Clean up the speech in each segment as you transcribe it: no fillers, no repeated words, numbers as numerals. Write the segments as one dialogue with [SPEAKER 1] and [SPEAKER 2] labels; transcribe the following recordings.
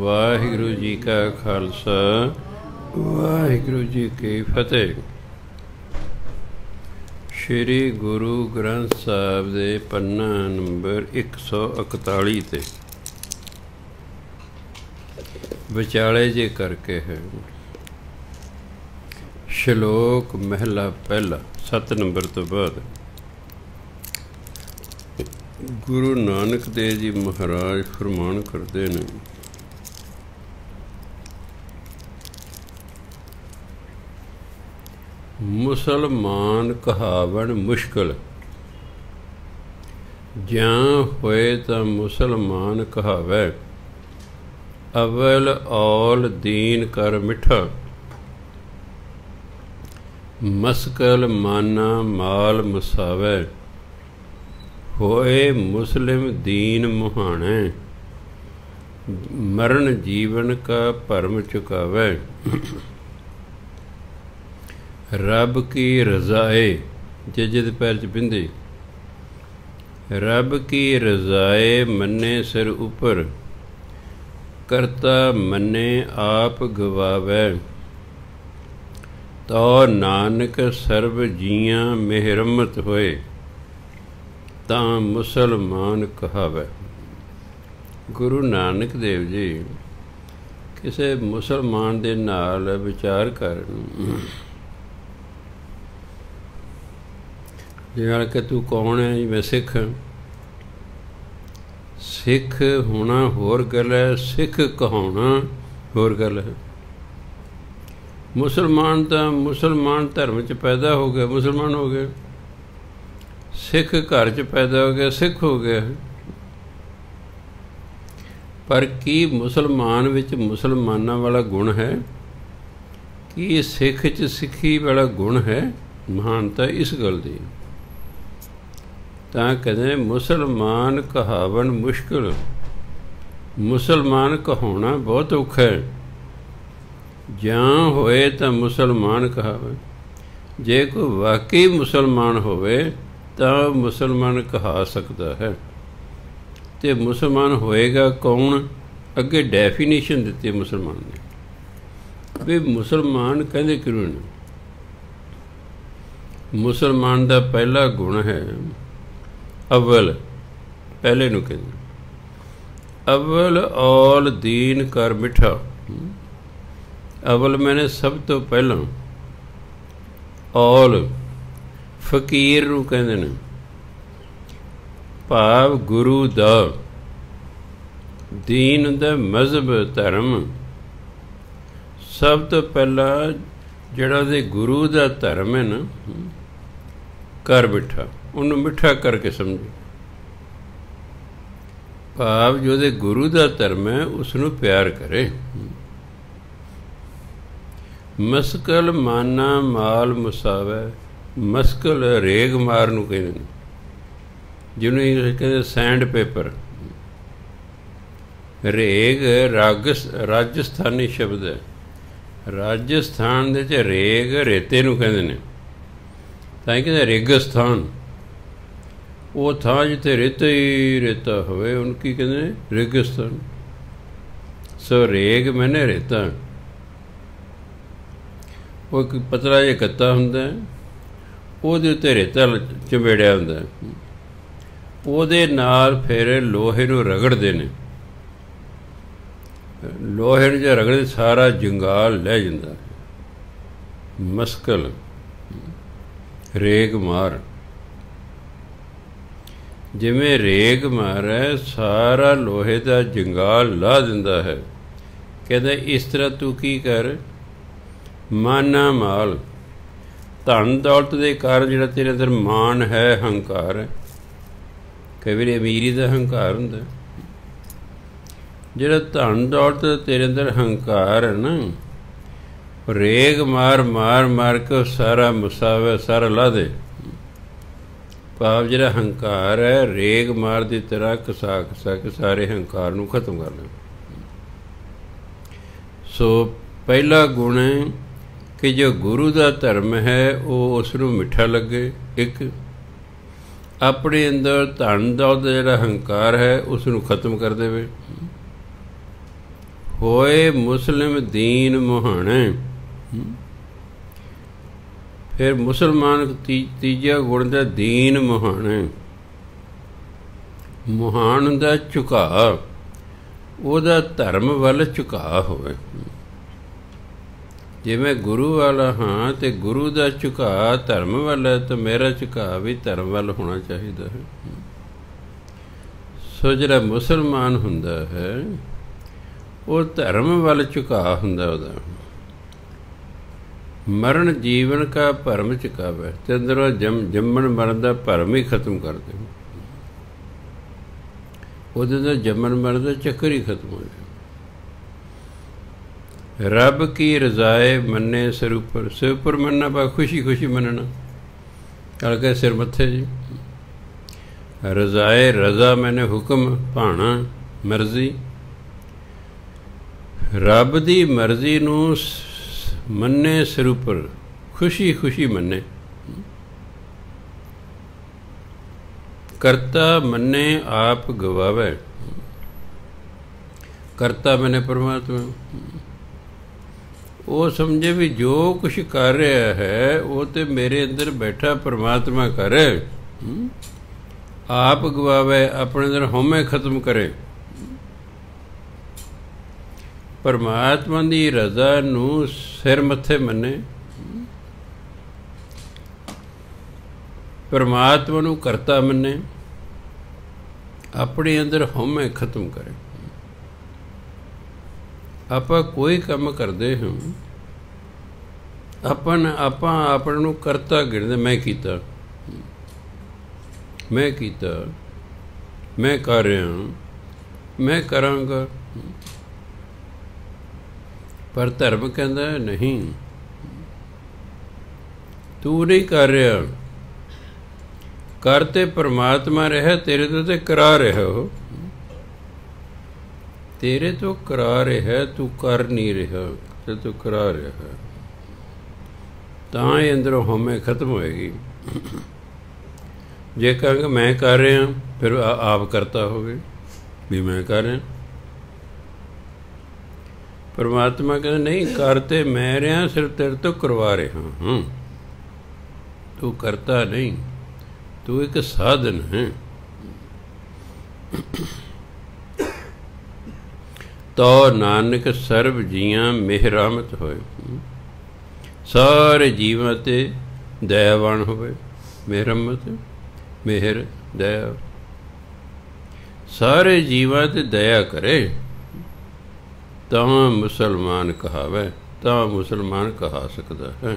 [SPEAKER 1] ਵਾਹਿਗੁਰੂ ਜੀ ਕਾ ਖਾਲਸਾ ਵਾਹਿਗੁਰੂ ਜੀ ਕੀ ਫਤਿਹ। ਸ਼੍ਰੀ ਗੁਰੂ ਗ੍ਰੰਥ ਸਾਹਿਬ ਦੇ ਪੰਨਾ ਨੰਬਰ 141 ਤੇ ਵਿਚਾਲੇ ਜੇ ਕਰਕੇ ਹੈ। ਸ਼ਲੋਕ ਮਹਿਲਾ ਪਹਿਲਾ 7 ਨੰਬਰ ਤੋਂ ਬਾਅਦ। ਗੁਰੂ ਨਾਨਕ ਦੇਵ ਜੀ ਮਹਾਰਾਜ ਫਰਮਾਨ ਕਰਦੇ ਨੇ, ਮੁਸਲਮਾਨ ਕਹਾਵਣ ਮੁਸ਼ਕਲ, ਜਾਂ ਹੋਏ ਤਾਂ ਮੁਸਲਮਾਨ ਕਹਾਵੈ, ਅਵਲ ਔਲ ਦੀਨ ਕਰ ਮਿੱਠਾ, ਮਸਕਲ ਮਾਨਾ ਮਾਲ ਮੁਸਾਵੈ, ਹੋਏ ਮੁਸਲਿਮ ਦੀਨ ਮੁਹਾਣੇ, ਮਰਨ ਜੀਵਨ ਕਾ ਭਰਮ ਚੁਕਾਵੈ। ਰੱਬ ਕੀ ਰਜ਼ਾਏ, ਜਜਦ ਪੈਰ 'ਚ ਬਿੰਦੀ, ਰੱਬ ਕੀ ਰਜ਼ਾਏ ਮੰਨੇ ਸਿਰ ਉੱਪਰ, ਕਰਤਾ ਮੰਨੇ ਆਪ ਗਵਾਵੈ, ਤੋ ਨਾਨਕ ਸਰਬ ਜੀਆਂ ਮਿਹਰਮਤ ਹੋਏ, ਤਾਂ ਮੁਸਲਮਾਨ ਕਹਾਵੈ। ਗੁਰੂ ਨਾਨਕ ਦੇਵ ਜੀ ਕਿਸੇ ਮੁਸਲਮਾਨ ਦੇ ਨਾਲ ਵਿਚਾਰ ਕਰਨ, ਜਿਵੇਂ ਕਿ ਤੂੰ ਕੌਣ ਹੈ? ਮੈਂ ਸਿੱਖ ਹਾਂ। ਸਿੱਖ ਹੋਣਾ ਹੋਰ ਗੱਲ ਹੈ, ਸਿੱਖ ਕਹਾਉਣਾ ਹੋਰ ਗੱਲ ਹੈ। ਮੁਸਲਮਾਨ ਤਾਂ ਮੁਸਲਮਾਨ ਧਰਮ 'ਚ ਪੈਦਾ ਹੋ ਗਿਆ, ਮੁਸਲਮਾਨ ਹੋ ਗਿਆ। ਸਿੱਖ ਘਰ 'ਚ ਪੈਦਾ ਹੋ ਗਿਆ, ਸਿੱਖ ਹੋ ਗਿਆ। ਪਰ ਕੀ ਮੁਸਲਮਾਨ ਵਿੱਚ ਮੁਸਲਮਾਨਾਂ ਵਾਲਾ ਗੁਣ ਹੈ? ਕੀ ਸਿੱਖ 'ਚ ਸਿੱਖੀ ਵਾਲਾ ਗੁਣ ਹੈ? ਮਹਾਨਤਾ ਇਸ ਗੱਲ ਦੀ। ਤਾਂ ਕਹਿੰਦੇ ਮੁਸਲਮਾਨ ਕਹਾਵਣ ਮੁਸ਼ਕਿਲ, ਮੁਸਲਮਾਨ ਕਹਾਉਣਾ ਬਹੁਤ ਔਖਾ ਹੈ। ਜਾਂ ਹੋਏ ਤਾਂ ਮੁਸਲਮਾਨ ਕਹਾਵੇ, ਜੇ ਕੋਈ ਵਾਕਈ ਮੁਸਲਮਾਨ ਹੋਵੇ ਤਾਂ ਮੁਸਲਮਾਨ ਕਹਾ ਸਕਦਾ ਹੈ। ਅਤੇ ਮੁਸਲਮਾਨ ਹੋਏਗਾ ਕੌਣ? ਅੱਗੇ ਡੈਫੀਨੇਸ਼ਨ ਦਿੱਤੀ ਮੁਸਲਮਾਨ ਨੇ ਵੀ ਮੁਸਲਮਾਨ ਕਹਿੰਦੇ ਕਿਉਂ ਨੇ। ਮੁਸਲਮਾਨ ਦਾ ਪਹਿਲਾ ਗੁਣ ਹੈ ਅਵਲ, ਪਹਿਲੇ ਨੂੰ ਕਹਿੰਦੇ ਅਵਲ ਔਲ ਦੀਨ ਕਰ ਮਿੱਠਾ। ਅਵਲ ਮੈਨੇ ਸਭ ਤੋਂ ਪਹਿਲਾਂ, ਔਲ ਫਕੀਰ ਨੂੰ ਕਹਿੰਦੇ ਨੇ, ਭਾਵ ਗੁਰੂ ਦਾ, ਦੀਨ ਦਾ ਮਜ਼ਹਬ ਧਰਮ। ਸਭ ਤੋਂ ਪਹਿਲਾਂ ਜਿਹੜਾ ਉਹਦੇ ਗੁਰੂ ਦਾ ਧਰਮ ਹੈ ਨਾ, ਕਰ ਮਿੱਠਾ, ਉਹਨੂੰ ਮਿੱਠਾ ਕਰਕੇ ਸਮਝੋ। ਭਾਵ ਜੋ ਉਹਦੇ ਗੁਰੂ ਦਾ ਧਰਮ ਹੈ ਉਸਨੂੰ ਪਿਆਰ ਕਰੇ। ਮਸਕਲ ਮਾਨਾ ਮਾਲ ਮੁਸਾਵੈ, ਮਸਕਲ ਰੇਗ ਮਾਰ ਨੂੰ ਕਹਿੰਦੇ ਨੇ, ਜਿਹਨੂੰ ਕਹਿੰਦੇ ਸੈਂਡ ਪੇਪਰ। ਰੇਗ ਰਾਜਸਥਾਨੀ ਸ਼ਬਦ ਹੈ। ਰਾਜਸਥਾਨ ਦੇ 'ਚ ਰੇਗ ਰੇਤੇ ਨੂੰ ਕਹਿੰਦੇ ਨੇ, ਤਾਂ ਹੀ ਕਹਿੰਦੇ ਰੇਗਿਸਤਾਨ। ਉਹ ਥਾਂ ਜਿੱਥੇ ਰੇਤਾ ਹੀ ਰੇਤਾ ਹੋਵੇ ਉਹਨੂੰ ਕੀ ਕਹਿੰਦੇ ਨੇ? ਰੇਗਿਸਤਾਨ। ਸੋ ਰੇਗ ਮੈਨੇ ਰੇਤਾ। ਉਹ ਇੱਕ ਪਤਲਾ ਜਿਹਾ ਗੱਤਾ ਹੁੰਦਾ, ਉਹਦੇ ਉੱਤੇ ਰੇਤਾ ਚੰਬੇੜਿਆ ਹੁੰਦਾ, ਉਹਦੇ ਨਾਲ ਫਿਰ ਲੋਹੇ ਨੂੰ ਰਗੜਦੇ ਨੇ। ਲੋਹੇ ਨੂੰ ਜੇ ਰਗੜਦੇ ਸਾਰਾ ਜੰਗਾਲ ਲੈ ਜਾਂਦਾ। ਮਸਕਲ ਰੇਗ ਮਾਰ, ਜਿਵੇਂ ਰੇਗ ਮਾਰ ਹੈ ਸਾਰਾ ਲੋਹੇ ਦਾ ਜੰਗਾਲ ਲਾ ਦਿੰਦਾ ਹੈ। ਕਹਿੰਦਾ ਇਸ ਤਰ੍ਹਾਂ ਤੂੰ ਕੀ ਕਰ, ਮਾਨਾ ਮਾਲ, ਧਨ ਦੌਲਤ ਦੇ ਕਾਰਨ ਜਿਹੜਾ ਤੇਰੇ ਅੰਦਰ ਮਾਨ ਹੈ, ਹੰਕਾਰ ਹੈ। ਕਈ ਵਾਰੀ ਅਮੀਰੀ ਦਾ ਹੰਕਾਰ ਹੁੰਦਾ। ਜਿਹੜਾ ਧਨ ਦੌਲਤ ਤੇਰੇ ਅੰਦਰ ਹੰਕਾਰ ਹੈ ਨਾ, ਰੇਗ ਮਾਰ ਮਾਰ ਮਾਰ ਕੇ ਸਾਰਾ ਮੁਸਾਵੇ, ਸਾਰਾ ਲਾ ਦੇ। ਭਾਵ ਜਿਹੜਾ ਹੰਕਾਰ ਹੈ ਰੇਗ ਮਾਰ ਦੀ ਤਰ੍ਹਾਂ ਘਸਾ ਘਸਾ ਕੇ ਸਾਰੇ ਹੰਕਾਰ ਨੂੰ ਖਤਮ ਕਰ ਲੈ। ਸੋ ਪਹਿਲਾ ਗੁਣ ਹੈ ਕਿ ਜੋ ਗੁਰੂ ਦਾ ਧਰਮ ਹੈ ਉਹ ਉਸ ਨੂੰ ਮਿੱਠਾ ਲੱਗੇ। ਇੱਕ ਆਪਣੇ ਅੰਦਰ ਧਨ ਦੌਲਤ ਦਾ ਜਿਹੜਾ ਹੰਕਾਰ ਹੈ ਉਸ ਨੂੰ ਖਤਮ ਕਰ ਦੇਵੇ। ਹੋਏ ਮੁਸਲਿਮ ਦੀਨ ਮੁਹਾਣੇ। ਫਿਰ ਮੁਸਲਮਾਨ ਤੀਜਾ ਗੁਣ ਦਾ ਦੀਨ ਮੁਹਾਣੇ। ਮੁਹਾਣ ਦਾ ਝੁਕਾਅ, ਉਹਦਾ ਧਰਮ ਵੱਲ ਝੁਕਾਅ ਹੋਵੇ। ਜੇ ਮੈਂ ਗੁਰੂ ਵਾਲਾ ਹਾਂ ਅਤੇ ਗੁਰੂ ਦਾ ਝੁਕਾਅ ਧਰਮ ਵੱਲ ਹੈ, ਤਾਂ ਮੇਰਾ ਝੁਕਾਅ ਵੀ ਧਰਮ ਵੱਲ ਹੋਣਾ ਚਾਹੀਦਾ ਹੈ। ਸੋ ਜਿਹੜਾ ਮੁਸਲਮਾਨ ਹੁੰਦਾ ਹੈ ਉਹ ਧਰਮ ਵੱਲ ਝੁਕਾਅ ਹੁੰਦਾ ਉਹਦਾ। ਮਰਨ ਜੀਵਨ ਕਾ ਭਰਮ ਝੁਕਾਵੇ, ਤੇ ਅੰਦਰੋਂ ਜੰਮਣ ਮਰਨ ਦਾ ਭਰਮ ਹੀ ਖਤਮ ਕਰ ਦੇ। ਉਹਦੇ ਦਾ ਜੰਮਣ ਮਰਨ ਦਾ ਚੱਕਰ ਹੀ ਖਤਮ ਹੋ ਜਾਏ। ਰੱਬ ਕੀ ਰਜ਼ਾਏ ਮੰਨੇ ਸਿਰ ਉੱਪਰ। ਸਿਰ ਉੱਪਰ ਮੰਨਣਾ ਪਾ ਖੁਸ਼ੀ ਖੁਸ਼ੀ ਮੰਨਣਾ। ਕਲ ਕੇ ਸਿਰ ਮੱਥੇ ਜੀ। ਰਜ਼ਾਏ ਰਜ਼ਾ ਮੈਨੇ ਹੁਕਮ ਭਾਣਾ ਮਰਜ਼ੀ। ਰੱਬ ਦੀ ਮਰਜ਼ੀ ਨੂੰ ਮੰਨੇ ਸਿਰ ਉੱਪਰ, ਖੁਸ਼ੀ ਖੁਸ਼ੀ ਮੰਨੇ। ਕਰਤਾ ਮੰਨੇ ਆਪ ਗਵਾਵੇ। ਕਰਤਾ ਮੈਨੇ ਪਰਮਾਤਮਾ। ਉਹ ਸਮਝੇ ਵੀ ਜੋ ਕੁਛ ਕਰ ਰਿਹਾ ਹੈ ਉਹ ਤੇ ਮੇਰੇ ਅੰਦਰ ਬੈਠਾ ਪਰਮਾਤਮਾ ਕਰੇ। ਆਪ ਗਵਾਵੇ, ਆਪਣੇ ਅੰਦਰ ਹਉਮੈ ਖਤਮ ਕਰੇ। ਪਰਮਾਤਮਾ ਦੀ ਰਜ਼ਾ ਨੂੰ ਸਿਰ ਮੱਥੇ ਮੰਨੇ। ਪਰਮਾਤਮਾ ਨੂੰ ਕਰਤਾ ਮੰਨੇ। ਆਪਣੇ ਅੰਦਰ ਹਉਮੈ ਖਤਮ ਕਰੇ। ਆਪਾਂ ਕੋਈ ਕੰਮ ਕਰਦੇ ਹਾਂ, ਆਪਾਂ ਆਪਣੇ ਨੂੰ ਕਰਤਾ ਗਿਣਦੇ। ਮੈਂ ਕੀਤਾ, ਮੈਂ ਕੀਤਾ, ਮੈਂ ਕਰ ਰਿਹਾ, ਮੈਂ ਕਰਾਂਗਾ। ਪਰ ਧਰਮ ਕਹਿੰਦਾ ਨਹੀਂ, ਤੂੰ ਨਹੀਂ ਕਰ ਰਿਹਾ। ਕਰ ਤੇ ਪਰਮਾਤਮਾ ਰਿਹਾ, ਤੇਰੇ ਤੋਂ ਤੇ ਕਰਾ ਰਿਹਾ। ਉਹ ਤੇਰੇ ਤੋਂ ਕਰਾ ਰਿਹਾ, ਤੂੰ ਕਰ ਨਹੀਂ ਰਿਹਾ। ਤੇ ਤੂੰ ਕਰਾ ਰਿਹਾ ਤਾਂ ਇਹ ਅੰਦਰੋਂ ਹਉਮੈ ਖਤਮ ਹੋਏਗੀ। ਜੇ ਕਹਾਂਗੇ ਮੈਂ ਕਰ ਰਿਹਾ, ਫਿਰ ਆਪ ਕਰਤਾ ਹੋਵੇ ਵੀ ਮੈਂ ਕਰ ਰਿਹਾ। ਪਰਮਾਤਮਾ ਕਹਿੰਦਾ ਨਹੀਂ, ਕਰ ਤੇ ਮੈਂ ਰਿਹਾ, ਸਿਰਫ ਤੇਰੇ ਤੋਂ ਕਰਵਾ ਰਿਹਾ ਹਾਂ। ਤੂੰ ਕਰਤਾ ਨਹੀਂ, ਤੂੰ ਇੱਕ ਸਾਧਨ ਹੈ। ਤੋ ਨਾਨਕ ਸਰਬ ਜੀਆਂ ਮਿਹਰਾਮਤ ਹੋਏ। ਸਾਰੇ ਜੀਵਾਂ 'ਤੇ ਦਇਆਵਾਨ ਹੋਵੇ। ਮਿਹਰਮਤ, ਮਿਹਰ, ਦਇਆ। ਸਾਰੇ ਜੀਵਾਂ 'ਤੇ ਦਇਆ ਕਰੇ ਤਾਂ ਮੁਸਲਮਾਨ ਕਹਾਵੇ, ਤਾਂ ਮੁਸਲਮਾਨ ਕਹਾ ਸਕਦਾ ਹੈ।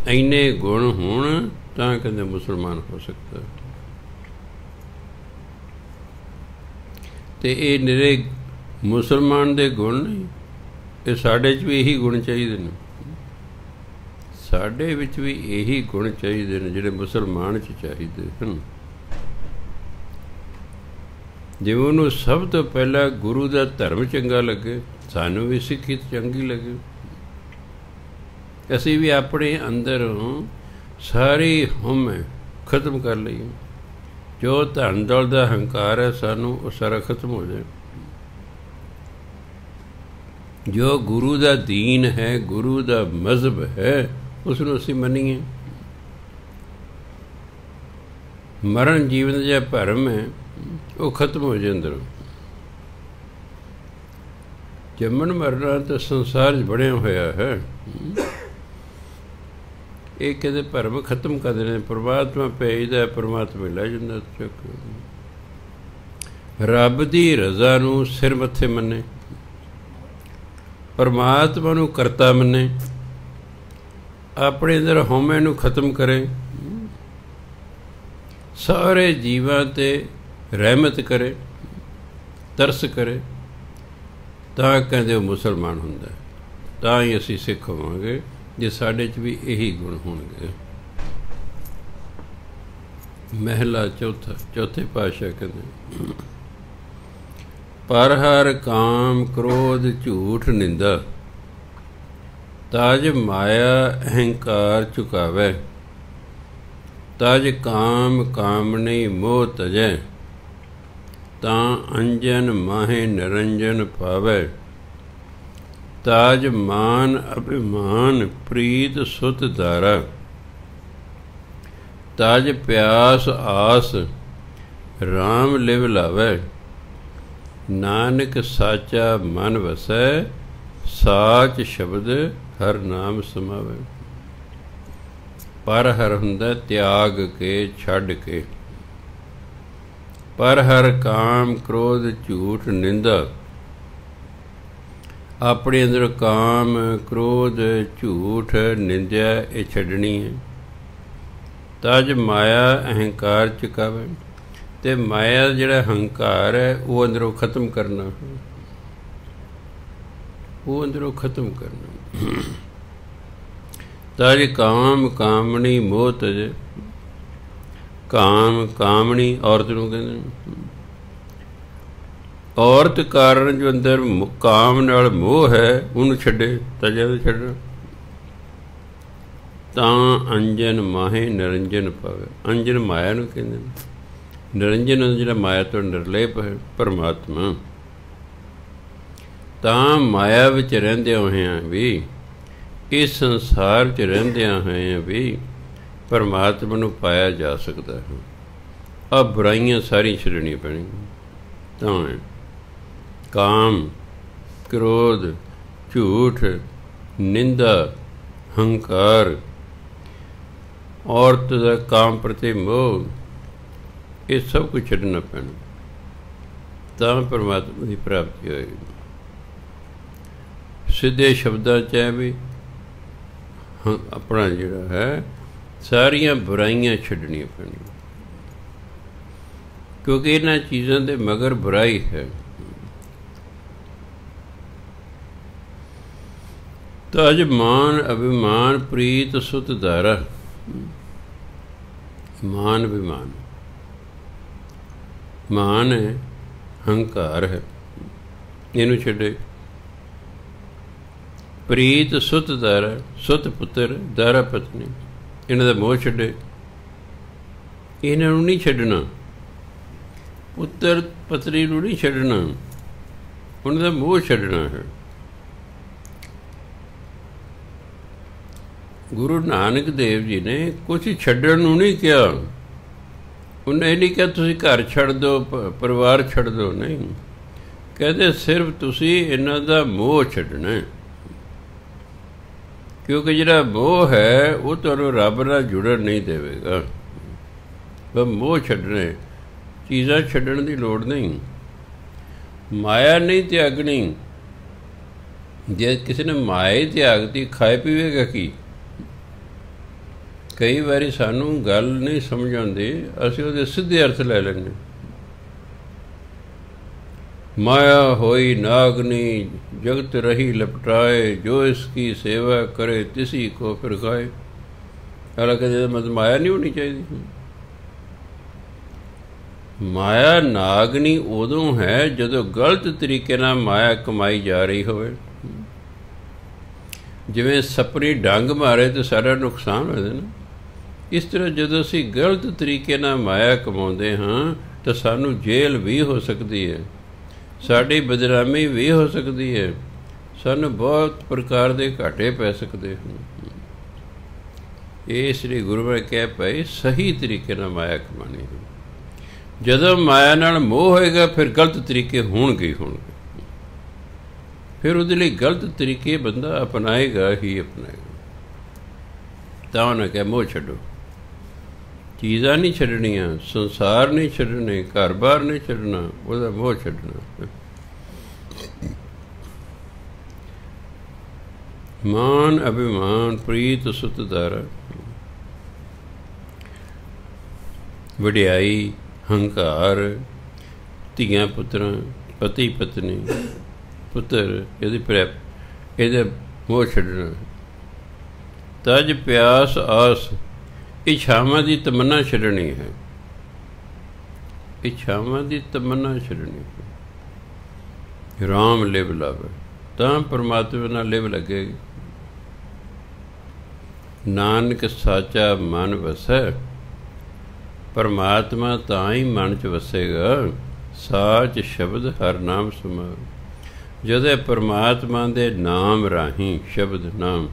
[SPEAKER 1] ਇੰਨੇ ਗੁਣ ਹੋਣ ਤਾਂ ਕਹਿੰਦੇ ਮੁਸਲਮਾਨ ਹੋ ਸਕਦਾ। ਅਤੇ ਇਹ ਨਿਰੇ ਮੁਸਲਮਾਨ ਦੇ ਗੁਣ ਨਹੀਂ, ਇਹ ਸਾਡੇ 'ਚ ਵੀ ਇਹੀ ਗੁਣ ਚਾਹੀਦੇ ਨੇ। ਸਾਡੇ ਵਿੱਚ ਵੀ ਇਹੀ ਗੁਣ ਚਾਹੀਦੇ ਨੇ ਜਿਹੜੇ ਮੁਸਲਮਾਨ 'ਚ ਚਾਹੀਦੇ ਹਨ। ਜਿਵੇਂ ਉਹਨੂੰ ਸਭ ਤੋਂ ਪਹਿਲਾਂ ਗੁਰੂ ਦਾ ਧਰਮ ਚੰਗਾ ਲੱਗੇ, ਸਾਨੂੰ ਵੀ ਸਿੱਖੀ ਚੰਗੀ ਲੱਗੇ। ਅਸੀਂ ਵੀ ਆਪਣੇ ਅੰਦਰੋਂ ਸਾਰੀ ਹਉਮੈ ਖਤਮ ਕਰ ਲਈਏ। ਜੋ ਧਨ ਦੌਲਤ ਦਾ ਹੰਕਾਰ ਹੈ ਸਾਨੂੰ, ਉਹ ਸਾਰਾ ਖਤਮ ਹੋ ਜਾਏ। ਜੋ ਗੁਰੂ ਦਾ ਦੀਨ ਹੈ, ਗੁਰੂ ਦਾ ਮਜ਼ਹਬ ਹੈ, ਉਸ ਨੂੰ ਅਸੀਂ ਮੰਨੀਏ। ਮਰਨ ਜੀਵਨ ਦਾ ਜਿਹੜਾ ਭਰਮ ਹੈ ਉਹ ਖਤਮ ਹੋ ਜਾਏ ਅੰਦਰੋਂ। ਜੰਮਣ ਮਰਨਾ ਤਾਂ ਸੰਸਾਰ 'ਚ ਬਣਿਆ ਹੋਇਆ ਹੈ। ਇਹ ਕਹਿੰਦੇ ਭਰਮ ਖਤਮ ਕਰਦੇ ਨੇ। ਪਰਮਾਤਮਾ ਭੇਜਦਾ, ਪਰਮਾਤਮਾ ਲੈ ਜਾਂਦਾ ਚੱਕ। ਰੱਬ ਦੀ ਰਜ਼ਾ ਨੂੰ ਸਿਰ ਮੱਥੇ ਮੰਨੇ। ਪਰਮਾਤਮਾ ਨੂੰ ਕਰਤਾ ਮੰਨੇ। ਆਪਣੇ ਅੰਦਰ ਹਉਮੈ ਨੂੰ ਖਤਮ ਕਰੇ। ਸਾਰੇ ਜੀਵਾਂ 'ਤੇ ਰਹਿਮਤ ਕਰੇ, ਤਰਸ ਕਰੇ, ਤਾਂ ਕਹਿੰਦੇ ਉਹ ਮੁਸਲਮਾਨ ਹੁੰਦਾ। ਤਾਂ ਹੀ ਅਸੀਂ ਸਿੱਖ ਹੋਵਾਂਗੇ ਜੇ ਸਾਡੇ 'ਚ ਵੀ ਇਹੀ ਗੁਣ ਹੋਣਗੇ। ਮਹਿਲਾ ਚੌਥਾ, ਚੌਥੇ ਪਾਤਸ਼ਾਹ ਕਹਿੰਦੇ ਪਰ ਹਰ ਕਾਮ ਕ੍ਰੋਧ ਝੂਠ ਨਿੰਦਾ। ਤਾਜ ਮਾਇਆ ਅਹੰਕਾਰ ਝੁਕਾਵੇ। ਤਜ ਕਾਮ ਕਾਮਣੀ ਮੋਹ ਤਜੈ। ਤਾਂ ਅੰਜਨ ਮਾਹੇ ਨਿਰੰਜਨ ਪਾਵੈ। ਤਾਜ ਮਾਨ ਅਭਿਮਾਨ ਪ੍ਰੀਤ ਸੁਤ ਧਾਰਾ। ਤਾਜ ਪਿਆਸ ਆਸ ਰਾਮ ਲਿਵ ਲਾਵੈ। ਨਾਨਕ ਸਾਚਾ ਮਨ ਵਸੈ ਸਾਚ ਸ਼ਬਦ ਹਰ ਨਾਮ ਸਮਾਵੈ। ਪਰ ਹਰ ਹੁੰਦਾ ਤਿਆਗ ਕੇ ਛੱਡ ਕੇ। ਪਰ ਹਰ ਕਾਮ ਕ੍ਰੋਧ ਝੂਠ ਨਿੰਦਾ। ਆਪਣੇ ਅੰਦਰ ਕਾਮ ਕ੍ਰੋਧ ਝੂਠ ਨਿੰਦਿਆ ਇਹ ਛੱਡਣੀ ਹੈ। ਤਜ ਮਾਇਆ ਅਹੰਕਾਰ ਚੁਕਾਵੇ। ਅਤੇ ਮਾਇਆ ਦਾ ਜਿਹੜਾ ਹੰਕਾਰ ਹੈ ਉਹ ਅੰਦਰੋਂ ਖਤਮ ਕਰਨਾ। ਉਹ ਅੰਦਰੋਂ ਖਤਮ ਕਰਨਾ। ਤਜ ਕਾਮ ਕਾਮਣੀ ਮੋਹ ਤਜ। ਕਾਮ ਕਾਮਣੀ ਔਰਤ ਨੂੰ ਕਹਿੰਦੇ। ਔਰਤ ਕਾਰਨ ਜੋ ਅੰਦਰ ਕਾਮ ਨਾਲ ਮੋਹ ਹੈ ਉਹਨੂੰ ਛੱਡੇ। ਤਜਾ ਵੀ ਛੱਡਣਾ। ਤਾਂ ਅੰਜਨ ਮਾਹੇ ਨਿਰੰਜਨ ਪਾਵੇ। ਅੰਜਨ ਮਾਇਆ ਨੂੰ ਕਹਿੰਦੇ ਨੇ। ਨਿਰੰਜਨ ਜਿਹੜਾ ਮਾਇਆ ਤੋਂ ਨਿਰਲੇਪ ਹੈ ਪਰਮਾਤਮਾ। ਤਾਂ ਮਾਇਆ ਵਿੱਚ ਰਹਿੰਦਿਆਂ ਹੋਇਆਂ ਵੀ, ਇਸ ਸੰਸਾਰ 'ਚ ਰਹਿੰਦਿਆਂ ਹੋਇਆਂ ਵੀ ਪਰਮਾਤਮਾ ਨੂੰ ਪਾਇਆ ਜਾ ਸਕਦਾ ਹੈ। ਆਹ ਬੁਰਾਈਆਂ ਸਾਰੀਆਂ ਛੱਡਣੀਆਂ ਪੈਣਗੀਆਂ। ਤਾਂ ਕਾਮ ਕ੍ਰੋਧ ਝੂਠ ਨਿੰਦਾ ਹੰਕਾਰ ਔਰਤ ਦਾ ਕਾਮ ਪ੍ਰਤੀ ਮੋਹ ਇਹ ਸਭ ਕੁਝ ਛੱਡਣਾ ਪੈਣਾ। ਤਾਂ ਪਰਮਾਤਮਾ ਦੀ ਪ੍ਰਾਪਤੀ ਹੋਏਗੀ। ਸਿੱਧੇ ਸ਼ਬਦਾਂ 'ਚ ਹੈ ਵੀ ਆਪਣਾ ਜਿਹੜਾ ਹੈ ਸਾਰੀਆਂ ਬੁਰਾਈਆਂ ਛੱਡਣੀਆਂ ਪੈਣੀਆਂ, ਕਿਉਂਕਿ ਇਹਨਾਂ ਚੀਜ਼ਾਂ ਦੇ ਮਗਰ ਬੁਰਾਈ ਹੈ। ਤਜ ਮਾਨ ਅਭਿਮਾਨ ਪ੍ਰੀਤ ਸੁਤ ਧਾਰਾ। ਮਾਨ ਅਭਿਮਾਨ, ਮਾਨ ਹੈ ਹੰਕਾਰ ਹੈ, ਇਹਨੂੰ ਛੱਡੇ। ਪ੍ਰੀਤ ਸੁਤ ਧਾਰਾ, ਸੁਤ ਪੁੱਤਰ ਧਾਰਾ ਪਤਨੀ, ਇਹਨਾਂ ਦਾ ਮੋਹ ਛੱਡੇ। ਇਹਨਾਂ ਨੂੰ ਨਹੀਂ ਛੱਡਣਾ। ਪੁੱਤਰ ਪਤਨੀ ਨੂੰ ਨਹੀਂ ਛੱਡਣਾ, ਉਹਨਾਂ ਦਾ ਮੋਹ ਛੱਡਣਾ ਹੈ। ਗੁਰੂ ਨਾਨਕ ਦੇਵ ਜੀ ਨੇ ਕੁਛ ਛੱਡਣ ਨੂੰ ਨਹੀਂ ਕਿਹਾ। ਉਹਨੇ ਇਹ ਨਹੀਂ ਕਿਹਾ ਤੁਸੀਂ ਘਰ ਛੱਡ ਦਿਓ, ਪਰਿਵਾਰ ਛੱਡ ਦਿਓ, ਨਹੀਂ। ਕਹਿੰਦੇ ਸਿਰਫ ਤੁਸੀਂ ਇਹਨਾਂ ਦਾ ਮੋਹ ਛੱਡਣਾ, ਕਿਉਂਕਿ ਜਿਹੜਾ ਮੋਹ ਹੈ ਉਹ ਤੁਹਾਨੂੰ ਰੱਬ ਨਾਲ ਜੁੜਨ ਨਹੀਂ ਦੇਵੇਗਾ। ਬਸ ਮੋਹ ਛੱਡਣੇ, ਚੀਜ਼ਾਂ ਛੱਡਣ ਦੀ ਲੋੜ ਨਹੀਂ। ਮਾਇਆ ਨਹੀਂ ਤਿਆਗਣੀ। ਜੇ ਕਿਸੇ ਨੇ ਮਾਇਆ ਹੀ ਤਿਆਗਤੀ, ਖਾਏ ਪੀਵੇਗਾ ਕੀ? ਕਈ ਵਾਰੀ ਸਾਨੂੰ ਗੱਲ ਨਹੀਂ ਸਮਝ ਆਉਂਦੀ, ਅਸੀਂ ਉਹਦੇ ਸਿੱਧੇ ਅਰਥ ਲੈ ਲੈਂਦੇ। ਮਾਇਆ ਹੋਈ ਨਾਗਨੀ ਜਗਤ ਰਹੀ ਲਪਟਾਏ, ਜੋ ਇਸकी ਸੇਵਾ ਕਰੇ ਤਿਸੀ ਕੋ ਫਿਰ ਖਾਏ। ਹਾਲਾਂਕਿ ਇਹਦਾ ਮਤਲਬ ਮਾਇਆ ਨਹੀਂ ਹੋਣੀ ਚਾਹੀਦੀ। ਮਾਇਆ ਨਾਗਨੀ ਉਦੋਂ ਹੈ ਜਦੋਂ ਗਲਤ ਤਰੀਕੇ ਨਾਲ ਮਾਇਆ ਕਮਾਈ ਜਾ ਰਹੀ ਹੋਵੇ। ਜਿਵੇਂ ਸਪਰੀ ਡੰਗ ਮਾਰੇ ਤਾਂ ਸਾਡਾ ਨੁਕਸਾਨ ਹੋ ਜਾਂਦਾ। ਇਸ ਤਰ੍ਹਾਂ ਜਦੋਂ ਅਸੀਂ ਗਲਤ ਤਰੀਕੇ ਨਾਲ ਮਾਇਆ ਕਮਾਉਂਦੇ ਹਾਂ ਤਾਂ ਸਾਨੂੰ ਜੇਲ੍ਹ ਵੀ ਹੋ ਸਕਦੀ ਹੈ, ਸਾਡੀ ਬਦਨਾਮੀ ਵੀ ਹੋ ਸਕਦੀ ਹੈ, ਸਾਨੂੰ ਬਹੁਤ ਪ੍ਰਕਾਰ ਦੇ ਘਾਟੇ ਪੈ ਸਕਦੇ ਹਨ। ਇਸ ਲਈ ਗੁਰੂ ਨੇ ਕਿਹਾ ਭਾਈ ਸਹੀ ਤਰੀਕੇ ਨਾਲ ਮਾਇਆ ਕਮਾਉਣੀ ਹੈ। ਜਦੋਂ ਮਾਇਆ ਨਾਲ ਮੋਹ ਹੋਏਗਾ ਫਿਰ ਗਲਤ ਤਰੀਕੇ ਹੋਣਗੇ ਹੀ ਹੋਣਗੇ। ਫਿਰ ਉਹਦੇ ਲਈ ਗਲਤ ਤਰੀਕੇ ਬੰਦਾ ਅਪਣਾਏਗਾ ਹੀ ਅਪਣਾਏਗਾ। ਤਾਂ ਉਹਨੇ ਕਿਹਾ ਮੋਹ ਛੱਡੋ। ਚੀਜ਼ਾਂ ਨਹੀਂ ਛੱਡਣੀਆਂ, ਸੰਸਾਰ ਨਹੀਂ ਛੱਡਣੇ, ਘਰ ਬਾਰ ਨਹੀਂ ਛੱਡਣਾ, ਉਹਦਾ ਮੋਹ ਛੱਡਣਾ। ਮਾਨ ਅਭਿਮਾਨ ਪ੍ਰੀਤ ਸੁਤ ਧਾਰਾ। ਵਡਿਆਈ ਹੰਕਾਰ, ਧੀਆਂ ਪੁੱਤਰਾਂ, ਪਤੀ ਪਤਨੀ, ਪੁੱਤਰ, ਇਹਦੇ ਮੋਹ ਛੱਡਣਾ। ਤਜ ਪਿਆਸ ਆਸ, ਇੱਛਾਵਾਂ ਦੀ ਤਮੰਨਾ ਛੱਡਣੀ ਹੈ। ਇੱਛਾਵਾਂ ਦੀ ਤਮੰਨਾ ਛੱਡਣੀ ਹੈ। ਰਾਮ ਲਿਵ ਲਾਵੇ, ਤਾਂ ਪਰਮਾਤਮਾ ਨਾਲ ਲਿਵ ਲੱਗੇਗੀ। ਨਾਨਕ ਸਾਚਾ ਮਨ ਵਸੈ, ਪਰਮਾਤਮਾ ਤਾਂ ਹੀ ਮਨ 'ਚ ਵਸੇਗਾ। ਸਾਚ ਸ਼ਬਦ ਹਰ ਨਾਮ ਸਮਾਵੇ। ਜਦੋਂ ਪਰਮਾਤਮਾ ਦੇ ਨਾਮ ਰਾਹੀਂ, ਸ਼ਬਦ ਨਾਮ,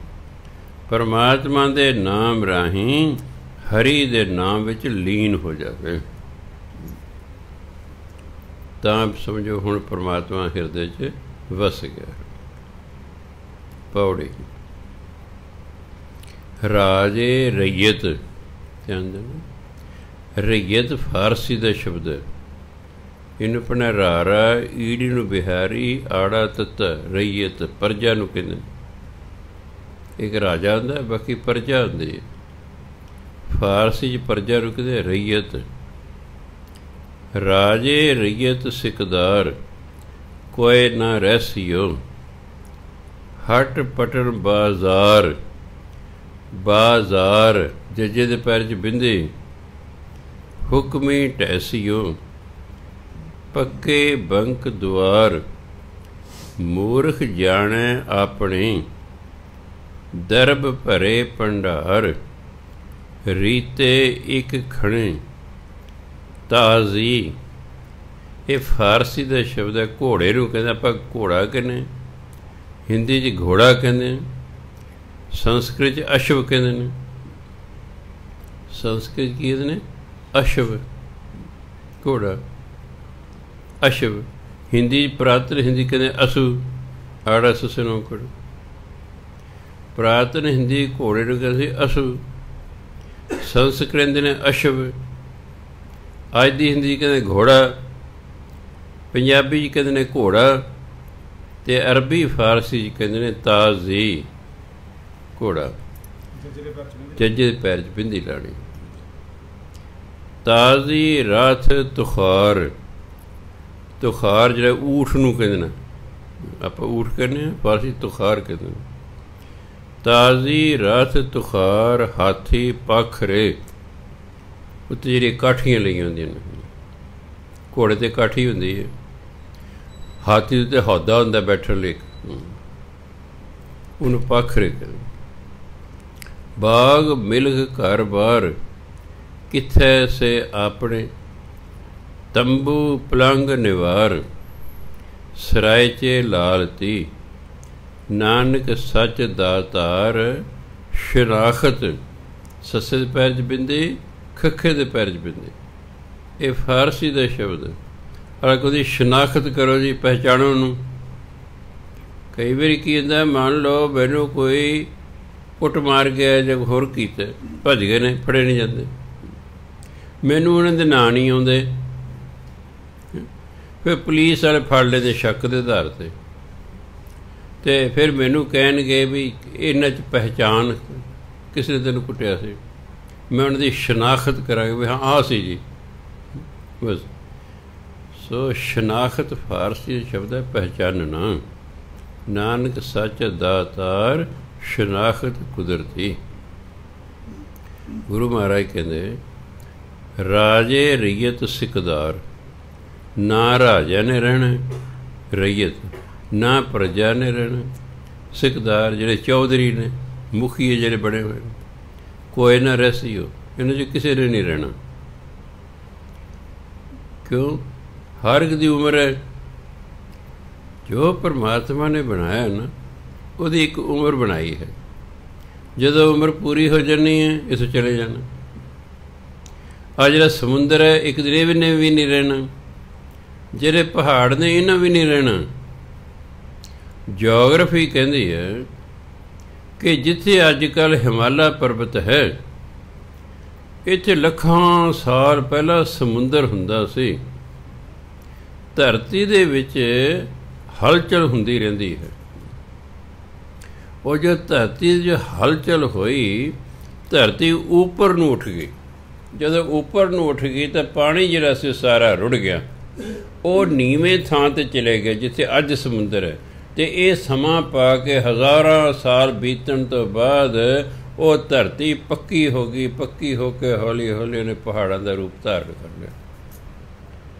[SPEAKER 1] ਪਰਮਾਤਮਾ ਦੇ ਨਾਮ ਰਾਹੀਂ ਹਰੀ ਦੇ ਨਾਮ ਵਿੱਚ ਲੀਨ ਹੋ ਜਾਵੇ, ਤਾਂ ਸਮਝੋ ਹੁਣ ਪਰਮਾਤਮਾ ਹਿਰਦੇ 'ਚ ਵਸ ਗਿਆ। ਪੌੜੀ ਰਾਜੇ ਰਈਅਤ, ਧਿਆਨ ਦੇਣਾ, ਰਈਅਤ ਫਾਰਸੀ ਦਾ ਸ਼ਬਦ ਹੈ। ਇਹਨੂੰ ਆਪਣਾ ਰਾਰਾ, ਈੜੀ ਨੂੰ ਬਿਹਾਰੀ, ਆੜਾ ਤੱਤਾ, ਰਈਅਤ ਪ੍ਰਜਾ ਨੂੰ ਕਹਿੰਦੇ। ਇੱਕ ਰਾਜਾ ਹੁੰਦਾ, ਬਾਕੀ ਪ੍ਰਜਾ ਹੁੰਦੀ ਹੈ। ਫਾਰਸੀ 'ਚ ਪ੍ਰਜਾ ਨੂੰ ਕਹਿੰਦੇ ਰਈਅਤ। ਰਾਜੇ ਰਈਅਤ ਸਿਕਦਾਰ, ਕੋਏ ਨਾ ਰਹਿਸਿਓ, ਹਟ ਪਟਨ ਬਾਜ਼ਾਰ, ਬਾਜ਼ਾਰ ਜੱਜੇ ਦੇ ਪੈਰ 'ਚ ਬਿੰਦੇ, ਹੁਕਮੀ ਢੈਸਿਓ, ਪੱਕੇ ਬੰਕ ਦੁਆਰ, ਮੂਰਖ ਜਾਣੈ ਆਪਣੇ, ਦਰਬ ਭਰੇ ਭੰਡਾਰ, ਰੀਤੇ ਇੱਕ ਖਣੇ, ਤਾਜ਼ੀ। ਇਹ ਫਾਰਸੀ ਦਾ ਸ਼ਬਦ ਹੈ। ਘੋੜੇ ਨੂੰ ਕਹਿੰਦੇ ਆਪਾਂ ਘੋੜਾ ਕਹਿੰਦੇ, ਹਿੰਦੀ 'ਚ ਘੋੜਾ ਕਹਿੰਦੇ, ਸੰਸਕ੍ਰਿਤ 'ਚ ਅਸ਼ਵ ਕਹਿੰਦੇ ਨੇ। ਸੰਸਕ੍ਰਿਤ ਕੀ ਕਹਿੰਦੇ ਨੇ? ਅਸ਼ਵ, ਘੋੜਾ, ਅਸ਼ਵ। ਹਿੰਦੀ ਪੁਰਾਤਨ ਹਿੰਦੀ ਕਹਿੰਦੇ ਅਸੂ, ਆੜਾ ਸੁਸੇ ਨੂੰ ਘੋੜਾ। ਪੁਰਾਤਨ ਹਿੰਦੀ ਘੋੜੇ ਨੂੰ ਕਹਿੰਦੇ ਸੀ ਅਸੂ, ਸੰਸਕ੍ਰਿਤ ਨੇ ਅਸ਼ਵ, ਅੱਜ ਦੀ ਹਿੰਦੀ ਕਹਿੰਦੇ ਘੋੜਾ, ਪੰਜਾਬੀ 'ਚ ਕਹਿੰਦੇ ਨੇ ਘੋੜਾ, ਅਤੇ ਅਰਬੀ ਫਾਰਸੀ 'ਚ ਕਹਿੰਦੇ ਨੇ ਤਾਜ਼ੀ, ਘੋੜਾ। ਜੱਜੇ ਦੇ ਪੈਰ 'ਚ ਬਿੰਦੀ ਲਾਣੀ। ਤਾਜ਼ੀ ਰਾਥ ਤੁਖਾਰ, ਤੁਖਾਰ ਜਿਹੜਾ ਊਠ ਨੂੰ ਕਹਿੰਦੇ ਨੇ, ਆਪਾਂ ਊਠ ਕਹਿੰਦੇ ਹਾਂ, ਫਾਰਸੀ ਤੁਖਾਰ ਕਹਿੰਦੇ ਨੇ। ਤਾਜ਼ੀ ਰਾਥ ਤੁਖਾਰ, ਹਾਥੀ ਪੱਖਰੇ, ਉੱਤੇ ਜਿਹੜੀਆਂ ਕਾਠੀਆਂ ਲਈਆਂ ਹੁੰਦੀਆਂ ਨੇ। ਘੋੜੇ 'ਤੇ ਕਾਠੀ ਹੁੰਦੀ ਹੈ, ਹਾਥੀ ਦੇ ਉੱਤੇ ਹੌਦਾ ਹੁੰਦਾ ਬੈਠਣ ਲਈ, ਉਹਨੂੰ ਪੱਖਰੇ ਕਹਿੰਦੇ। ਬਾਗ ਮਿਲਖ ਘਰ ਬਾਰ, ਕਿੱਥੇ ਸੇ ਆਪਣੇ, ਤੰਬੂ ਪਲੰਗ ਨਿਵਾਰ, ਸਰਾਏ 'ਚ ਲਾਲਤੀ, ਨਾਨਕ ਸੱਚ ਦਾਤਾਰ, ਸ਼ਨਾਖਤ, ਸੱਸੇ ਦੇ ਪੈਰ 'ਚ ਬਿੰਦੇ, ਖੱਖੇ ਦੇ ਪੈਰ 'ਚ ਬਿੰਦੇ। ਇਹ ਫਾਰਸੀ ਦਾ ਸ਼ਬਦ ਹੈ। ਔਰ ਉਹਦੀ ਸ਼ਨਾਖਤ ਕਰੋ ਜੀ, ਪਹਿਚਾਣੋ ਉਹਨੂੰ। ਕਈ ਵਾਰੀ ਕੀ ਹੁੰਦਾ, ਮੰਨ ਲਓ ਮੈਨੂੰ ਕੋਈ ਕੁੱਟ ਮਾਰ ਗਿਆ ਜਾਂ ਹੋਰ ਕੀਤਾ, ਭੱਜ ਗਏ ਨੇ, ਫੜੇ ਨਹੀਂ ਜਾਂਦੇ, ਮੈਨੂੰ ਉਹਨਾਂ ਦੇ ਨਾਂ ਨਹੀਂ ਆਉਂਦੇ, ਫਿਰ ਪੁਲਿਸ ਵਾਲੇ ਫੜ ਲੈਂਦੇ ਸ਼ੱਕ ਦੇ ਆਧਾਰ 'ਤੇ, ਅਤੇ ਫਿਰ ਮੈਨੂੰ ਕਹਿਣਗੇ ਵੀ ਇਹਨਾਂ 'ਚ ਪਹਿਚਾਣ, ਕਿਸ ਨੇ ਤੈਨੂੰ ਕੁੱਟਿਆ ਸੀ, ਮੈਂ ਉਹਨਾਂ ਦੀ ਸ਼ਨਾਖਤ ਕਰਾਂਗਾ ਵੀ ਹਾਂ ਆਹ ਸੀ ਜੀ, ਬਸ। ਸੋ ਸ਼ਨਾਖਤ ਫਾਰਸੀ ਦਾ ਸ਼ਬਦ ਹੈ, ਪਹਿਚਾਨਣਾ। ਨਾਨਕ ਸੱਚ ਦਾਤਾਰ, ਸ਼ਨਾਖਤ ਕੁਦਰਤੀ। ਗੁਰੂ ਮਹਾਰਾਜ ਕਹਿੰਦੇ ਰਾਜੇ ਰਈਅਤ ਸਿਕਦਾਰ, ਨਾ ਰਾਜਾ ਨੇ ਰਹਿਣਾ ਰਈਅਤ, ਨਾ ਪ੍ਰਜਾ ਨੇ ਰਹਿਣਾ। ਸਿਕਦਾਰ ਜਿਹੜੇ ਚੌਧਰੀ ਨੇ, ਮੁਖੀਏ ਜਿਹੜੇ ਬਣੇ ਹੋਏ, ਕੋਈ ਨਾ ਰਹਿਸੀਓ, ਇਹਨਾਂ 'ਚ ਕਿਸੇ ਨੇ ਨਹੀਂ ਰਹਿਣਾ। ਕਿਉਂ? ਹਰ ਇੱਕ ਦੀ ਉਮਰ ਹੈ। ਜੋ ਪਰਮਾਤਮਾ ਨੇ ਬਣਾਇਆ ਨਾ, ਉਹਦੀ ਇੱਕ ਉਮਰ ਬਣਾਈ ਹੈ। ਜਦੋਂ ਉਮਰ ਪੂਰੀ ਹੋ ਜਾਣੀ ਹੈ, ਇੱਥੋਂ ਚਲੇ ਜਾਣਾ। ਆਹ ਜਿਹੜਾ ਸਮੁੰਦਰ ਹੈ, ਇੱਕ ਦਿਨ ਇਹਨੇ ਵੀ ਨਹੀਂ ਰਹਿਣਾ, ਜਿਹੜੇ ਪਹਾੜ ਨੇ ਇਹਨਾਂ ਵੀ ਨਹੀਂ ਰਹਿਣਾ। ਜਿਓਗ੍ਰਾਫੀ ਕਹਿੰਦੀ ਹੈ ਕਿ ਜਿੱਥੇ ਅੱਜ ਕੱਲ੍ਹ ਹਿਮਾਲਾ ਪਰਬਤ ਹੈ, ਇੱਥੇ ਲੱਖਾਂ ਸਾਲ ਪਹਿਲਾਂ ਸਮੁੰਦਰ ਹੁੰਦਾ ਸੀ। ਧਰਤੀ ਦੇ ਵਿੱਚ ਹਲਚਲ ਹੁੰਦੀ ਰਹਿੰਦੀ ਹੈ। ਉਹ ਜੋ ਧਰਤੀ 'ਚ ਹਲਚਲ ਹੋਈ, ਧਰਤੀ ਉੱਪਰ ਨੂੰ ਉੱਠ ਗਈ। ਜਦੋਂ ਉੱਪਰ ਨੂੰ ਉੱਠ ਗਈ ਤਾਂ ਪਾਣੀ ਜਿਹੜਾ ਸੀ ਸਾਰਾ ਰੁੜ ਗਿਆ, ਉਹ ਨੀਵੇਂ ਥਾਂ 'ਤੇ ਚਲੇ ਗਏ ਜਿੱਥੇ ਅੱਜ ਸਮੁੰਦਰ ਹੈ। ਅਤੇ ਇਹ ਸਮਾਂ ਪਾ ਕੇ ਹਜ਼ਾਰਾਂ ਸਾਲ ਬੀਤਣ ਤੋਂ ਬਾਅਦ ਉਹ ਧਰਤੀ ਪੱਕੀ ਹੋ ਗਈ। ਪੱਕੀ ਹੋ ਕੇ ਹੌਲੀ ਹੌਲੀ ਉਹਨੇ ਪਹਾੜਾਂ ਦਾ ਰੂਪ ਧਾਰਨ ਕਰ ਲਿਆ।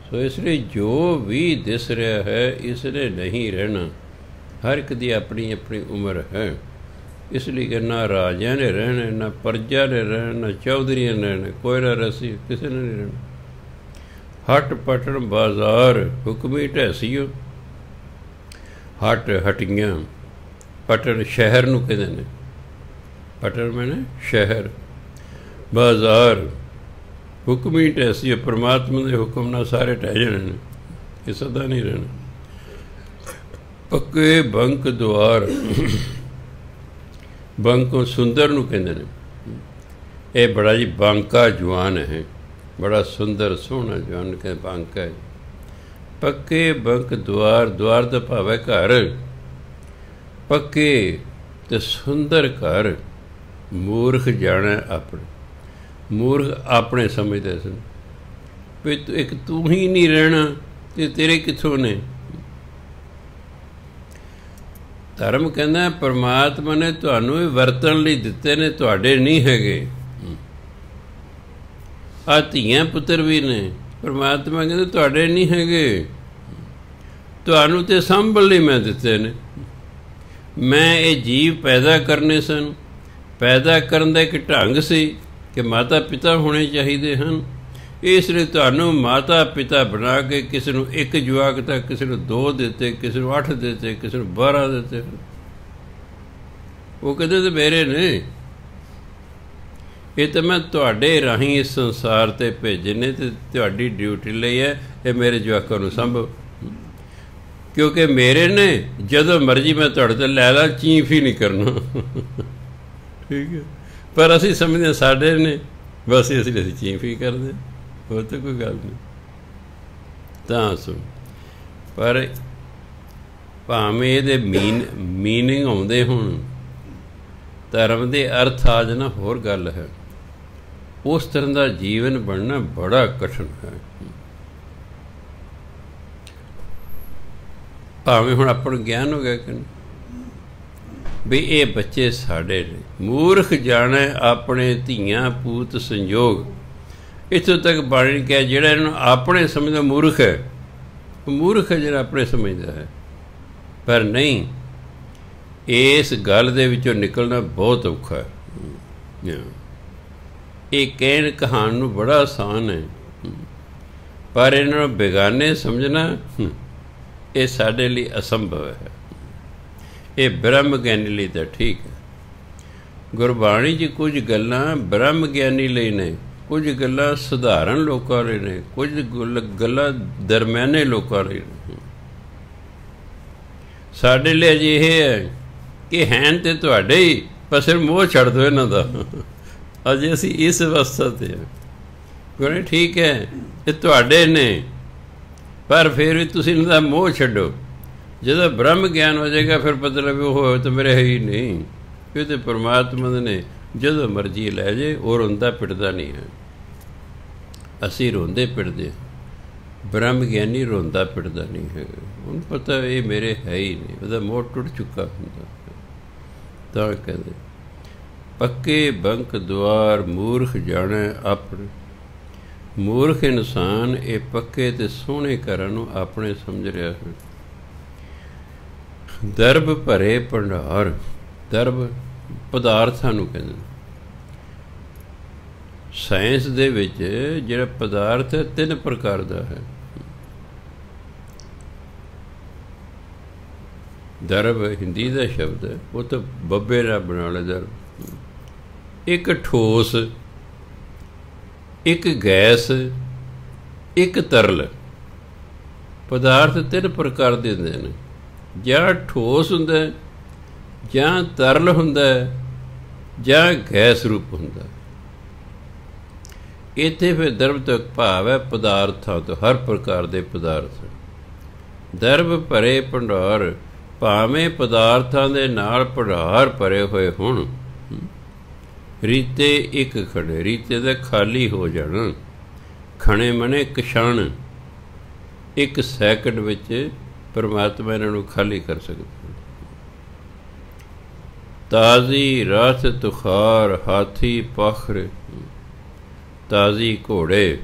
[SPEAKER 1] ਸੋ ਇਸ ਲਈ ਜੋ ਵੀ ਦਿਸ ਰਿਹਾ ਹੈ, ਇਸ ਨੇ ਨਹੀਂ ਰਹਿਣਾ। ਹਰ ਇੱਕ ਦੀ ਆਪਣੀ ਆਪਣੀ ਉਮਰ ਹੈ। ਇਸ ਲਈ ਕਿ ਨਾ ਰਾਜਿਆਂ ਨੇ ਰਹਿਣਾ, ਨਾ ਪ੍ਰਜਾ ਨੇ ਰਹਿਣਾ, ਨਾ ਚੌਧਰੀਆਂ ਨੇ ਰਹਿਣਾ, ਕੋਈ ਨਾ ਰਸੀ ਕਿਸੇ ਨੇ ਨਹੀਂ ਰਹਿਣਾ। ਹਟ ਪਟਣ ਬਾਜ਼ਾਰ, ਹੁਕਮੀ ਢੈਸੀਓ। ਹਟ ਹਟੀਆਂ। ਪਟਨ ਸ਼ਹਿਰ ਨੂੰ ਕਹਿੰਦੇ ਨੇ। ਪਟਨ ਮੈਨੇ ਸ਼ਹਿਰ। ਬਾਜ਼ਾਰ ਹੁਕਮ ਹੀ ਟੈਸੀ। ਪਰਮਾਤਮਾ ਦੇ ਹੁਕਮ ਨਾਲ ਸਾਰੇ ਟਹਿ ਜਾਣੇ ਨੇ, ਇਹ ਸਦਾ ਨਹੀਂ ਰਹਿਣਾ। ਪੱਕੇ ਬੰਕ ਦੁਆਰ। ਬੰਕ ਸੁੰਦਰ ਨੂੰ ਕਹਿੰਦੇ ਨੇ। ਇਹ ਬੜਾ ਜੀ ਬਾਂਕਾ ਜਵਾਨ ਹੈ, ਬੜਾ ਸੁੰਦਰ ਸੋਹਣਾ ਜਵਾਨ ਕਹਿੰਦੇ ਬਾਂਕਾ ਹੈ। ਪੱਕੇ ਬੰਕ ਦੁਆਰ। ਦੁਆਰ ਦਾ ਭਾਵ ਹੈ ਘਰ। ਪੱਕੇ ਤੇ ਸੁੰਦਰ ਘਰ ਮੂਰਖ ਜਾਣਾ ਆਪਣੇ। ਮੂਰਖ ਆਪਣੇ ਸਮਝਦੇ ਸਨ ਵੀ ਇੱਕ ਤੂੰ ਹੀ ਨਹੀਂ ਰਹਿਣਾ ਤੇ ਤੇਰੇ ਕਿੱਥੋਂ ਨੇ। ਧਰਮ ਕਹਿੰਦਾ ਪਰਮਾਤਮਾ ਨੇ ਤੁਹਾਨੂੰ ਇਹ ਵਰਤਣ ਲਈ ਦਿੱਤੇ ਨੇ, ਤੁਹਾਡੇ ਨਹੀਂ ਹੈਗੇ। ਆ ਧੀਆਂ ਪੁੱਤਰ ਵੀ ਨੇ, ਪਰਮਾਤਮਾ ਕਹਿੰਦੇ ਤੁਹਾਡੇ ਨਹੀਂ ਹੈਗੇ, ਤੁਹਾਨੂੰ ਤੇ ਸੰਭਲ ਲਈ ਮੈਂ ਦਿੱਤੇ ਨੇ। ਮੈਂ ਇਹ ਜੀਵ ਪੈਦਾ ਕਰਨੇ ਸਨ। ਪੈਦਾ ਕਰਨ ਦਾ ਇੱਕ ਢੰਗ ਸੀ ਕਿ ਮਾਤਾ ਪਿਤਾ ਹੋਣੇ ਚਾਹੀਦੇ ਹਨ। ਇਸ ਲਈ ਤੁਹਾਨੂੰ ਮਾਤਾ ਪਿਤਾ ਬਣਾ ਕੇ ਕਿਸੇ ਨੂੰ 1 ਜਵਾਕ ਦਿੱਤਾ, ਕਿਸੇ ਨੂੰ 2 ਦਿੱਤੇ, ਕਿਸੇ ਨੂੰ 8 ਦਿੱਤੇ, ਕਿਸੇ ਨੂੰ 12 ਦਿੱਤੇ। ਉਹ ਕਹਿੰਦੇ ਤੇ ਮੇਰੇ ਨੇ, ਇਹ ਤਾਂ ਮੈਂ ਤੁਹਾਡੇ ਰਾਹੀਂ ਇਸ ਸੰਸਾਰ 'ਤੇ ਭੇਜੇ ਨੇ ਅਤੇ ਤੁਹਾਡੀ ਡਿਊਟੀ ਲਈ ਹੈ ਇਹ ਮੇਰੇ ਜਵਾਕਾਂ ਨੂੰ ਸੰਭਵ। ਕਿਉਂਕਿ ਮੇਰੇ ਨੇ, ਜਦੋਂ ਮਰਜ਼ੀ ਮੈਂ ਤੁਹਾਡੇ ਤੋਂ ਲੈ ਲਾ, ਚੀਫ ਹੀ ਨਹੀਂ ਕਰਨਾ। ਠੀਕ ਹੈ, ਪਰ ਅਸੀਂ ਸਮਝਦੇ ਹਾਂ ਸਾਡੇ ਨੇ, ਬਸ ਇਸ ਲਈ ਅਸੀਂ ਚੀਫ ਹੀ ਕਰਦੇ, ਹੋਰ ਤਾਂ ਕੋਈ ਗੱਲ ਨਹੀਂ। ਤਾਂ ਸੁਣ, ਪਰ ਭਾਵੇਂ ਇਹਦੇ ਮੀਨਿੰਗ ਆਉਂਦੇ ਹੁਣ, ਧਰਮ ਦੇ ਅਰਥ ਆ ਜਾਣਾ ਹੋਰ ਗੱਲ ਹੈ। ਉਸ ਤਰ੍ਹਾਂ ਦਾ ਜੀਵਨ ਬਣਨਾ ਬੜਾ ਕਠਿਨ ਹੈ। ਭਾਵੇਂ ਹੁਣ ਆਪਾਂ ਨੂੰ ਗਿਆਨ ਹੋ ਗਿਆ ਕਿ ਵੀ ਇਹ ਬੱਚੇ ਸਾਡੇ ਨੇ। ਮੂਰਖ ਜਾਣੇ ਆਪਣੇ ਧੀਆਂ ਪੂਤ ਸੰਜੋਗ। ਇੱਥੋਂ ਤੱਕ ਬਾਣੀ ਕਿਹਾ ਜਿਹੜਾ ਇਹਨੂੰ ਆਪਣੇ ਸਮਝਦਾ ਮੂਰਖ ਹੈ। ਮੂਰਖ ਹੈ ਜਿਹੜਾ ਆਪਣੇ ਸਮਝਦਾ ਹੈ। ਪਰ ਨਹੀਂ, ਇਸ ਗੱਲ ਦੇ ਵਿੱਚੋਂ ਨਿਕਲਣਾ ਬਹੁਤ ਔਖਾ ਹੈ। ਇਹ ਕਹਿਣ ਕਹਾਣ ਨੂੰ ਬੜਾ ਆਸਾਨ ਹੈ, ਪਰ ਇਹਨਾਂ ਨੂੰ ਬੇਗਾਨੇ ਸਮਝਣਾ ਇਹ ਸਾਡੇ ਲਈ ਅਸੰਭਵ ਹੈ। ਇਹ ਬ੍ਰਹਮ ਗਿਆਨੀ ਲਈ ਤਾਂ ਠੀਕ ਹੈ। ਗੁਰਬਾਣੀ 'ਚ ਕੁਝ ਗੱਲਾਂ ਬ੍ਰਹਮ ਗਿਆਨੀ ਲਈ ਨੇ, ਕੁਝ ਗੱਲਾਂ ਸਧਾਰਨ ਲੋਕਾਂ ਲਈ ਨੇ, ਕੁਝ ਗੱਲਾਂ ਦਰਮਿਆਨੇ ਲੋਕਾਂ ਲਈ ਨੇ। ਸਾਡੇ ਲਈ ਅਜਿਹੇ ਹੈ ਕਿ ਹੈਨ ਤੇ ਤੁਹਾਡੇ ਹੀ, ਪਰ ਸਿਰ ਮੋਹ ਛੱਡ ਦਿਓ ਇਹਨਾਂ ਦਾ। ਅਜੇ ਅਸੀਂ ਇਸ ਅਵਸਥਾ 'ਤੇ ਹਾਂ। ਕਹਿੰਦੇ ਠੀਕ ਹੈ ਇਹ ਤੁਹਾਡੇ ਨੇ, ਪਰ ਫਿਰ ਵੀ ਤੁਸੀਂ ਇਹਨਾਂ ਦਾ ਮੋਹ ਛੱਡੋ। ਜਦੋਂ ਬ੍ਰਹਮ ਗਿਆਨ ਹੋ ਜਾਏਗਾ ਫਿਰ ਪਤਾ ਲੱਗੇ ਉਹ ਤਾਂ ਮੇਰੇ ਹੈ ਹੀ ਨਹੀਂ, ਇਹ ਤਾਂ ਪਰਮਾਤਮਾ ਦੇ ਨੇ, ਜਦੋਂ ਮਰਜ਼ੀ ਲੈ ਜੇ। ਉਹ ਰੋਂਦਾ ਪਿੱਟਦਾ ਨਹੀਂ ਹੈ, ਅਸੀਂ ਰੋਂਦੇ ਪਿੱਟਦੇ ਹਾਂ। ਬ੍ਰਹਮ ਗਿਆਨੀ ਰੋਂਦਾ ਪਿੱਟਦਾ ਨਹੀਂ ਹੈ, ਉਹਨੂੰ ਪਤਾ ਇਹ ਮੇਰੇ ਹੈ ਹੀ ਨਹੀਂ, ਉਹਦਾ ਮੋਹ ਟੁੱਟ ਚੁੱਕਾ ਹੁੰਦਾ। ਤਾਂ ਕਹਿੰਦੇ ਪੱਕੇ ਬੰਕ ਦੁਆਰ ਮੂਰਖ ਜਾਣੇ ਆਪਣੇ। ਮੂਰਖ ਇਨਸਾਨ ਇਹ ਪੱਕੇ ਅਤੇ ਸੋਹਣੇ ਘਰਾਂ ਨੂੰ ਆਪਣੇ ਸਮਝ ਰਿਹਾ ਹੈ। ਦਰਬ ਭਰੇ ਭੰਡਾਰ। ਦਰਬ ਪਦਾਰਥਾਂ ਨੂੰ ਕਹਿੰਦੇ। ਸਾਇੰਸ ਦੇ ਵਿੱਚ ਜਿਹੜਾ ਪਦਾਰਥ ਹੈ 3 ਪ੍ਰਕਾਰ ਦਾ ਹੈ। ਦਰਬ ਹਿੰਦੀ ਦਾ ਸ਼ਬਦ ਹੈ, ਉਹ ਤਾਂ ਬੱਬੇ ਨਾਲ ਬਣਾ ਲਿਆ ਦਰਬ। ਇੱਕ ਠੋਸ, ਇੱਕ ਗੈਸ, ਇੱਕ ਤਰਲ। ਪਦਾਰਥ 3 ਪ੍ਰਕਾਰ ਦੇ ਹੁੰਦੇ ਨੇ। ਜਾਂ ਠੋਸ ਹੁੰਦਾ, ਜਾਂ ਤਰਲ ਹੁੰਦਾ, ਜਾਂ ਗੈਸ ਰੂਪ ਹੁੰਦਾ। ਇੱਥੇ ਫਿਰ ਦਰਬ ਤੋਂ ਭਾਵ ਹੈ ਪਦਾਰਥਾਂ ਤੋਂ, ਹਰ ਪ੍ਰਕਾਰ ਦੇ ਪਦਾਰਥ। ਦਰਬ ਭਰੇ ਭੰਡਾਰ, ਭਾਵੇਂ ਪਦਾਰਥਾਂ ਦੇ ਨਾਲ ਭੰਡਾਰ ਭਰੇ ਹੋਏ ਹੋਣ। ਰੀਤੇ ਇੱਕ ਖੜੇ, ਰੀਤੇ ਦਾ ਖਾਲੀ ਹੋ ਜਾਣਾ। ਖਣੇ ਮਨੇ ਕਸ਼ਣ, 1 ਸੈਕਿੰਡ ਵਿੱਚ ਪਰਮਾਤਮਾ ਇਹਨਾਂ ਨੂੰ ਖਾਲੀ ਕਰ ਸਕਦਾ। ਤਾਜ਼ੀ ਰਥ ਤੁਖਾਰ, ਹਾਥੀ ਪਖਰ। ਤਾਜ਼ੀ ਘੋੜੇ,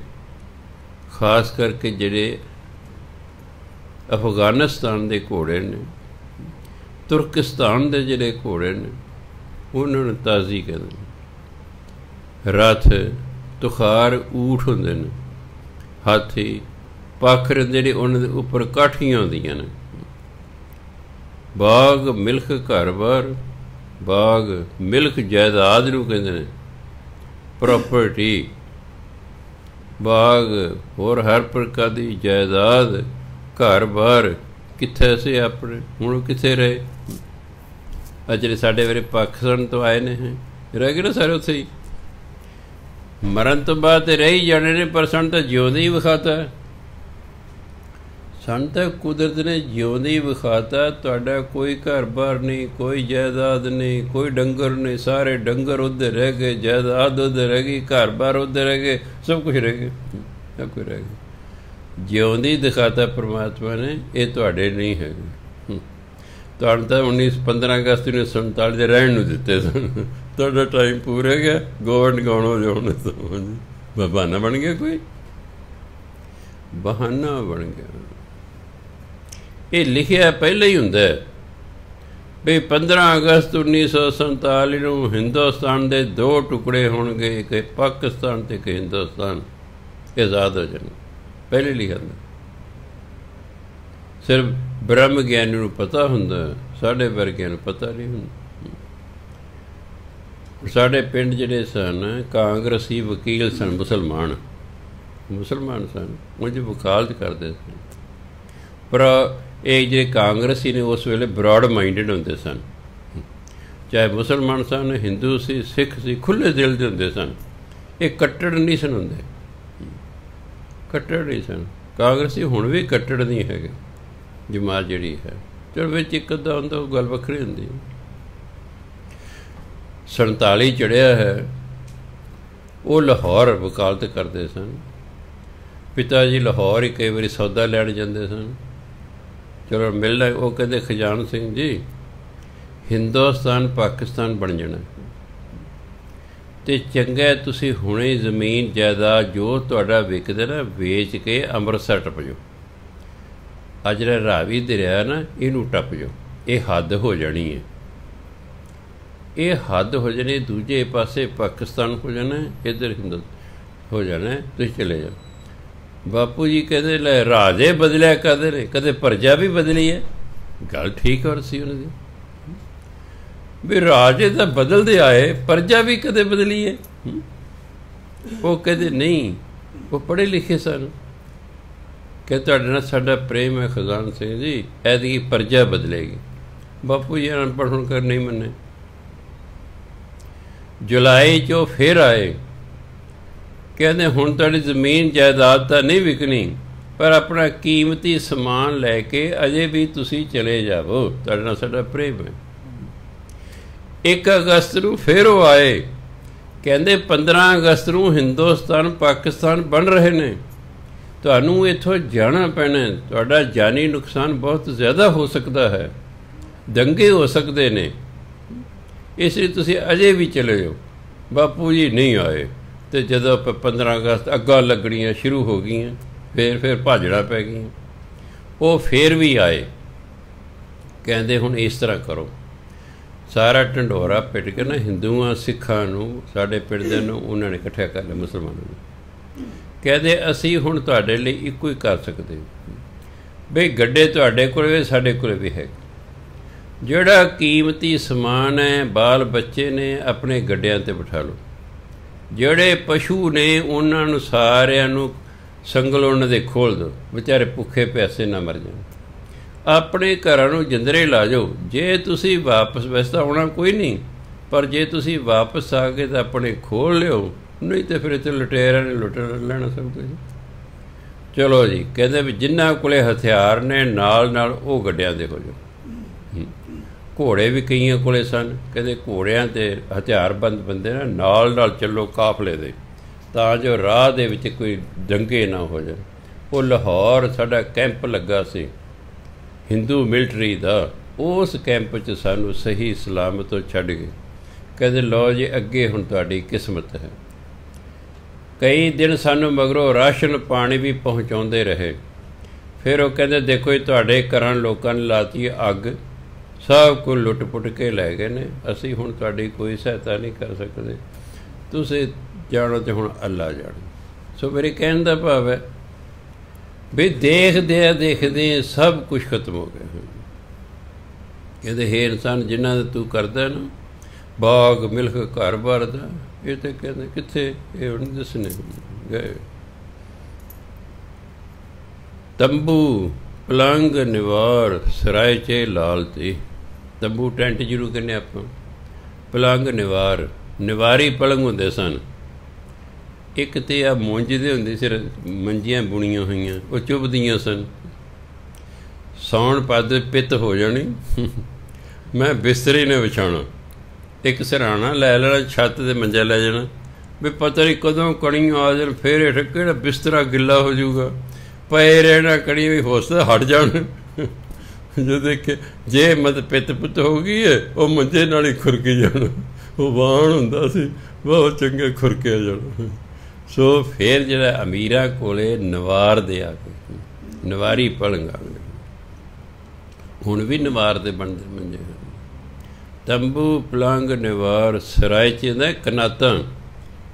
[SPEAKER 1] ਖਾਸ ਕਰਕੇ ਜਿਹੜੇ ਅਫਗਾਨਿਸਤਾਨ ਦੇ ਘੋੜੇ ਨੇ, ਤੁਰਕਿਸਤਾਨ ਦੇ ਜਿਹੜੇ ਘੋੜੇ ਨੇ, ਉਹਨਾਂ ਨੂੰ ਤਾਜ਼ੀ ਕਹਿੰਦੇ ਨੇ। ਰਥ ਤੁਖਾਰ ਊਠ ਹੁੰਦੇ ਨੇ, ਹਾਥੀ ਪਖਰ ਜਿਹੜੇ ਉਹਨਾਂ ਦੇ ਉੱਪਰ ਕਾਠੀਆਂ ਹੁੰਦੀਆਂ ਨੇ। ਬਾਗ ਮਿਲਕ ਘਰ-ਬਾਰ, ਬਾਗ ਮਿਲਕ ਜਾਇਦਾਦ ਨੂੰ ਕਹਿੰਦੇ ਨੇ, ਪ੍ਰੋਪਰਟੀ, ਬਾਗ ਹੋਰ ਹਰ ਪ੍ਰਕਾਰ ਦੀ ਜਾਇਦਾਦ, ਘਰ-ਬਾਰ ਕਿੱਥੇ ਸੀ ਆਪਣੇ, ਹੁਣ ਉਹ ਕਿੱਥੇ ਰਹੇ। ਜਿਹੜੇ ਸਾਡੇ ਵੇਲੇ ਪਾਕਿਸਤਾਨ ਤੋਂ ਆਏ ਨੇ ਰਹਿ ਗਏ ਨਾ ਸਾਰੇ ਉੱਥੇ ਹੀ, ਮਰਨ ਤੋਂ ਬਾਅਦ ਤਾਂ ਰਹਿ ਹੀ ਜਾਣੇ ਨੇ, ਪਰ ਸਾਨੂੰ ਤਾਂ ਜਿਉਂਦੇ ਹੀ ਵਿਖਾਤਾ, ਸਾਨੂੰ ਤਾਂ ਕੁਦਰਤ ਨੇ ਜਿਉਂਦੇ ਹੀ ਵਿਖਾਤਾ। ਤੁਹਾਡਾ ਕੋਈ ਘਰ-ਬਾਰ ਨਹੀਂ, ਕੋਈ ਜਾਇਦਾਦ ਨਹੀਂ, ਕੋਈ ਡੰਗਰ ਨਹੀਂ, ਸਾਰੇ ਡੰਗਰ ਉੱਧਰ ਰਹਿ ਗਏ, ਜਾਇਦਾਦ ਉੱਧਰ ਰਹਿ ਗਈ, ਘਰ-ਬਾਰ ਉੱਧਰ ਰਹਿ ਗਏ, ਸਭ ਕੁਛ ਰਹਿ ਗਏ, ਸਭ ਕੁਛ ਰਹਿ ਗਿਆ। ਜਿਉਂਦੇ ਹੀ ਦਿਖਾਤਾ ਪਰਮਾਤਮਾ ਨੇ, ਇਹ ਤੁਹਾਡੇ ਨਹੀਂ ਹੈਗੇ। ਤੁਹਾਨੂੰ ਤਾਂ 15 ਅਗਸਤ 1947 ਦੇ ਰਹਿਣ ਨੂੰ ਦਿੱਤੇ ਸਨ, ਤੁਹਾਡਾ ਟਾਈਮ ਪੂਰਾ ਗਿਆ, ਗਵਰਨਮੈਂਟ ਗਾਉਣ ਹੋ ਜਾਣ ਤੋਂ ਬਹਾਨਾ ਬਣ ਗਿਆ, ਕੋਈ ਬਹਾਨਾ ਬਣ ਗਿਆ। ਇਹ ਲਿਖਿਆ ਪਹਿਲਾਂ ਹੀ ਹੁੰਦਾ ਵੀ 15 ਅਗਸਤ 1947 ਨੂੰ ਹਿੰਦੁਸਤਾਨ ਦੇ 2 ਟੁਕੜੇ ਹੋਣਗੇ, ਇੱਕ ਪਾਕਿਸਤਾਨ ਅਤੇ ਇੱਕ ਹਿੰਦੁਸਤਾਨ ਆਜ਼ਾਦ ਹੋ ਜਾਣਾ, ਪਹਿਲੇ ਲਿਖਿਆ ਹੁੰਦਾ। ਸਿਰਫ ਬ੍ਰਹਮ ਗਿਆਨੀ ਨੂੰ ਪਤਾ ਹੁੰਦਾ, ਸਾਡੇ ਵਰਗਿਆਂ ਨੂੰ ਪਤਾ ਨਹੀਂ ਹੁੰਦਾ। ਸਾਡੇ ਪਿੰਡ ਜਿਹੜੇ ਸਨ ਕਾਂਗਰਸੀ ਵਕੀਲ ਸਨ, ਮੁਸਲਮਾਨ ਸਨ, ਉਂਝ ਵਕਾਲਤ ਕਰਦੇ ਸਨ, ਪਰ ਇਹ ਜਿਹੜੇ ਕਾਂਗਰਸੀ ਨੇ ਉਸ ਵੇਲੇ ਬਰੋਡ ਮਾਈਂਡਡ ਹੁੰਦੇ ਸਨ, ਚਾਹੇ ਮੁਸਲਮਾਨ ਸਨ, ਹਿੰਦੂ ਸੀ, ਸਿੱਖ ਸੀ, ਖੁੱਲ੍ਹੇ ਦਿਲ ਦੇ ਹੁੰਦੇ ਸਨ। ਇਹ ਕੱਟੜ ਨਹੀਂ ਸਨ ਹੁੰਦੇ, ਕੱਟੜ ਨਹੀਂ ਸਨ। ਕਾਂਗਰਸੀ ਹੁਣ ਵੀ ਕੱਟੜ ਨਹੀਂ ਹੈਗੇ, ਜਮਾਤ ਜਿਹੜੀ ਹੈ, ਚਲੋ ਵਿੱਚ ਇੱਕ ਅੱਧਾ ਹੁੰਦਾ, ਉਹ ਗੱਲ ਵੱਖਰੀ ਹੁੰਦੀ। 47 ਚੜ੍ਹਿਆ ਹੈ, ਉਹ ਲਾਹੌਰ ਵਕਾਲਤ ਕਰਦੇ ਸਨ। ਪਿਤਾ ਜੀ ਲਾਹੌਰ ਹੀ ਕਈ ਵਾਰੀ ਸੌਦਾ ਲੈਣ ਜਾਂਦੇ ਸਨ, ਚਲੋ ਮਿਲਣਾ, ਉਹ ਕਹਿੰਦੇ ਖਜ਼ਾਨ ਸਿੰਘ ਜੀ ਹਿੰਦੁਸਤਾਨ ਪਾਕਿਸਤਾਨ ਬਣ ਜਾਣਾ, ਅਤੇ ਚੰਗਾ ਤੁਸੀਂ ਹੁਣੇ ਜ਼ਮੀਨ ਜਾਇਦਾਦ ਜੋ ਤੁਹਾਡਾ ਵਿਕਦਾ ਨਾ ਵੇਚ ਕੇ ਅੰਮ੍ਰਿਤਸਰ ਟੱਪ ਜਾਓ, ਆ ਜਿਹੜਾ ਰਾਵੀ ਦਰਿਆ ਨਾ ਇਹਨੂੰ ਟੱਪ ਜਾਓ, ਇਹ ਹੱਦ ਹੋ ਜਾਣੀ ਹੈ, ਇਹ ਹੱਦ ਹੋ ਜਾਣੀ, ਦੂਜੇ ਪਾਸੇ ਪਾਕਿਸਤਾਨ ਹੋ ਜਾਣਾ, ਇੱਧਰ ਹਿੰਦੂ ਹੋ ਜਾਣਾ, ਤੁਸੀਂ ਚਲੇ ਜਾਓ। ਬਾਪੂ ਜੀ ਕਹਿੰਦੇ ਲੈ ਰਾਜੇ ਬਦਲਿਆ ਕਦੇ ਨੇ, ਕਦੇ ਪ੍ਰਜਾ ਵੀ ਬਦਲੀ ਹੈ। ਗੱਲ ਠੀਕ ਹੋ ਸੀ ਉਹਨਾਂ ਦੀ ਵੀ ਰਾਜੇ ਤਾਂ ਬਦਲਦੇ ਆਏ, ਪ੍ਰਜਾ ਵੀ ਕਦੇ ਬਦਲੀ ਹੈ। ਉਹ ਕਹਿੰਦੇ ਨਹੀਂ, ਉਹ ਪੜ੍ਹੇ ਲਿਖੇ ਸਨ, ਕਿ ਤੁਹਾਡੇ ਨਾਲ ਸਾਡਾ ਪ੍ਰੇਮ ਹੈ ਖਜ਼ਾਨ ਸਿੰਘ ਜੀ, ਐਤਕੀ ਪ੍ਰਜਾ ਬਦਲੇਗੀ। ਬਾਪੂ ਜੀ ਅਨਪੜ੍ਹ ਹੋਣ ਕਰ ਨਹੀਂ ਮੰਨੇ। ਜੁਲਾਈ 'ਚੋਂ ਫਿਰ ਆਏ, ਕਹਿੰਦੇ ਹੁਣ ਤੁਹਾਡੀ ਜ਼ਮੀਨ ਜਾਇਦਾਦ ਤਾਂ ਨਹੀਂ ਵਿਕਣੀ, ਪਰ ਆਪਣਾ ਕੀਮਤੀ ਸਮਾਨ ਲੈ ਕੇ ਅਜੇ ਵੀ ਤੁਸੀਂ ਚਲੇ ਜਾਵੋ, ਤੁਹਾਡੇ ਨਾਲ ਸਾਡਾ ਪ੍ਰੇਮ ਹੈ। 1 ਅਗਸਤ ਨੂੰ ਫਿਰ ਉਹ ਆਏ, ਕਹਿੰਦੇ 15 ਅਗਸਤ ਨੂੰ ਹਿੰਦੁਸਤਾਨ ਪਾਕਿਸਤਾਨ ਬਣ ਰਹੇ ਨੇ, ਤੁਹਾਨੂੰ ਇੱਥੋਂ ਜਾਣਾ ਪੈਣਾ, ਤੁਹਾਡਾ ਜਾਨੀ ਨੁਕਸਾਨ ਬਹੁਤ ਜ਼ਿਆਦਾ ਹੋ ਸਕਦਾ ਹੈ, ਦੰਗੇ ਹੋ ਸਕਦੇ ਨੇ, ਇਸ ਲਈ ਤੁਸੀਂ ਅਜੇ ਵੀ ਚਲੇ ਜਾਓ। ਬਾਪੂ ਜੀ ਨਹੀਂ ਆਏ, ਅਤੇ ਜਦੋਂ 15 ਅਗਸਤ ਅੱਗਾਂ ਲੱਗਣੀਆਂ ਸ਼ੁਰੂ ਹੋ ਗਈਆਂ, ਫਿਰ ਭਾਜੜਾਂ ਪੈ ਗਈਆਂ। ਉਹ ਫਿਰ ਵੀ ਆਏ, ਕਹਿੰਦੇ ਹੁਣ ਇਸ ਤਰ੍ਹਾਂ ਕਰੋ, ਸਾਰਾ ਢੰਡੋਰਾ ਪਿੱਟ ਕੇ ਨਾ ਹਿੰਦੂਆਂ ਸਿੱਖਾਂ ਨੂੰ, ਸਾਡੇ ਪਿੰਡ ਦੇ ਨੂੰ ਉਹਨਾਂ ਨੇ ਇਕੱਠਿਆ ਕਰ ਲਿਆ, ਮੁਸਲਮਾਨਾਂ ਨੂੰ। ਕਹਿੰਦੇ ਅਸੀਂ ਹੁਣ ਤੁਹਾਡੇ ਲਈ ਇੱਕੋ ਹੀ ਕਰ ਸਕਦੇ ਬਈ ਗੱਡੇ ਤੁਹਾਡੇ ਕੋਲ ਵੀ ਸਾਡੇ ਕੋਲ ਵੀ ਹੈ, ਜਿਹੜਾ ਕੀਮਤੀ ਸਮਾਨ ਹੈ, ਬਾਲ ਬੱਚੇ ਨੇ, ਆਪਣੇ ਗੱਡਿਆਂ 'ਤੇ ਬਿਠਾ ਲਓ, ਜਿਹੜੇ ਪਸ਼ੂ ਨੇ ਉਹਨਾਂ ਨੂੰ ਸਾਰਿਆਂ ਨੂੰ ਸੰਗਲ ਉਹਨਾਂ ਦੇ ਖੋਲ੍ਹ ਦਿਓ, ਵਿਚਾਰੇ ਭੁੱਖੇ ਪਿਆਸੇ ਨਾ ਮਰ ਜਾਣ, ਆਪਣੇ ਘਰਾਂ ਨੂੰ ਜਿੰਦਰੇ ਲਾ ਜਾਓ। ਜੇ ਤੁਸੀਂ ਵਾਪਸ, ਵੈਸੇ ਤਾਂ ਆਉਣਾ ਕੋਈ ਨਹੀਂ, ਪਰ ਜੇ ਤੁਸੀਂ ਵਾਪਸ ਆ ਗਏ ਤਾਂ ਆਪਣੇ ਖੋਲ੍ਹ ਲਿਓ, ਨਹੀਂ ਤਾਂ ਫਿਰ ਇੱਥੇ ਲੁਟੇਰਿਆਂ ਨੇ ਲੁੱਟ ਲੈਣਾ ਸਭ ਕੁਝ। ਚਲੋ ਜੀ, ਕਹਿੰਦੇ ਵੀ ਜਿਨ੍ਹਾਂ ਕੋਲੇ ਹਥਿਆਰ ਨੇ ਨਾਲ ਨਾਲ ਉਹ ਗੱਡਿਆਂ ਦੇ ਹੋ ਜਾਓ। ਘੋੜੇ ਵੀ ਕਈਆਂ ਕੋਲੇ ਸਨ, ਕਹਿੰਦੇ ਘੋੜਿਆਂ 'ਤੇ ਹਥਿਆਰਬੰਦ ਬੰਦੇ ਨਾ ਨਾਲ ਨਾਲ ਚੱਲੋ ਕਾਫਲੇ ਦੇ, ਤਾਂ ਜੋ ਰਾਹ ਦੇ ਵਿੱਚ ਕੋਈ ਦੰਗੇ ਨਾ ਹੋ ਜਾਣ। ਉਹ ਲਾਹੌਰ ਸਾਡਾ ਕੈਂਪ ਲੱਗਾ ਸੀ ਹਿੰਦੂ ਮਿਲਟਰੀ ਦਾ, ਉਸ ਕੈਂਪ 'ਚ ਸਾਨੂੰ ਸਹੀ ਸਲਾਮਤ ਤੋਂ ਛੱਡ ਗਏ। ਕਹਿੰਦੇ ਲਓ ਜੀ ਅੱਗੇ ਹੁਣ ਤੁਹਾਡੀ ਕਿਸਮਤ ਹੈ। ਕਈ ਦਿਨ ਸਾਨੂੰ ਮਗਰੋਂ ਰਾਸ਼ਨ ਪਾਣੀ ਵੀ ਪਹੁੰਚਾਉਂਦੇ ਰਹੇ। ਫਿਰ ਉਹ ਕਹਿੰਦੇ ਦੇਖੋ ਜੀ ਤੁਹਾਡੇ ਘਰਾਂ ਲੋਕਾਂ ਨੇ ਲਾਤੀ ਅੱਗ, ਸਭ ਕੁਝ ਲੁੱਟ ਪੁੱਟ ਕੇ ਲੈ ਗਏ ਨੇ, ਅਸੀਂ ਹੁਣ ਤੁਹਾਡੀ ਕੋਈ ਸਹਾਇਤਾ ਨਹੀਂ ਕਰ ਸਕਦੇ, ਤੁਸੀਂ ਜਾਣੋ ਅਤੇ ਹੁਣ ਅੱਲਾ ਜਾਣੋ। ਸੋ ਮੇਰੇ ਕਹਿਣ ਦਾ ਭਾਵ ਹੈ ਵੀ ਦੇਖਦੇ ਸਭ ਕੁਝ ਖਤਮ ਹੋ ਗਿਆ। ਕਹਿੰਦੇ ਹੇ ਇਨਸਾਨ, ਜਿਨ੍ਹਾਂ ਦਾ ਤੂੰ ਕਰਦਾ ਨਾ ਬਾਗ ਮਿਲਕ ਘਰ ਬਾਰ ਦਾ, ਇਹ ਤਾਂ ਕਹਿੰਦੇ ਕਿੱਥੇ, ਇਹ ਹੁਣ ਦੱਸਣੇ ਗਏ। ਤੰਬੂ ਪਲੰਗ ਨਿਵਾਰ ਸਰਾਏ 'ਚ ਲਾਲ ਤੇ, ਤੰਬੂ ਟੈਂਟ ਜਿਹਨੂੰ ਕਹਿੰਦੇ ਆਪਾਂ, ਪਲੰਗ ਨਿਵਾਰ, ਨਿਵਾਰੀ ਪਲੰਗ ਹੁੰਦੇ ਸਨ। ਇੱਕ ਤਾਂ ਆ ਮੁੰਜਦੇ ਹੁੰਦੇ ਸਿਰ, ਮੰਜੀਆਂ ਬੁਣੀਆਂ ਹੋਈਆਂ, ਉਹ ਚੁੱਭਦੀਆਂ ਸਨ। ਸਾਉਣ ਪੱਦ ਪਿੱਤ ਹੋ ਜਾਣੀ, ਮੈਂ ਬਿਸਤਰੇ ਨੇ ਵਿਛਾਉਣਾ, ਇੱਕ ਸਿਰਹਾਣਾ ਲੈ ਲੈਣਾ, ਛੱਤ 'ਤੇ ਮੰਜਾ ਲੈ ਜਾਣਾ, ਵੀ ਪਤਾ ਨਹੀਂ ਕਦੋਂ ਕਣੀ ਆ ਜਾਣ, ਫਿਰ ਹੇਠ ਕਿਹੜਾ ਬਿਸਤਰਾ ਗਿੱਲਾ ਹੋ ਜਾਊਗਾ, ਪਏ ਰਹਿਣਾ, ਕਣੀ ਵੀ ਹੋ ਸਕਦਾ ਹਟ ਜਾਣ। ਜੋ ਦੇਖੇ ਜੇ ਮਤ ਪਿੱਤ ਪੁੱਤ ਹੋ ਗਈ ਹੈ, ਉਹ ਮੰਜੇ ਨਾਲ ਹੀ ਖੁਰਕੀ ਜਾਣਾ, ਉਹ ਵਾਹਣ ਹੁੰਦਾ ਸੀ, ਬਹੁਤ ਚੰਗੇ ਖੁਰਕਿਆ ਜਾਣਾ। ਸੋ ਫਿਰ ਜਿਹੜਾ ਅਮੀਰਾਂ ਕੋਲੇ ਨਵਾਰ ਦੇ ਆ ਗਏ, ਨਵਾਰੀ ਪਲੰਗ ਆ ਗਏ। ਹੁਣ ਵੀ ਨਵਾਰ ਦੇ ਬਣਦੇ ਮੰਜੇ। ਤੰਬੂ ਪਲੰਗ ਨਿਵਾਰ ਸਰਾਏ 'ਚ ਹੁੰਦਾ ਕਨਾਤਾਂ,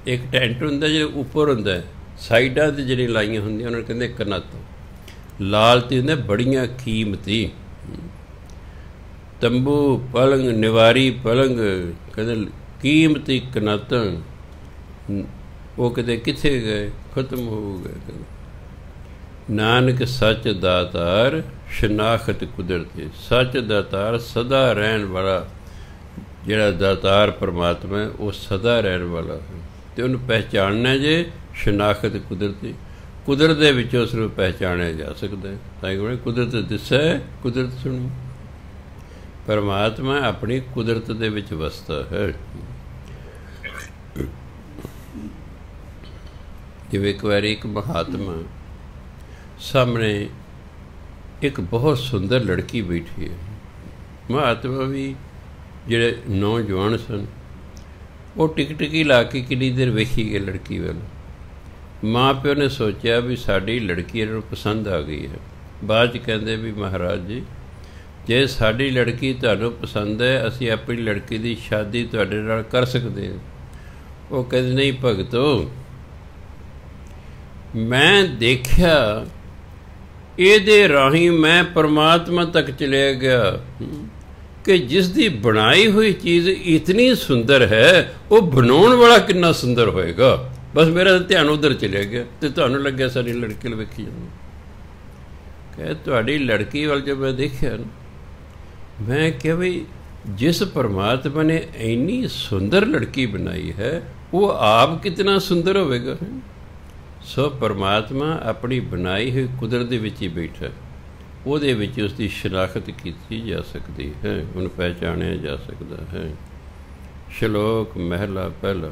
[SPEAKER 1] ਇੱਕ ਟੈਂਟ ਹੁੰਦਾ ਜਿਹੜਾ ਉੱਪਰ ਹੁੰਦਾ, ਸਾਈਡਾਂ 'ਤੇ ਜਿਹੜੀਆਂ ਲਾਈਆਂ ਹੁੰਦੀਆਂ ਉਹਨਾਂ ਨੂੰ ਕਹਿੰਦੇ ਕਨਾਤਾਂ। ਲਾਲ 'ਤੇ ਹੁੰਦਾ ਬੜੀਆਂ ਕੀਮਤੀ। ਤੰਬੂ ਪਲੰਗ ਨਿਵਾਰੀ ਪਲੰਗ ਕਹਿੰਦੇ ਕੀਮਤੀ ਕਨਾਤਾਂ, ਉਹ ਕਿਤੇ ਕਿੱਥੇ ਗਏ, ਖਤਮ ਹੋ ਗਏ। ਨਾਨਕ ਸੱਚ ਦਾਤਾਰ ਸ਼ਨਾਖਤ ਕੁਦਰਤੀ, ਸੱਚ ਦਾਤਾਰ ਸਦਾ ਰਹਿਣ ਵਾਲਾ, ਜਿਹੜਾ ਦਾਤਾਰ ਪਰਮਾਤਮਾ ਹੈ ਉਹ ਸਦਾ ਰਹਿਣ ਵਾਲਾ ਹੈ, ਅਤੇ ਉਹਨੂੰ ਪਹਿਚਾਣਨਾ ਜੇ ਸ਼ਨਾਖਤ ਕੁਦਰਤੀ, ਕੁਦਰਤ ਦੇ ਵਿੱਚ ਉਸ ਨੂੰ ਪਹਿਚਾਣਿਆ ਜਾ ਸਕਦਾ ਹੈ। ਤਾਂ ਕਿ ਕੁਦਰਤ ਦਿਸੈ ਕੁਦਰਤ ਸੁਣੀ, ਪਰਮਾਤਮਾ ਆਪਣੀ ਕੁਦਰਤ ਦੇ ਵਿੱਚ ਵਸਦਾ ਹੈ। ਜਿਵੇਂ ਇੱਕ ਵਾਰੀ ਇੱਕ ਮਹਾਤਮਾ ਸਾਹਮਣੇ ਇੱਕ ਬਹੁਤ ਸੁੰਦਰ ਲੜਕੀ ਬੈਠੀ ਹੈ। ਮਹਾਤਮਾ ਵੀ ਜਿਹੜੇ ਨੌਜਵਾਨ ਸਨ ਉਹ ਟਿਕੀ ਲਾ ਕੇ ਕਿੰਨੀ ਦੇਰ ਵੇਖੀ ਗਏ ਲੜਕੀ ਵੱਲ। ਮਾਂ ਪਿਓ ਨੇ ਸੋਚਿਆ ਵੀ ਸਾਡੀ ਲੜਕੀ ਇਹਨਾਂ ਨੂੰ ਪਸੰਦ ਆ ਗਈ ਹੈ। ਬਾਅਦ 'ਚ ਕਹਿੰਦੇ ਵੀ ਮਹਾਰਾਜ ਜੀ, ਜੇ ਸਾਡੀ ਲੜਕੀ ਤੁਹਾਨੂੰ ਪਸੰਦ ਹੈ, ਅਸੀਂ ਆਪਣੀ ਲੜਕੀ ਦੀ ਸ਼ਾਦੀ ਤੁਹਾਡੇ ਨਾਲ ਕਰ ਸਕਦੇ ਹਾਂ। ਉਹ ਕਹਿੰਦੇ ਨਹੀਂ ਭਗਤੋ, ਮੈਂ ਦੇਖਿਆ ਇਹਦੇ ਰਾਹੀਂ ਮੈਂ ਪਰਮਾਤਮਾ ਤੱਕ ਚਲਿਆ ਗਿਆ ਕਿ ਜਿਸ ਦੀ ਬਣਾਈ ਹੋਈ ਚੀਜ਼ ਇਤਨੀ ਸੁੰਦਰ ਹੈ, ਉਹ ਬਣਾਉਣ ਵਾਲਾ ਕਿੰਨਾ ਸੁੰਦਰ ਹੋਏਗਾ। ਬਸ ਮੇਰਾ ਧਿਆਨ ਉੱਧਰ ਚਲਿਆ ਗਿਆ ਅਤੇ ਤੁਹਾਨੂੰ ਲੱਗਿਆ ਸਾਡੀ ਲੜਕੀ ਵੱਲ ਵੇਖੀ ਜਾਂਦੀ। ਕਹੇ ਤੁਹਾਡੀ ਲੜਕੀ ਵੱਲ ਜਦ ਮੈਂ ਦੇਖਿਆ ਨਾ, ਮੈਂ ਕਿਹਾ ਵੀ ਜਿਸ ਪਰਮਾਤਮਾ ਨੇ ਇੰਨੀ ਸੁੰਦਰ ਲੜਕੀ ਬਣਾਈ ਹੈ, ਉਹ ਆਪ ਕਿਤਨਾ ਸੁੰਦਰ ਹੋਵੇਗਾ। ਸੋ ਪਰਮਾਤਮਾ ਆਪਣੀ ਬਣਾਈ ਹੋਈ ਕੁਦਰਤ ਦੇ ਵਿੱਚ ਹੀ ਬੈਠਾ, ਉਹਦੇ ਵਿੱਚ ਉਸ ਦੀ ਸ਼ਨਾਖਤ ਕੀਤੀ ਜਾ ਸਕਦੀ ਹੈ, ਉਹਨੂੰ ਪਹਿਚਾਣਿਆ ਜਾ ਸਕਦਾ ਹੈ। ਸ਼ਲੋਕ ਮਹਿਲਾ ਪਹਿਲਾ।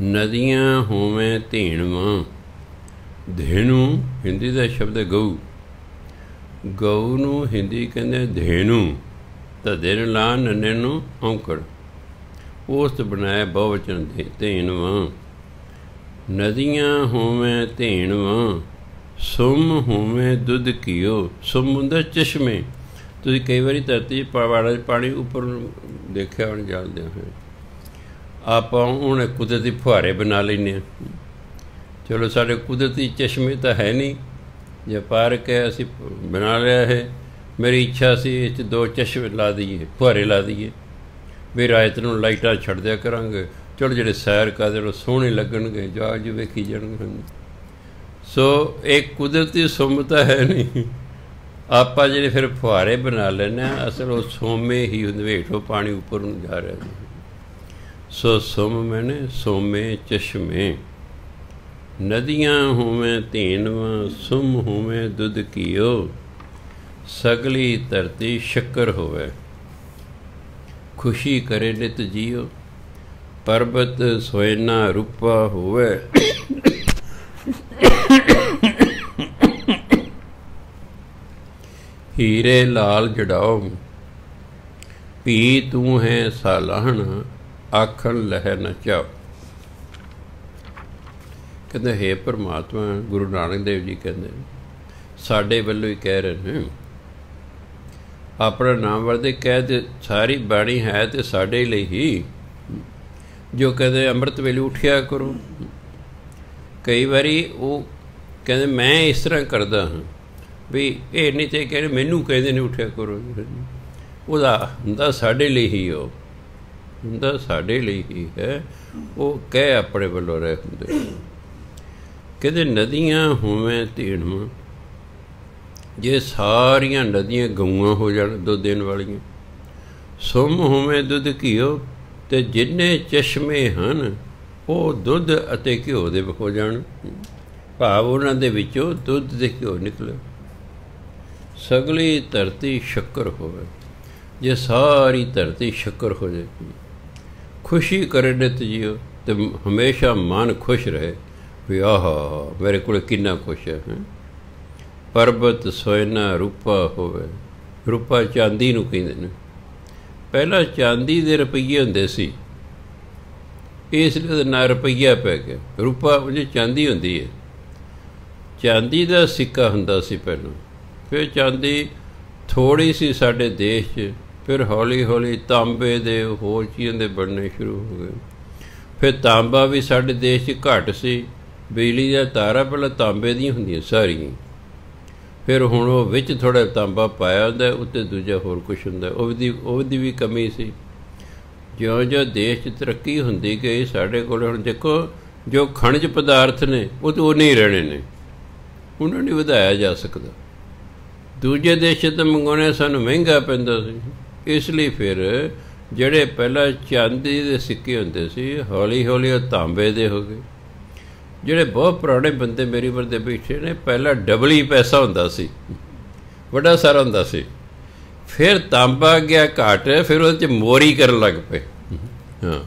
[SPEAKER 1] ਨਦੀਆਂ ਹੋਵੇਂ ਧੇਣਵਾਂ, ਧੇਨੂ ਹਿੰਦੀ ਦਾ ਸ਼ਬਦ ਹੈ ਗਊ, ਗਊ ਨੂੰ ਹਿੰਦੀ ਕਹਿੰਦੇ ਧੇਨੂ, ਤਾਂ ਦਿਨ ਲਾ ਨੰਨੇ ਨੂੰ ਔਂਕੜ, ਉਸ ਤੋਂ ਬਣਾਇਆ ਬਹੁਵਚਨ ਧੇਨਵਾਂ। ਨਦੀਆਂ ਹੋਵੇਂ ਧੇਣਵਾਂ, ਸੁੰਮ ਹੋਵੇਂ ਦੁੱਧ ਘਿਓ। ਸੁੰਮ ਹੁੰਦਾ ਚਸ਼ਮੇ। ਤੁਸੀਂ ਕਈ ਵਾਰੀ ਧਰਤੀ ਪਹਾੜਾਂ 'ਚ ਪਾਣੀ ਉੱਪਰ ਦੇਖਿਆ ਹੋਣਾ, ਜਾਣਦੇ ਹੋ। ਆਪਾਂ ਹੁਣ ਕੁਦਰਤੀ ਫੁਹਾਰੇ ਬਣਾ ਲੈਂਦੇ ਹਾਂ। ਚਲੋ ਸਾਡੇ ਕੁਦਰਤੀ ਚਸ਼ਮੇ ਤਾਂ ਹੈ ਨਹੀਂ, ਜੇ ਪਾਰਕ ਹੈ ਅਸੀਂ ਬਣਾ ਲਿਆ ਹੈ। ਮੇਰੀ ਇੱਛਾ ਸੀ ਇਹ 'ਚ 2 ਚਸ਼ਮੇ ਲਾ ਦਈਏ, ਫੁਹਾਰੇ ਲਾ ਦਈਏ, ਵੀ ਰਾਤ ਨੂੰ ਲਾਈਟਾਂ ਛੱਡ ਦਿਆ ਕਰਾਂਗੇ। ਚਲੋ ਜਿਹੜੇ ਸੈਰ ਕਰਦੇ ਉਹ ਸੋਹਣੇ ਲੱਗਣਗੇ, ਜਾ ਜੀ ਵੇਖੀ ਜਾਣਗੇ। ਸੋ ਇਹ ਕੁਦਰਤੀ ਸੁੰਮ ਤਾਂ ਹੈ ਨਹੀਂ। ਆਪਾਂ ਜਿਹੜੇ ਫਿਰ ਫੁਹਾਰੇ ਬਣਾ ਲੈਂਦੇ ਹਾਂ, ਅਸਲ ਉਹ ਸੋਮੇ ਹੀ ਹੁੰਦੇ, ਹੇਠੋਂ ਪਾਣੀ ਉੱਪਰ ਨੂੰ ਜਾ ਰਿਹਾ। ਸੋ ਸੁੰਮ ਮੈਨੇ ਸੋਮੇ ਚਸ਼ਮੇ। ਨਦੀਆਂ ਹੋਵੇਂ ਧੇਨਵਾਂ, ਸੁੰਮ ਹੋਵੇਂ ਦੁੱਧ ਘਿਓ। ਸਗਲੀ ਧਰਤੀ ਸ਼ੱਕਰ ਹੋਵੇ, ਖੁਸ਼ੀ ਕਰੇ ਨਿਤ ਜੀਓ। ਪਰਬਤ ਸੋਇਨਾ ਰੂਪਾ ਹੋਵੇ, ਹੀਰੇ ਲਾਲ ਜੜਾਓ। ਭੀ ਤੂੰ ਹੈ ਸਾਲਾਹਣ, ਆਖਣ ਲਹਿ ਨ ਚਾਓ। ਕਹਿੰਦੇ ਹੇ ਪਰਮਾਤਮਾ, ਗੁਰੂ ਨਾਨਕ ਦੇਵ ਜੀ ਕਹਿੰਦੇ ਸਾਡੇ ਵੱਲੋਂ ਹੀ ਕਹਿ ਰਹੇ ਨੇ, ਆਪਣਾ ਨਾਮ ਵਰਦੇ ਕਹਿ ਤੇ ਸਾਰੀ ਬਾਣੀ ਹੈ ਤੇ ਸਾਡੇ ਲਈ ਹੀ। ਜੋ ਕਹਿੰਦੇ ਅੰਮ੍ਰਿਤ ਵੇਲੇ ਉੱਠਿਆ ਕਰੋ। ਕਈ ਵਾਰੀ ਉਹ ਕਹਿੰਦੇ ਮੈਂ ਇਸ ਤਰ੍ਹਾਂ ਕਰਦਾ ਹਾਂ, ਵੀ ਇਹ ਨਹੀਂ ਤੇ ਕਹਿੰਦੇ ਮੈਨੂੰ ਕਹਿੰਦੇ ਨੇ ਉੱਠਿਆ ਕਰੋ। ਉਹਦਾ ਹੁੰਦਾ ਸਾਡੇ ਲਈ ਹੀ, ਉਹ ਹੁੰਦਾ ਸਾਡੇ ਲਈ ਹੀ ਹੈ। ਉਹ ਕਹਿ ਆਪਣੇ ਵੱਲੋਂ ਰਹੇ ਹੁੰਦੇ। ਕਹਿੰਦੇ ਨਦੀਆਂ ਹੋਵੇਂ ਧੀਣਵਾਂ, ਜੇ ਸਾਰੀਆਂ ਨਦੀਆਂ ਗਊਆਂ ਹੋ ਜਾਣ ਦੁੱਧ ਦੇਣ ਵਾਲੀਆਂ, ਸੁੰਮ ਹੋਵੇਂ ਦੁੱਧ ਘਿਓ, ਅਤੇ ਜਿੰਨੇ ਚਸ਼ਮੇ ਹਨ ਉਹ ਦੁੱਧ ਅਤੇ ਘਿਓ ਦੇ ਹੋ ਜਾਣ। ਭਾਵ ਉਹਨਾਂ ਦੇ ਵਿੱਚੋਂ ਦੁੱਧ ਅਤੇ ਘਿਓ ਨਿਕਲੇ। ਸਗਲੀ ਧਰਤੀ ਸ਼ੱਕਰ ਹੋਵੇ, ਜੇ ਸਾਰੀ ਧਰਤੀ ਸ਼ੱਕਰ ਹੋ ਜਾਏ। ਖੁਸ਼ੀ ਕਰੇ ਨਿਤ ਜੀਓ, ਅਤੇ ਹਮੇਸ਼ਾ ਮਨ ਖੁਸ਼ ਰਹੇ ਵੀ ਆਹ ਮੇਰੇ ਕੋਲ ਕਿੰਨਾ ਕੁਛ ਹੈ। ਪਰਬਤ ਸੋਇਨਾ ਰੂਪਾ ਹੋਵੇ, ਰੂਪਾ ਚਾਂਦੀ ਨੂੰ ਕਹਿੰਦੇ ਨੇ। ਪਹਿਲਾਂ ਚਾਂਦੀ ਦੇ ਰੁਪਈਏ ਹੁੰਦੇ ਸੀ, ਇਸ ਲਈ ਉਹਦਾ ਨਾਂ ਰੁਪਈਆ ਪੈ ਗਿਆ। ਰੂਪਾ ਉਹਦੀ ਚਾਂਦੀ ਹੁੰਦੀ ਹੈ, ਚਾਂਦੀ ਦਾ ਸਿੱਕਾ ਹੁੰਦਾ ਸੀ ਪਹਿਲਾਂ। ਫਿਰ ਚਾਂਦੀ ਥੋੜ੍ਹੀ ਸੀ ਸਾਡੇ ਦੇਸ਼ 'ਚ, ਫਿਰ ਹੌਲੀ ਹੌਲੀ ਤਾਂਬੇ ਦੇ ਹੋਰ ਚੀਜ਼ਾਂ ਦੇ ਬਣਨੇ ਸ਼ੁਰੂ ਹੋ ਗਏ। ਫਿਰ ਤਾਂਬਾ ਵੀ ਸਾਡੇ ਦੇਸ਼ 'ਚ ਘੱਟ ਸੀ। ਬਿਜਲੀ ਦੀਆਂ ਤਾਰਾਂ ਪਹਿਲਾਂ ਤਾਂਬੇ ਦੀਆਂ ਹੁੰਦੀਆਂ ਸਾਰੀਆਂ, ਫਿਰ ਹੁਣ ਉਹ ਵਿੱਚ ਥੋੜ੍ਹਾ ਤਾਂਬਾ ਪਾਇਆ ਹੁੰਦਾ, ਉੱਤੇ ਦੂਜਾ ਹੋਰ ਕੁਛ ਹੁੰਦਾ। ਉਹਦੀ ਵੀ ਕਮੀ ਸੀ। ਜਿਉਂ ਜਿਉਂ ਦੇਸ਼ 'ਚ ਤਰੱਕੀ ਹੁੰਦੀ ਗਈ, ਸਾਡੇ ਕੋਲ ਹੁਣ ਦੇਖੋ ਜੋ ਖਣਿਜ ਪਦਾਰਥ ਨੇ ਉਹ ਤਾਂ ਉਹ ਨਹੀਂ ਰਹਿਣੇ ਨੇ, ਉਹਨਾਂ ਨੂੰ ਵਧਾਇਆ ਜਾ ਸਕਦਾ। ਦੂਜੇ ਦੇਸ਼ ਤੋਂ ਮੰਗਵਾਉਣੇ ਸਾਨੂੰ ਮਹਿੰਗਾ ਪੈਂਦਾ ਸੀ। ਇਸ ਲਈ ਫਿਰ ਜਿਹੜੇ ਪਹਿਲਾਂ ਚਾਂਦੀ ਦੇ ਸਿੱਕੇ ਹੁੰਦੇ ਸੀ, ਹੌਲੀ ਹੌਲੀ ਉਹ ਤਾਂਬੇ ਦੇ ਹੋ ਗਏ। ਜਿਹੜੇ ਬਹੁਤ ਪੁਰਾਣੇ ਬੰਦੇ ਮੇਰੀ ਉਮਰ ਦੇ ਬੈਠੇ ਨੇ, ਪਹਿਲਾਂ ਡਬਲ ਹੀ ਪੈਸਾ ਹੁੰਦਾ ਸੀ, ਵੱਡਾ ਸਾਰਾ ਹੁੰਦਾ ਸੀ। ਫਿਰ ਤਾਂਬਾ ਗਿਆ ਘੱਟ, ਫਿਰ ਉਹਦੇ 'ਚ ਮੋਰੀ ਕਰਨ ਲੱਗ ਪਏ। ਹਾਂ,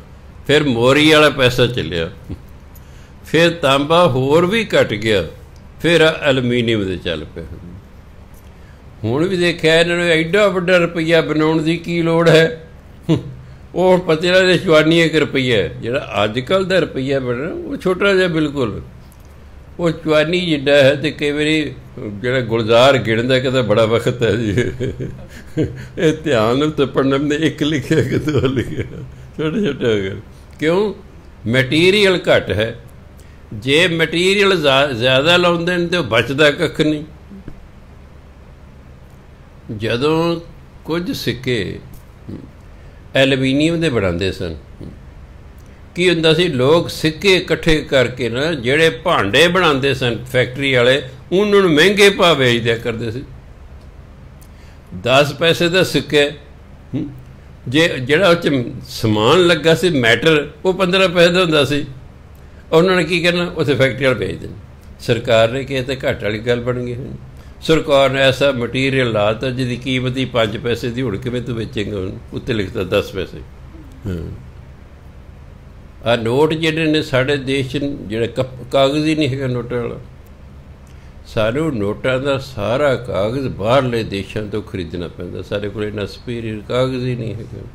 [SPEAKER 1] ਫਿਰ ਮੋਰੀ ਵਾਲਾ ਪੈਸਾ ਚੱਲਿਆ। ਫਿਰ ਤਾਂਬਾ ਹੋਰ ਵੀ ਘੱਟ ਗਿਆ, ਫਿਰ ਐਲੂਮੀਨੀਅਮ ਦੇ ਚੱਲ ਪਏ। ਹੁਣ ਵੀ ਦੇਖਿਆ ਇਹਨਾਂ ਨੂੰ ਐਡਾ ਵੱਡਾ ਰੁਪਈਆ ਬਣਾਉਣ ਦੀ ਕੀ ਲੋੜ ਹੈ। ਉਹ ਪਤਲਾ ਦੇ 54 ਰੁਪਈਆ, ਜਿਹੜਾ ਅੱਜ ਕੱਲ੍ਹ ਦਾ ਰੁਪਈਆ ਬਣਨਾ ਉਹ ਛੋਟਾ ਜਿਹਾ ਬਿਲਕੁਲ, ਉਹ 54 ਜਿੱਡਾ ਹੈ। ਅਤੇ ਕਈ ਵਾਰੀ ਜਿਹੜਾ ਗੁਲਜ਼ਾਰ ਗਿਣਦਾ ਕਹਿੰਦਾ ਬੜਾ ਵਕਤ ਹੈ ਜੀ, ਇਹ ਧਿਆਨ ਨਾਲ ਤਾਂ ਪੜ੍ਹਨਾ ਨੇ ਇੱਕ ਲਿਖਿਆ ਕਿ ਦੋ ਲਿਖਿਆ, ਛੋਟੇ ਛੋਟੇ ਹੋ ਗਏ। ਕਿਉਂ? ਮਟੀਰੀਅਲ ਘੱਟ ਹੈ। ਜੇ ਮਟੀਰੀਅਲ ਜ਼ਿਆਦਾ ਲਾਉਂਦੇ ਨੇ ਤਾਂ ਉਹ ਬਚਦਾ ਕੱਖ ਨਹੀਂ। ਜਦੋਂ ਕੁਝ ਸਿੱਕੇ ਐਲੂਮੀਨੀਅਮ ਦੇ ਬਣਾਉਂਦੇ ਸਨ, ਕੀ ਹੁੰਦਾ ਸੀ, ਲੋਕ ਸਿੱਕੇ ਇਕੱਠੇ ਕਰਕੇ ਨਾ ਜਿਹੜੇ ਭਾਂਡੇ ਬਣਾਉਂਦੇ ਸਨ ਫੈਕਟਰੀ ਵਾਲੇ, ਉਹਨਾਂ ਨੂੰ ਮਹਿੰਗੇ ਭਾਅ ਵੇਚ ਦਿਆ ਕਰਦੇ ਸੀ। 10 ਪੈਸੇ ਦਾ ਸਿੱਕਾ, ਜੇ ਜਿਹੜਾ ਉਹ 'ਚ ਸਮਾਨ ਲੱਗਾ ਸੀ ਮੈਟਰ, ਉਹ 15 ਪੈਸੇ ਦਾ ਹੁੰਦਾ ਸੀ। ਉਹਨਾਂ ਨੇ ਕੀ ਕਰਨਾ, ਉੱਥੇ ਫੈਕਟਰੀ ਵਾਲੇ ਵੇਚ ਦੇਣਾ। ਸਰਕਾਰ ਨੇ ਕਿਹਾ ਤਾਂ ਘੱਟ ਵਾਲੀ ਗੱਲ ਬਣ ਗਈ। ਸਰਕਾਰ ਨੇ ਐਸਾ ਮਟੀਰੀਅਲ ਲਾ ਦਿੱਤਾ ਜਿਹਦੀ ਕੀਮਤ ਹੀ 5 ਪੈਸੇ ਦੀ, ਹੁਣ ਕਿਵੇਂ ਤੂੰ ਵੇਚੇਂਗਾ? ਉੱਤੇ ਲਿਖਦਾ 10 ਪੈਸੇ। ਆਹ ਨੋਟ ਜਿਹੜੇ ਨੇ ਸਾਡੇ ਦੇਸ਼ 'ਚ, ਜਿਹੜਾ ਕਾਗਜ਼ ਹੀ ਨਹੀਂ ਹੈਗਾ ਨੋਟਾਂ ਵਾਲਾ। ਸਾਨੂੰ ਨੋਟਾਂ ਦਾ ਸਾਰਾ ਕਾਗਜ਼ ਬਾਹਰਲੇ ਦੇਸ਼ਾਂ ਤੋਂ ਖਰੀਦਣਾ ਪੈਂਦਾ। ਸਾਡੇ ਕੋਲ ਇੰਨਾ ਸੁਪੀਰੀਅਰ ਕਾਗਜ਼ ਹੀ ਨਹੀਂ ਹੈਗਾ।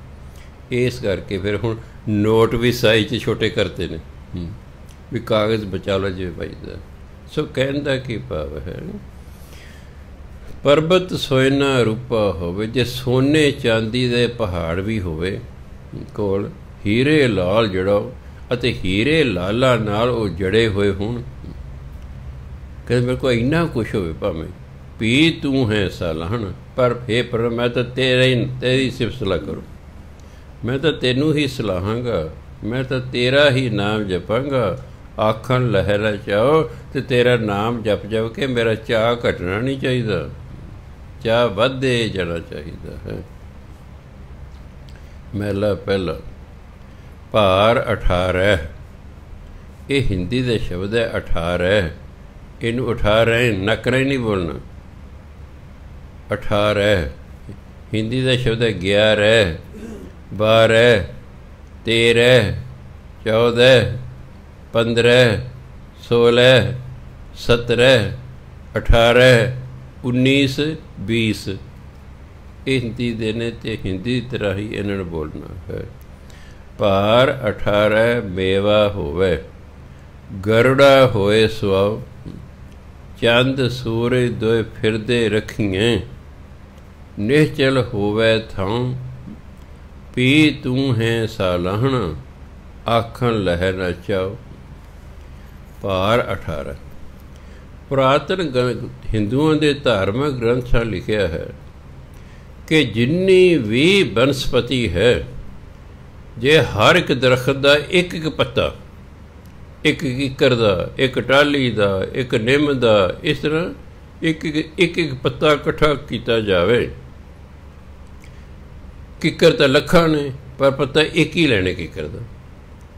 [SPEAKER 1] ਇਸ ਕਰਕੇ ਫਿਰ ਹੁਣ ਨੋਟ ਵੀ ਸਾਈਜ਼ 'ਚ ਛੋਟੇ ਕਰਤੇ ਨੇ ਵੀ ਕਾਗਜ਼ ਬਚਾ ਲਓ ਜਿਵੇਂ ਬਚਦਾ। ਸੋ ਕਹਿਣ ਦਾ ਕੀ ਭਾਵ ਹੈ, ਪਰਬਤ ਸੋਇਨਾ ਰੂਪਾ ਹੋਵੇ, ਜੇ ਸੋਨੇ ਚਾਂਦੀ ਦੇ ਪਹਾੜ ਵੀ ਹੋਵੇ ਕੋਲ, ਹੀਰੇ ਲਾਲ ਜੜਾਓ, ਅਤੇ ਹੀਰੇ ਲਾਲਾ ਨਾਲ ਉਹ ਜੜੇ ਹੋਏ ਹੋਣ। ਕਹਿੰਦੇ ਮੇਰੇ ਕੋਲ ਇੰਨਾ ਕੁਛ ਹੋਵੇ, ਭਾਵੇਂ ਪੀ ਤੂੰ ਹੈ ਸਾਲਾਹਣ, ਪਰ ਪਰ ਮੈਂ ਤਾਂ ਤੇਰੀ ਸਿਫਤ ਸਲਾਹ ਕਰੂੰ। ਮੈਂ ਤਾਂ ਤੈਨੂੰ ਹੀ ਸਲਾਹਾਂਗਾ, ਮੈਂ ਤਾਂ ਤੇਰਾ ਹੀ ਨਾਮ ਜਪਾਂਗਾ। ਆਖਣ ਲਹਿਰਾ ਚਾਹੋ, ਅਤੇ ਤੇਰਾ ਨਾਮ ਜਪ ਜਪ ਕੇ ਮੇਰਾ ਚਾਅ ਘਟਣਾ ਨਹੀਂ ਚਾਹੀਦਾ, ਚਾਅ ਵੱਧਦੇ ਜਾਣਾ ਚਾਹੀਦਾ ਹੈ। ਮਹਿਲਾ ਪਹਿਲਾ। ਭਾਰ 18, ਇਹ ਹਿੰਦੀ ਦਾ ਸ਼ਬਦ ਹੈ 18। ਇਹਨੂੰ 18 ਨਕਰਾ ਹੀ ਨਹੀਂ ਬੋਲਣਾ। 18 ਹਿੰਦੀ ਦਾ ਸ਼ਬਦ ਹੈ 11, 12, 13, 14, 15, 16, 17, 18, 19, 20। ਇਹ ਹਿੰਦੀ ਦੇ ਨੇ ਅਤੇ ਹਿੰਦੀ ਦੀ ਤਰ੍ਹਾਂ ਹੀ ਇਹਨਾਂ ਨੂੰ ਬੋਲਣਾ ਹੈ। ਭਾਰ 18 ਮੇਵਾ ਹੋਵੇ, ਗਰੁੜਾ ਹੋਏ ਸੁਆਓ, ਚੰਦ ਸੂਰਜ ਦੋਏ ਫਿਰਦੇ ਰੱਖੀਏ, ਨਿਸ਼ਚਲ ਹੋਵੇ ਥਾਂ, ਪੀ ਤੂੰ ਹੈ ਸਾਲਾਹਣ, ਆਖਣ ਲਹਿ ਨਾ ਚਾਓ। ਭਾਰ 18 ਪੁਰਾਤਨ ਹਿੰਦੂਆਂ ਦੇ ਧਾਰਮਿਕ ਗ੍ਰੰਥਾਂ ਲਿਖਿਆ ਹੈ ਕਿ ਜਿੰਨੀ ਵੀ ਬਨਸਪਤੀ ਹੈ, ਜੇ ਹਰ ਇੱਕ ਦਰਖਤ ਦਾ ਇੱਕ ਇੱਕ ਪੱਤਾ, ਇੱਕ ਕਿੱਕਰ ਦਾ, ਇੱਕ ਟਾਹਲੀ ਦਾ, ਇੱਕ ਨਿੰਮ ਦਾ, ਇਸ ਤਰ੍ਹਾਂ ਇੱਕ ਪੱਤਾ ਇਕੱਠਾ ਕੀਤਾ ਜਾਵੇ। ਕਿੱਕਰ ਤਾਂ ਲੱਖਾਂ ਨੇ, ਪਰ ਪੱਤਾ ਇੱਕ ਹੀ ਲੈਣੇ ਕਿੱਕਰ ਦਾ।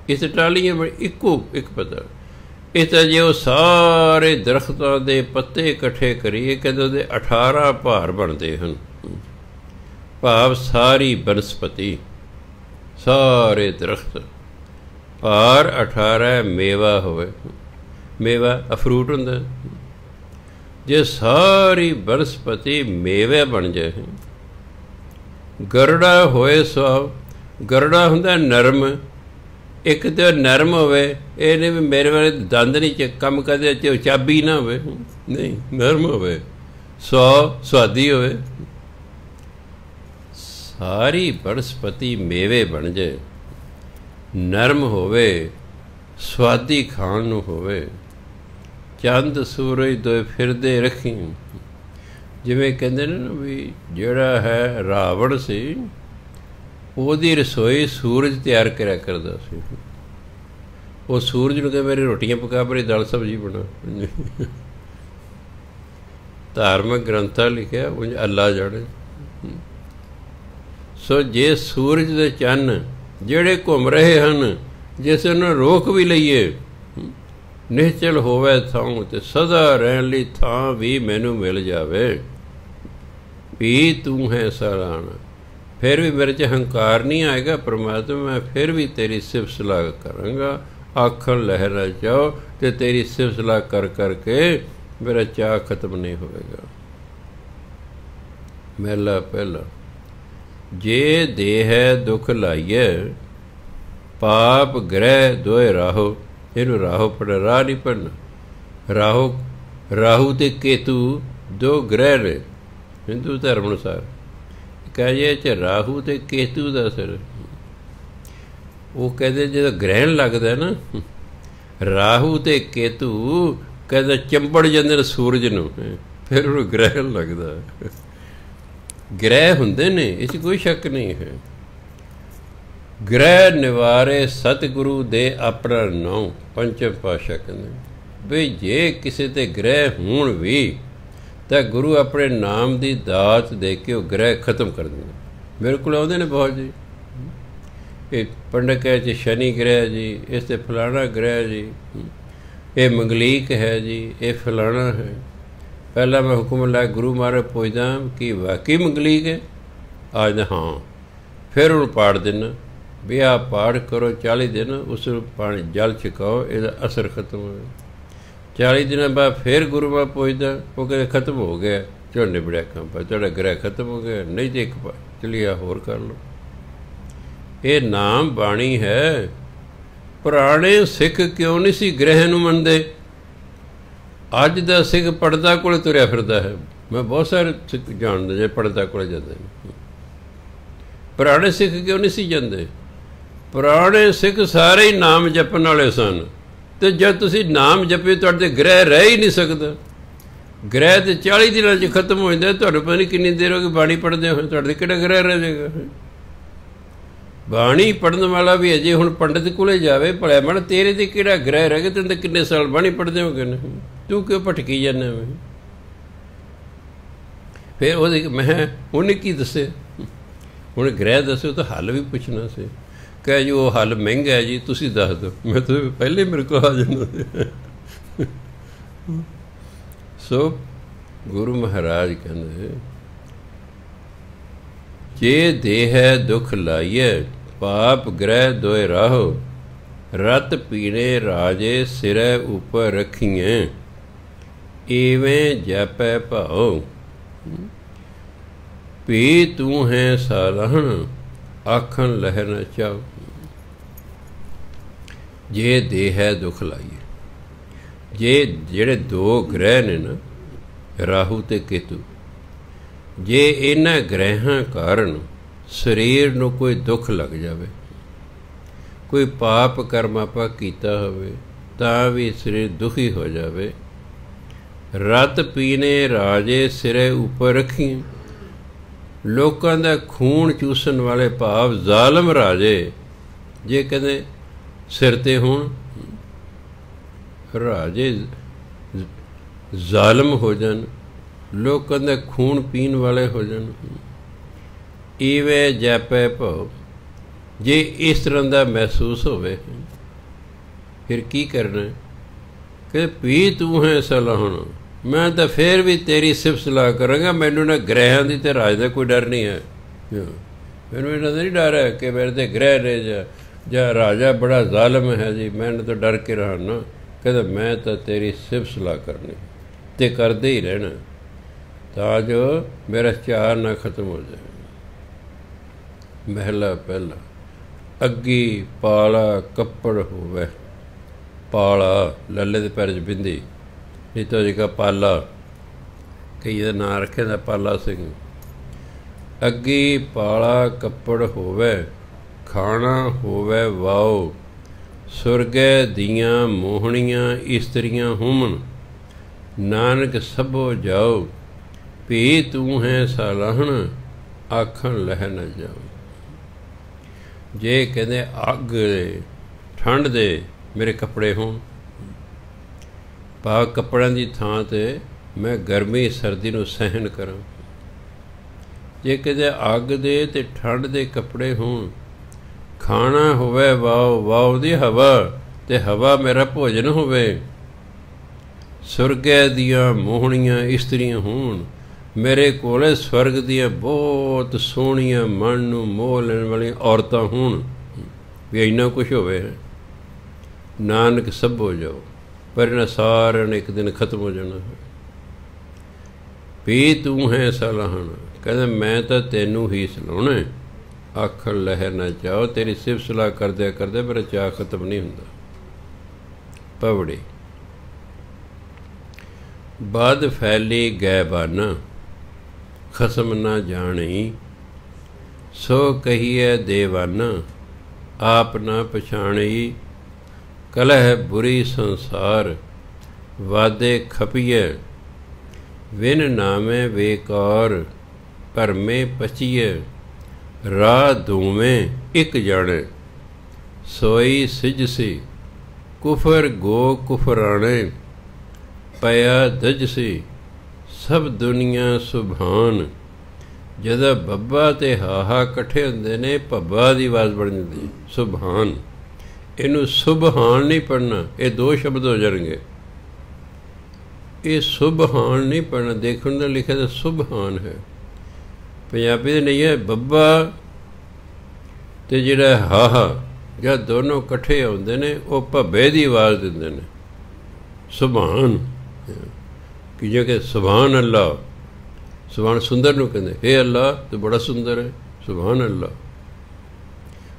[SPEAKER 1] ਇਸ ਟਾਹਲੀਆਂ ਇੱਕੋ ਇੱਕ ਪੱਤਾ। ਇਸ ਤਰ੍ਹਾਂ ਜੇ ਉਹ ਸਾਰੇ ਦਰਖਤਾਂ ਦੇ ਪੱਤੇ ਇਕੱਠੇ ਕਰੀਏ, ਕਹਿੰਦੇ ਉਹਦੇ 18 ਭਾਰ ਬਣਦੇ ਹਨ। ਭਾਵ ਸਾਰੀ ਬਨਸਪਤੀ, ਸਾਰੇ ਦਰਖਤ, ਭਾਰ 18 ਮੇਵਾ ਹੋਵੇ। ਮੇਵਾ ਫਰੂਟ ਹੁੰਦਾ। ਜੇ ਸਾਰੀ ਬਨਸਪਤੀ ਮੇਵੇ ਬਣ ਜਾਏ, ਗਰੜਾ ਹੋਏ ਸੋ, ਗਰੜਾ ਹੁੰਦਾ ਨਰਮ। ਇੱਕ ਤਾਂ ਨਰਮ ਹੋਵੇ, ਇਹ ਨਹੀਂ ਵੀ ਮੇਰੇ ਵਾਲੇ ਦੰਦ ਨਹੀਂ ਕੰਮ ਕਰਦੇ, ਚਾਬੀ ਨਾ ਹੋਵੇ, ਨਹੀਂ, ਨਰਮ ਹੋਵੇ, ਸੁਆਦੀ ਹੋਵੇ। ਸਾਰੀ ਬਨਸਪਤੀ ਮੇਵੇ ਬਣ ਜਾਏ, ਨਰਮ ਹੋਵੇ, ਸੁਆਦੀ ਖਾਣ ਨੂੰ ਹੋਵੇ। ਚੰਦ ਸੂਰਜ ਦੋਏ ਫਿਰਦੇ ਰੱਖੀ। ਜਿਵੇਂ ਕਹਿੰਦੇ ਨੇ ਨਾ ਵੀ ਜਿਹੜਾ ਹੈ ਰਾਵਣ ਸੀ, ਉਹਦੀ ਰਸੋਈ ਸੂਰਜ ਤਿਆਰ ਕਰਿਆ ਕਰਦਾ ਸੀ। ਉਹ ਸੂਰਜ ਨੂੰ ਕਹੇ ਮੇਰੀ ਰੋਟੀਆਂ ਪਕਾ, ਮੇਰੀ ਦਾਲ ਸਬਜ਼ੀ ਬਣਾ। ਧਾਰਮਿਕ ਗ੍ਰੰਥਾਂ ਲਿਖਿਆ ਉਂਝ ਅੱਲਾ ਜਾਣੇ। ਸੋ ਜੇ ਸੂਰਜ ਦੇ ਚੰਨ ਜਿਹੜੇ ਘੁੰਮ ਰਹੇ ਹਨ, ਜਿਸ ਨੂੰ ਰੋਕ ਵੀ ਲਈਏ, ਨਿਸ਼ਚਲ ਹੋਵੇ ਥਾਂ ਤੇ ਸਦਾ ਰਹਿਣ ਲਈ ਥਾਂ ਵੀ ਮੈਨੂੰ ਮਿਲ ਜਾਵੇ। ਵੀ ਤੂੰ ਹੈ ਸਲਾਹਣਾ, ਫਿਰ ਵੀ ਮੇਰੇ 'ਚ ਹੰਕਾਰ ਨਹੀਂ ਆਏਗਾ ਪਰਮਾਤਮਾ, ਮੈਂ ਫਿਰ ਵੀ ਤੇਰੀ ਸਿਫਤ ਸਲਾਹ ਕਰਾਂਗਾ। ਆਖਣ ਲਹਿਰਾ ਚਾਹੋ ਅਤੇ ਤੇਰੀ ਸਿਫਤ ਸਲਾਹ ਕਰ ਕਰਕੇ ਮੇਰਾ ਚਾਅ ਖਤਮ ਨਹੀਂ ਹੋਵੇਗਾ। ਮਹਿਲਾ ਪਹਿਲਾ। ਜੇ ਦੇਹ ਦੁੱਖ ਲਾਈਏ, ਪਾਪ ਗ੍ਰਹਿ ਦੋਏ ਰਾਹੋ। ਇਹਨੂੰ ਰਾਹੋ ਪੜ੍ਹ, ਰਾਹ ਨਹੀਂ ਪੜ੍ਹਨਾ। ਰਾਹੂ ਅਤੇ ਕੇਤੂ ਦੋ ਗ੍ਰਹਿ ਨੇ ਹਿੰਦੂ ਧਰਮ ਅਨੁਸਾਰ। ਕਹੇ ਚ ਰਾਹੂ ਅਤੇ ਕੇਤੂ ਦਾ ਅਸਰ। ਉਹ ਕਹਿੰਦੇ ਜਦੋਂ ਗ੍ਰਹਿਣ ਲੱਗਦਾ ਨਾ, ਰਾਹੂ ਅਤੇ ਕੇਤੂ ਕਹਿੰਦਾ ਚੰਬੜ ਜਾਂਦੇ ਨੇ ਸੂਰਜ ਨੂੰ, ਫਿਰ ਉਹਨੂੰ ਗ੍ਰਹਿਣ ਲੱਗਦਾ। ਗ੍ਰਹਿ ਹੁੰਦੇ ਨੇ, ਇਹ 'ਚ ਕੋਈ ਸ਼ੱਕ ਨਹੀਂ ਹੈ। ਗ੍ਰਹਿ ਨਿਵਾਰੇ ਸਤਿਗੁਰੂ ਦੇ ਆਪਣਾ ਨਾਉ। ਪੰਚਮ ਪਾਤਸ਼ਾਹ ਕਹਿੰਦੇ ਵੀ ਜੇ ਕਿਸੇ 'ਤੇ ਗ੍ਰਹਿ ਹੋਣ ਵੀ ਤਾਂ ਗੁਰੂ ਆਪਣੇ ਨਾਮ ਦੀ ਦਾਤ ਦੇ ਕੇ ਉਹ ਗ੍ਰਹਿ ਖਤਮ ਕਰ ਦਿੰਦੇ। ਮੇਰੇ ਕੋਲ ਆਉਂਦੇ ਨੇ ਬਹੁਤ ਜੀ, ਇਹ ਪੰਡਤ ਕਹੇ 'ਚ ਸ਼ਨੀ ਗ੍ਰਹਿ ਜੀ, ਇਸ 'ਤੇ ਫਲਾਣਾ ਗ੍ਰਹਿ ਜੀ, ਇਹ ਮੰਗਲੀਕ ਹੈ ਜੀ, ਇਹ ਫਲਾਣਾ ਹੈ। ਪਹਿਲਾਂ ਮੈਂ ਹੁਕਮ ਲਾ ਗੁਰੂ ਮਹਾਰਾਜ ਪੁੱਛਦਾ ਕਿ ਵਾਕਈ ਮੰਗਲੀਕ ਹੈ? ਆਜ ਹਾਂ। ਫਿਰ ਉਹਨੂੰ ਪਾੜ ਦਿੰਦਾ ਵੀ ਆਹ ਪਾਠ ਕਰੋ 40 ਦਿਨ, ਉਸ ਨੂੰ ਪਾਣੀ ਜਲ ਛਕਾਓ, ਇਹਦਾ ਅਸਰ ਖਤਮ ਹੋਵੇ। 40 ਦਿਨਾਂ ਬਾਅਦ ਫਿਰ ਗੁਰੂ ਮਹਾਰਾਜ ਪੁੱਛਦਾ, ਉਹ ਕਹਿੰਦੇ ਖਤਮ ਹੋ ਗਿਆ, ਚਲੋ ਨਿਬੜਿਆ ਕੰਮ, ਪਰ ਤੁਹਾਡਾ ਗ੍ਰਹਿ ਖਤਮ ਹੋ ਗਿਆ। ਨਹੀਂ ਤੇ ਇੱਕ ਚਲੀਆ ਹੋਰ ਕਰ ਲਓ। ਇਹ ਨਾਮ ਬਾਣੀ ਹੈ। ਪੁਰਾਣੇ ਸਿੱਖ ਕਿਉਂ ਨਹੀਂ ਸੀ ਗ੍ਰਹਿ ਨੂੰ ਮੰਨਦੇ? ਅੱਜ ਦਾ ਸਿੱਖ ਪੜਦਾ ਕੋਲ ਤੁਰਿਆ ਫਿਰਦਾ ਹੈ। ਮੈਂ ਬਹੁਤ ਸਾਰੇ ਸਿੱਖ ਜਾਣਦੇ ਜੇ ਪੜਦਾ ਕੋਲ ਜਾਂਦੇ ਨੇ। ਪੁਰਾਣੇ ਸਿੱਖ ਕਿਉਂ ਨਹੀਂ ਸੀ ਜਾਂਦੇ? ਪੁਰਾਣੇ ਸਿੱਖ ਸਾਰੇ ਹੀ ਨਾਮ ਜਪਣ ਵਾਲੇ ਸਨ, ਅਤੇ ਜਦ ਤੁਸੀਂ ਨਾਮ ਜਪੇ ਤੁਹਾਡੇ ਗ੍ਰਹਿ ਰਹਿ ਹੀ ਨਹੀਂ ਸਕਦਾ। ਗ੍ਰਹਿ ਤਾਂ 40 ਦਿਨਾਂ 'ਚ ਖਤਮ ਹੋ ਜਾਂਦਾ। ਤੁਹਾਨੂੰ ਪਤਾ ਨਹੀਂ ਕਿੰਨੀ ਦੇਰ ਹੋ ਗਈ ਬਾਣੀ ਪੜ੍ਹਦੇ ਹੋਏ, ਤੁਹਾਡੇ ਕਿਹੜਾ ਗ੍ਰਹਿ ਰਹਿ ਜਾਏਗਾ? ਬਾਣੀ ਪੜ੍ਹਨ ਵਾਲਾ ਵੀ ਅਜੇ ਹੁਣ ਪੰਡਿਤ ਕੋਲੇ ਜਾਵੇ, ਭਲਿਆ ਮਨ ਤੇਰੇ 'ਤੇ ਕਿਹੜਾ ਗ੍ਰਹਿ ਰਹਿ ਗਿਆ? ਤੈਨੂੰ ਤਾਂ ਕਿੰਨੇ ਸਾਲ ਬਾਣੀ ਪੜ੍ਹਦੇ ਹੋ ਗਏ, ਤੂੰ ਕਿਉਂ ਭਟਕੀ ਜਾਂਦਾ? ਫਿਰ ਉਹਦੇ ਮੈਂ ਉਹਨੇ ਕੀ ਦੱਸਿਆ? ਹੁਣ ਗ੍ਰਹਿ ਦੱਸੋ ਤਾਂ ਹੱਲ ਵੀ ਪੁੱਛਣਾ ਸੀ। ਕਹੇ ਜੀ ਉਹ ਹੱਲ ਮਹਿੰਗਾ ਹੈ ਜੀ, ਤੁਸੀਂ ਦੱਸ ਦਿਓ। ਮੈਂ ਤਾਂ ਪਹਿਲੇ ਮੇਰੇ ਕੋਲ ਆ ਜਾਂਦਾ ਸੀ। ਸੋ ਗੁਰੂ ਮਹਾਰਾਜ ਕਹਿੰਦੇ ਜੇ ਦੇਹ ਦੁੱਖ ਲਾਈਏ, ਪਾਪ ਗ੍ਰਹਿ ਦੋਏ ਰਾਹੋ। ਰਤ ਪੀਣੇ ਰਾਜੇ ਸਿਰੈ ਉੱਪਰ ਰੱਖੀਏ, ਇਵੇਂ ਜਪੈ ਭਾਉ। ਵੀ ਤੂੰ ਹੈ ਸਾਲਹਣ, ਆਖਣ ਲਹਿ ਨ ਚਾਉ। ਜੇ ਦੇਹ ਦੁੱਖ ਲਾਈਏ, ਜੇ ਜਿਹੜੇ ਦੋ ਗ੍ਰਹਿ ਨੇ ਨਾ, ਰਾਹੂ ਅਤੇ ਕੇਤੂ, ਜੇ ਇਹਨਾਂ ਗ੍ਰਹਿਆਂ ਕਾਰਨ ਸਰੀਰ ਨੂੰ ਕੋਈ ਦੁੱਖ ਲੱਗ ਜਾਵੇ, ਕੋਈ ਪਾਪ ਕਰਮ ਆਪਾਂ ਕੀਤਾ ਹੋਵੇ ਤਾਂ ਵੀ ਸਰੀਰ ਦੁਖੀ ਹੋ ਜਾਵੇ, ਰਤ ਪੀਨੇ ਰਾਜੇ ਸਿਰੇ ਉੱਪਰ ਰੱਖੀ। ਲੋਕਾਂ ਦਾ ਖੂਨ ਚੂਸਣ ਵਾਲੇ ਭਾਵ ਜ਼ਾਲਮ ਰਾਜੇ ਜੇ ਕਹਿੰਦੇ ਸਿਰ 'ਤੇ ਹੋਣ, ਰਾਜੇ ਜ਼ਾਲਮ ਹੋ ਜਾਣ, ਲੋਕਾਂ ਦਾ ਖੂਨ ਪੀਣ ਵਾਲੇ ਹੋ ਜਾਣ। ਇਵੇਂ ਜਪੈ ਭਉ, ਜੇ ਇਸ ਤਰ੍ਹਾਂ ਦਾ ਮਹਿਸੂਸ ਹੋਵੇ ਫਿਰ ਕੀ ਕਰਨਾ ਕਿ ਵੀ ਤੂੰ ਹੈ ਸਲਾਹਣ, ਮੈਂ ਤਾਂ ਫਿਰ ਵੀ ਤੇਰੀ ਸਿਫਤ ਸਲਾਹ ਕਰਾਂਗਾ। ਮੈਨੂੰ ਨਾ ਗ੍ਰਹਿਆਂ ਦੀ ਅਤੇ ਰਾਜ ਦਾ ਕੋਈ ਡਰ ਨਹੀਂ ਹੈ। ਮੈਨੂੰ ਇਹਨਾਂ ਦਾ ਨਹੀਂ ਡਰ ਹੈ ਕਿ ਮੇਰੇ 'ਤੇ ਗ੍ਰਹਿ ਨੇ ਜਾਂ ਰਾਜਾ ਬੜਾ ਜ਼ਾਲਮ ਹੈ ਜੀ, ਮੈਂ ਇਹਨਾਂ ਤੋਂ ਡਰ ਕੇ ਰਹਾਂ ਨਾ। ਕਹਿੰਦਾ ਮੈਂ ਤਾਂ ਤੇਰੀ ਸਿਫਤ ਸਲਾਹ ਕਰਨੀ ਅਤੇ ਕਰਦੇ ਹੀ ਰਹਿਣਾ ਤਾਂ ਜੋ ਮੇਰਾ ਚਾਅ ਨਾ ਖਤਮ ਹੋ ਜਾਏ। ਮਹਿਲਾ ਪਹਿਲਾ, ਅੱਗੀ ਪਾਲਾ ਕੱਪੜ ਹੋਵੇ। ਪਾਲਾ ਲੱਲੇ ਦੇ ਪੈਰ 'ਚ ਬਿੰਦੀ, ਨੀਤੋ ਜੀ ਕਾ ਪਾਲਾ, ਕਈ ਦਾ ਨਾਂ ਰੱਖਿਆ ਦਾ ਪਾਲਾ ਸਿੰਘ। ਅੱਗੀ ਪਾਲਾ ਕੱਪੜ ਹੋਵੇ, ਖਾਣਾ ਹੋਵੇ ਵਾਓ। ਸੁਰਗੇ ਦੀਆਂ ਮੋਹਣੀਆਂ ਇਸਤਰੀਆਂ ਹੋਵਣ, ਨਾਨਕ ਸਭੋ ਜਾਓ। ਵੀ ਤੂੰ ਹੈ ਸਾਲਾਹਣ, ਆਖਣ ਲਹਿ ਨਾ ਜਾਓ। ਜੇ ਕਹਿੰਦੇ ਅੱਗ ਦੇ ਠੰਡ ਦੇ ਮੇਰੇ ਕੱਪੜੇ ਹੋਣ, ਭਾਵ ਕੱਪੜਿਆਂ ਦੀ ਥਾਂ 'ਤੇ ਮੈਂ ਗਰਮੀ ਸਰਦੀ ਨੂੰ ਸਹਿਣ ਕਰਾਂ। ਜੇ ਕਹਿੰਦੇ ਅੱਗ ਦੇ ਅਤੇ ਠੰਡ ਦੇ ਕੱਪੜੇ ਹੋਣ, ਖਾਣਾ ਹੋਵੇ ਵਾਓ, ਵਾਓ ਦੀ ਹਵਾ ਅਤੇ ਹਵਾ ਮੇਰਾ ਭੋਜਨ ਹੋਵੇ। ਸੁਰਗੇ ਦੀਆਂ ਮੋਹਣੀਆਂ ਇਸਤਰੀਆਂ ਹੋਣ, ਮੇਰੇ ਕੋਲ ਸਵਰਗ ਦੀਆਂ ਬਹੁਤ ਸੋਹਣੀਆਂ ਮਨ ਨੂੰ ਮੋਹ ਲੈਣ ਵਾਲੀਆਂ ਔਰਤਾਂ ਹੋਣ, ਵੀ ਇੰਨਾ ਕੁਛ ਹੋਵੇ। ਨਾਨਕ ਸਭ ਹੋ ਜਾਓ, ਪਰ ਇਹਨਾਂ ਸਾਰਿਆਂ ਨੇ ਇੱਕ ਦਿਨ ਖਤਮ ਹੋ ਜਾਣਾ ਹੈ। ਵੀ ਤੂੰ ਹੈ ਸਲਾਹਣ, ਕਹਿੰਦਾ ਮੈਂ ਤਾਂ ਤੈਨੂੰ ਹੀ ਸਲਾਹੁਣਾ। ਆਖਣ ਲਹਿ ਨਾ ਜਾਓ, ਤੇਰੀ ਸਿਫਤ ਸਲਾਹ ਕਰਦਿਆਂ ਕਰਦੇ ਮੇਰਾ ਚਾਅ ਖਤਮ ਨਹੀਂ ਹੁੰਦਾ। ਪਵੜੀ ਬਦ ਫੈਲੀ ਗੈਬਾਨਾ, ਖਸਮ ਨਾ ਜਾਣੀ। ਸੋ ਕਹੀਏ ਦੇਵਾਨਾ, ਆਪ ਨਾ ਪਛਾਣੀ। ਕਲਹ ਬੁਰੀ ਸੰਸਾਰ, ਵਾਦੇ ਖਪੀਏ। ਵਿਨ ਨਾਮੇ ਬੇਕਾਰ, ਭਰਮੇ ਪਚੀਏ। ਰਾਹ ਦੋਵੇਂ ਇੱਕ ਜਾਣੇ, ਸੋਈ ਸਿਜਸੀ। ਕੁਫਰ ਗੋ ਕੁਫਰਾਣੇ, ਪਿਆ ਦਜਸੀ। ਸਭ ਦੁਨੀਆ ਸੁਭਾਨ। ਜਦੋਂ ਬੱਬਾ ਅਤੇ ਹਾਹਾ ਇਕੱਠੇ ਹੁੰਦੇ ਨੇ, ਭੱਬਾ ਦੀ ਆਵਾਜ਼ ਬਣ ਜਾਂਦੀ ਸੁਭਾਨ। ਇਹਨੂੰ ਸੁਭਾਨ ਨਹੀਂ ਪੜ੍ਹਨਾ, ਇਹ ਦੋ ਸ਼ਬਦ ਹੋ ਜਾਣਗੇ। ਇਹ ਸੁਭਾਨ ਨਹੀਂ ਪੜ੍ਹਨਾ, ਦੇਖਣ ਦਾ ਲਿਖਿਆ ਤਾਂ ਸੁਭਾਨ ਹੈ, ਪੰਜਾਬੀ ਦੇ ਨਹੀਂ ਹੈ। ਬੱਬਾ ਅਤੇ ਜਿਹੜਾ ਹਾਹਾ ਜਦ ਦੋਨੋਂ ਇਕੱਠੇ ਆਉਂਦੇ ਨੇ, ਉਹ ਭੱਬੇ ਦੀ ਆਵਾਜ਼ ਦਿੰਦੇ ਨੇ ਸੁਭਾਨ। ਕਿ ਜੇ ਕਿ ਸੁਭਾਨ ਅੱਲਾ, ਸੁਭਾਨ ਸੁੰਦਰ ਨੂੰ ਕਹਿੰਦੇ, ਹੇ ਅੱਲਾ ਤੂੰ ਬੜਾ ਸੁੰਦਰ ਹੈ, ਸੁਭਾਨ ਅੱਲਾ।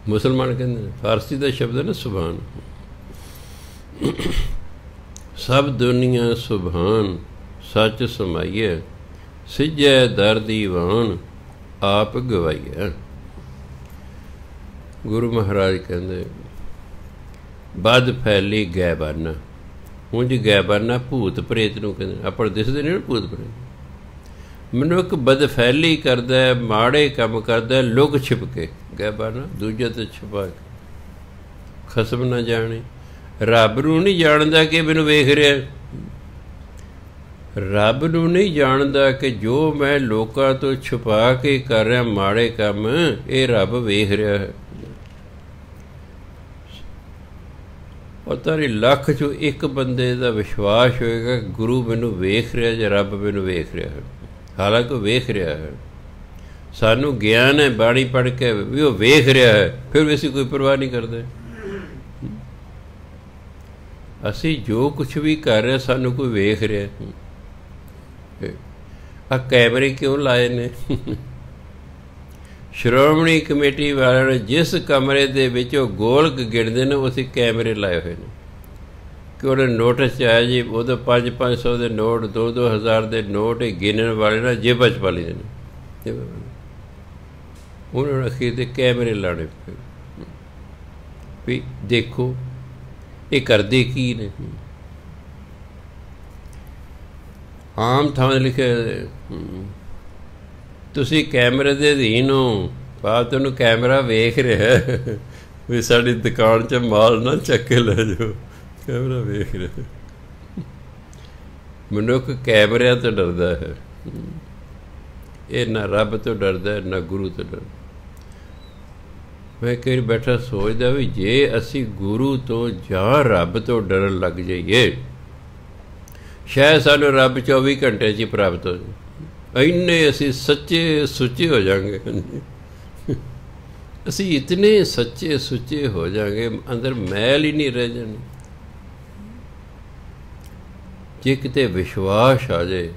[SPEAKER 1] ਮੁਸਲਮਾਨ ਕਹਿੰਦੇ ਨੇ, ਫਾਰਸੀ ਦਾ ਸ਼ਬਦ ਹੈ ਨਾ ਸੁਭਾਨ। ਸਭ ਦੁਨੀਆ ਸੁਭਾਨ, ਸੱਚ ਸਮਾਈਏ। ਸਿੱਝੇ ਦਰ ਦੀਵਾਨ, ਆਪ ਗਵਾਈਏ। ਗੁਰੂ ਮਹਾਰਾਜ ਕਹਿੰਦੇ ਬਦ ਫੈਲੀ ਗੈਬਾਨਾ। ਉਂਝ ਗੈਬਾਨਾ ਭੂਤ ਪ੍ਰੇਤ ਨੂੰ ਕਹਿੰਦੇ, ਆਪਾਂ ਦਿਸਦੇ ਨਹੀਂ ਨਾ ਭੂਤ ਪ੍ਰੇਤ। ਮਨੁੱਖ ਬਦਫੈਲੀ ਕਰਦਾ, ਮਾੜੇ ਕੰਮ ਕਰਦਾ ਲੁਕ ਛਿਪ ਕੇ। ਗੈਬਾਨਾ ਦੂਜੇ ਤੋਂ ਛੁਪਾ ਕੇ। ਖਸਮ ਨਾ ਜਾਣੇ, ਰੱਬ ਨੂੰ ਨਹੀਂ ਜਾਣਦਾ ਕਿ ਮੈਨੂੰ ਵੇਖ ਰਿਹਾ। ਰੱਬ ਨੂੰ ਨਹੀਂ ਜਾਣਦਾ ਕਿ ਜੋ ਮੈਂ ਲੋਕਾਂ ਤੋਂ ਛੁਪਾ ਕੇ ਕਰ ਰਿਹਾ ਮਾੜੇ ਕੰਮ, ਇਹ ਰੱਬ ਵੇਖ ਰਿਹਾ ਹੈ। ਪਤਾ ਨਹੀਂ ਲੱਖ 'ਚੋਂ ਇੱਕ ਬੰਦੇ ਦਾ ਵਿਸ਼ਵਾਸ ਹੋਏਗਾ ਗੁਰੂ ਮੈਨੂੰ ਵੇਖ ਰਿਹਾ ਜਾਂ ਰੱਬ ਮੈਨੂੰ ਵੇਖ ਰਿਹਾ ਹੈ। ਹਾਲਾਂਕਿ ਉਹ ਵੇਖ ਰਿਹਾ ਹੈ, ਸਾਨੂੰ ਗਿਆਨ ਹੈ ਬਾਣੀ ਪੜ੍ਹ ਕੇ ਵੀ ਉਹ ਵੇਖ ਰਿਹਾ ਹੈ, ਫਿਰ ਵੀ ਅਸੀਂ ਕੋਈ ਪਰਵਾਹ ਨਹੀਂ ਕਰਦੇ। ਅਸੀਂ ਜੋ ਕੁਛ ਵੀ ਕਰ ਰਹੇ ਸਾਨੂੰ ਕੋਈ ਵੇਖ ਰਿਹਾ। ਆਹ ਕੈਮਰੇ ਕਿਉਂ ਲਾਏ ਨੇ? ਸ਼੍ਰੋਮਣੀ ਕਮੇਟੀ ਵਾਲਿਆਂ ਨੇ ਜਿਸ ਕਮਰੇ ਦੇ ਵਿੱਚ ਉਹ ਗੋਲਕ ਗਿਣਦੇ ਨੇ, ਉੱਥੇ ਕੈਮਰੇ ਲਾਏ ਹੋਏ ਨੇ ਕਿ ਉਹਨੇ ਨੋਟਿਸ 'ਚ ਆਇਆ ਜੀ ਉਦੋਂ 500 ਦੇ ਨੋਟ, 2-2 ਦੇ ਨੋਟ ਗਿਣਨ ਵਾਲੇ ਨਾਲ ਜੇਬਾਂ 'ਚ ਪਾ ਲਈਦੇ ਨੇ। ਉਹਨਾਂ ਨੂੰ ਅਖੀਰ 'ਤੇ ਕੈਮਰੇ ਲਾਉਣੇ ਪਏ ਵੀ ਦੇਖੋ ਇਹ ਕਰਦੇ ਕੀ ਨੇ। ਆਮ ਥਾਂ ਲਿਖਿਆ ਤੁਸੀਂ ਕੈਮਰੇ ਦੇ ਅਧੀਨ ਹੋ, ਬਾਅਦ ਤੁਹਾਨੂੰ ਕੈਮਰਾ ਵੇਖ ਰਿਹਾ ਵੀ ਸਾਡੀ ਦੁਕਾਨ 'ਚ ਮਾਲ ਨਾ ਚੱਕ ਕੇ ਲੈ ਜਾਓ, ਕੈਮਰਾ ਵੇਖ ਰਿਹਾ। ਮਨੁੱਖ ਕੈਮਰਿਆਂ ਤੋਂ ਡਰਦਾ ਹੈ, ਇਹ ਨਾ ਰੱਬ ਤੋਂ ਡਰਦਾ ਨਾ ਗੁਰੂ ਤੋਂ ਡਰਦਾ। ਮੈਂ ਕਈ ਵਾਰ ਬੈਠਾ ਸੋਚਦਾ ਵੀ ਜੇ ਅਸੀਂ ਗੁਰੂ ਤੋਂ ਜਾਂ ਰੱਬ ਤੋਂ ਡਰਨ ਲੱਗ ਜਾਈਏ, ਸ਼ਾਇਦ ਸਾਨੂੰ ਰੱਬ 24 ਘੰਟੇ 'ਚ ਹੀ ਪ੍ਰਾਪਤ ਹੋ ਜਾਏ। ਇੰਨੇ ਅਸੀਂ ਸੱਚੇ ਸੁੱਚੇ ਹੋ ਜਾਵਾਂਗੇ, ਅਸੀਂ ਇਤਨੇ ਸੱਚੇ ਸੁੱਚੇ ਹੋ ਜਾਵਾਂਗੇ, ਅੰਦਰ ਮੈਲ ਹੀ ਨਹੀਂ ਰਹਿ ਜਾਣੀ। ਜੇ ਕਿਤੇ ਵਿਸ਼ਵਾਸ ਆ ਜਾਏ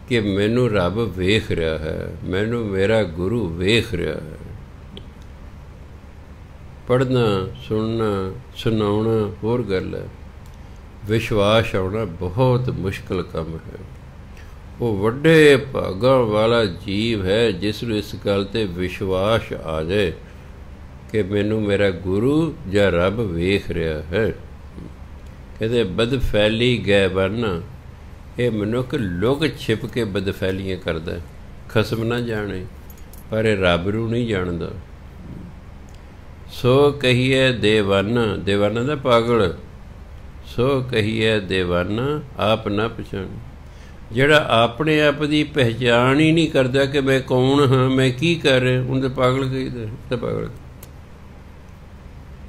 [SPEAKER 1] ਕਿ ਮੈਨੂੰ ਰੱਬ ਵੇਖ ਰਿਹਾ ਹੈ, ਮੈਨੂੰ ਮੇਰਾ ਗੁਰੂ ਵੇਖ ਰਿਹਾ ਹੈ, ਪੜ੍ਹਨਾ ਸੁਣਨਾ ਸੁਣਾਉਣਾ ਹੋਰ ਗੱਲ ਹੈ, ਵਿਸ਼ਵਾਸ ਆਉਣਾ ਬਹੁਤ ਮੁਸ਼ਕਿਲ ਕੰਮ ਹੈ। ਉਹ ਵੱਡੇ ਭਾਗਾਂ ਵਾਲਾ ਜੀਵ ਹੈ ਜਿਸ ਨੂੰ ਇਸ ਗੱਲ 'ਤੇ ਵਿਸ਼ਵਾਸ ਆ ਜਾਏ ਕਿ ਮੈਨੂੰ ਮੇਰਾ ਗੁਰੂ ਜਾਂ ਰੱਬ ਵੇਖ ਰਿਹਾ ਹੈ। ਕਹਿੰਦੇ ਬਦਫੈਲੀ ਗਏ ਬਨ, ਇਹ ਮਨੁੱਖ ਲੁਕ ਛਿਪ ਕੇ ਬਦਫੈਲੀਆਂ ਕਰਦਾ, ਖਸਮ ਨਾ ਜਾਣੇ ਪਰ ਇਹ ਰੱਬ ਨੂੰ ਨਹੀਂ ਜਾਣਦਾ। ਸੋ ਕਹੀਏ ਦੇਵਾਨਾ, ਦੇਵਾਨਾ ਦਾ ਪਾਗਲ, ਸੋ ਕਹੀਏ ਦੇਵਾਨਾ ਆਪ ਨਾ ਪਛਾਣ। ਜਿਹੜਾ ਆਪਣੇ ਆਪ ਦੀ ਪਹਿਚਾਣ ਹੀ ਨਹੀਂ ਕਰਦਾ ਕਿ ਮੈਂ ਕੌਣ ਹਾਂ, ਮੈਂ ਕੀ ਕਰ ਰਿਹਾ, ਉਹਨੂੰ ਤਾਂ ਪਾਗਲ ਕਹੀਦਾ। ਤਾਂ ਪਾਗਲ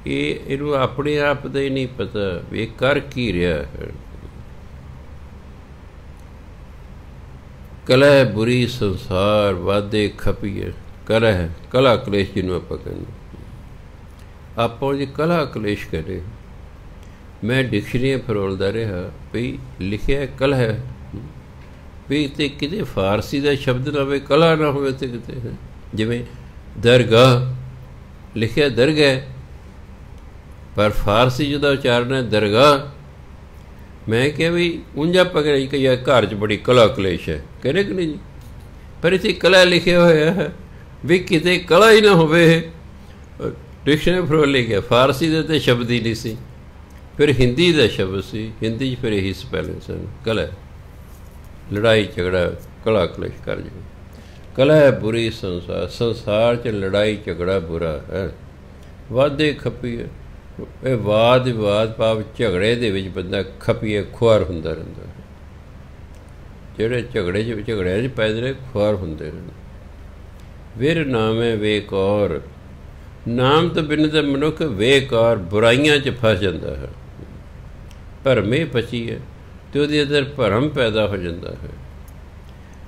[SPEAKER 1] ਇਹਨੂੰ ਆਪਣੇ ਆਪ ਦਾ ਹੀ ਨਹੀਂ ਪਤਾ ਵੀ ਇਹ ਕਰ ਕੀ ਰਿਹਾ ਹੈ। ਕਲਹ ਬੁਰੀ ਸੰਸਾਰ ਵਾਧੇ ਖਪੀਏ, ਕਲਹ ਕਲਾ ਕਲੇਸ਼ ਜਿਹਨੂੰ ਆਪਾਂ ਕਹਿੰਦੇ, ਆਪਾਂ ਜੀ ਕਲਾ ਕਲੇਸ਼ ਕਰੇ। ਮੈਂ ਡਿਕਸ਼ਨਰੀ ਫਰੋਲਦਾ ਰਿਹਾ ਵੀ ਲਿਖਿਆ ਕਲਹ ਵੀ ਤੇ ਕਿਤੇ ਫਾਰਸੀ ਦਾ ਸ਼ਬਦ ਨਾ ਹੋਵੇ, ਕਲਾ ਨਾ ਹੋਵੇ ਤੇ ਕਿਤੇ, ਜਿਵੇਂ ਦਰਗਾਹ ਲਿਖਿਆ ਦਰਗਾਹ, ਪਰ ਫਾਰਸੀ ਜਿਹਦਾ ਉਚਾਰਨ ਹੈ ਦਰਗਾਹ। ਮੈਂ ਕਿਹਾ ਵੀ ਉਂਝਾ ਪਕੜਾਈ ਕਿ ਯਾਰ ਘਰ 'ਚ ਬੜੀ ਕਲਾ ਕਲੇਸ਼ ਹੈ, ਕਹਿੰਦੇ ਕਿ ਨਹੀਂ ਜੀ, ਪਰ ਇੱਥੇ ਕਲਾ ਲਿਖਿਆ ਹੋਇਆ ਹੈ ਵੀ ਕਿਤੇ ਕਲਾ ਹੀ ਨਾ ਹੋਵੇ। ਡਿਕਸ਼ਨਰੀ ਫਰੋਲ ਲਿਖਿਆ, ਫਾਰਸੀ ਦੇ ਤਾਂ ਸ਼ਬਦ ਹੀ ਨਹੀਂ ਸੀ, ਫਿਰ ਹਿੰਦੀ ਦਾ ਸ਼ਬਦ ਸੀ, ਹਿੰਦੀ 'ਚ ਫਿਰ ਇਹੀ ਸਪੈਲਿੰਗ ਸਨ, ਕਲਾ ਲੜਾਈ ਝਗੜਾ ਕਲਾ ਕਲੇਸ਼ ਕਰ ਜਾਵੇ। ਕਲਾ ਬੁਰੀ ਸੰਸਾਰ, ਸੰਸਾਰ 'ਚ ਲੜਾਈ ਝਗੜਾ ਬੁਰਾ ਹੈ, ਵਾਧੇ ਖਪੀਏ। ਇਹ ਵਾਦ ਵਿਵਾਦ ਭਾਵ ਝਗੜੇ ਦੇ ਵਿੱਚ ਬੰਦਾ ਖਪੀਏ ਖੁਆਰ ਹੁੰਦਾ ਰਹਿੰਦਾ ਹੈ। ਜਿਹੜੇ ਝਗੜੇ 'ਚ ਝਗੜਿਆਂ 'ਚ ਪੈਦੇ ਨੇ ਖੁਆਰ ਹੁੰਦੇ ਰਹਿੰਦੇ। ਵੀਰ ਨਾਮੇ ਵੇਕੌਰ, ਨਾਮ ਤੋਂ ਬਿਨਾਂ ਤਾਂ ਮਨੁੱਖ ਵੇਕਾਰ ਬੁਰਾਈਆਂ 'ਚ ਫਸ ਜਾਂਦਾ ਹੈ। ਭਰਮੇ ਪਚੀ ਹੈ ਅਤੇ ਉਹਦੇ ਅੰਦਰ ਭਰਮ ਪੈਦਾ ਹੋ ਜਾਂਦਾ ਹੈ।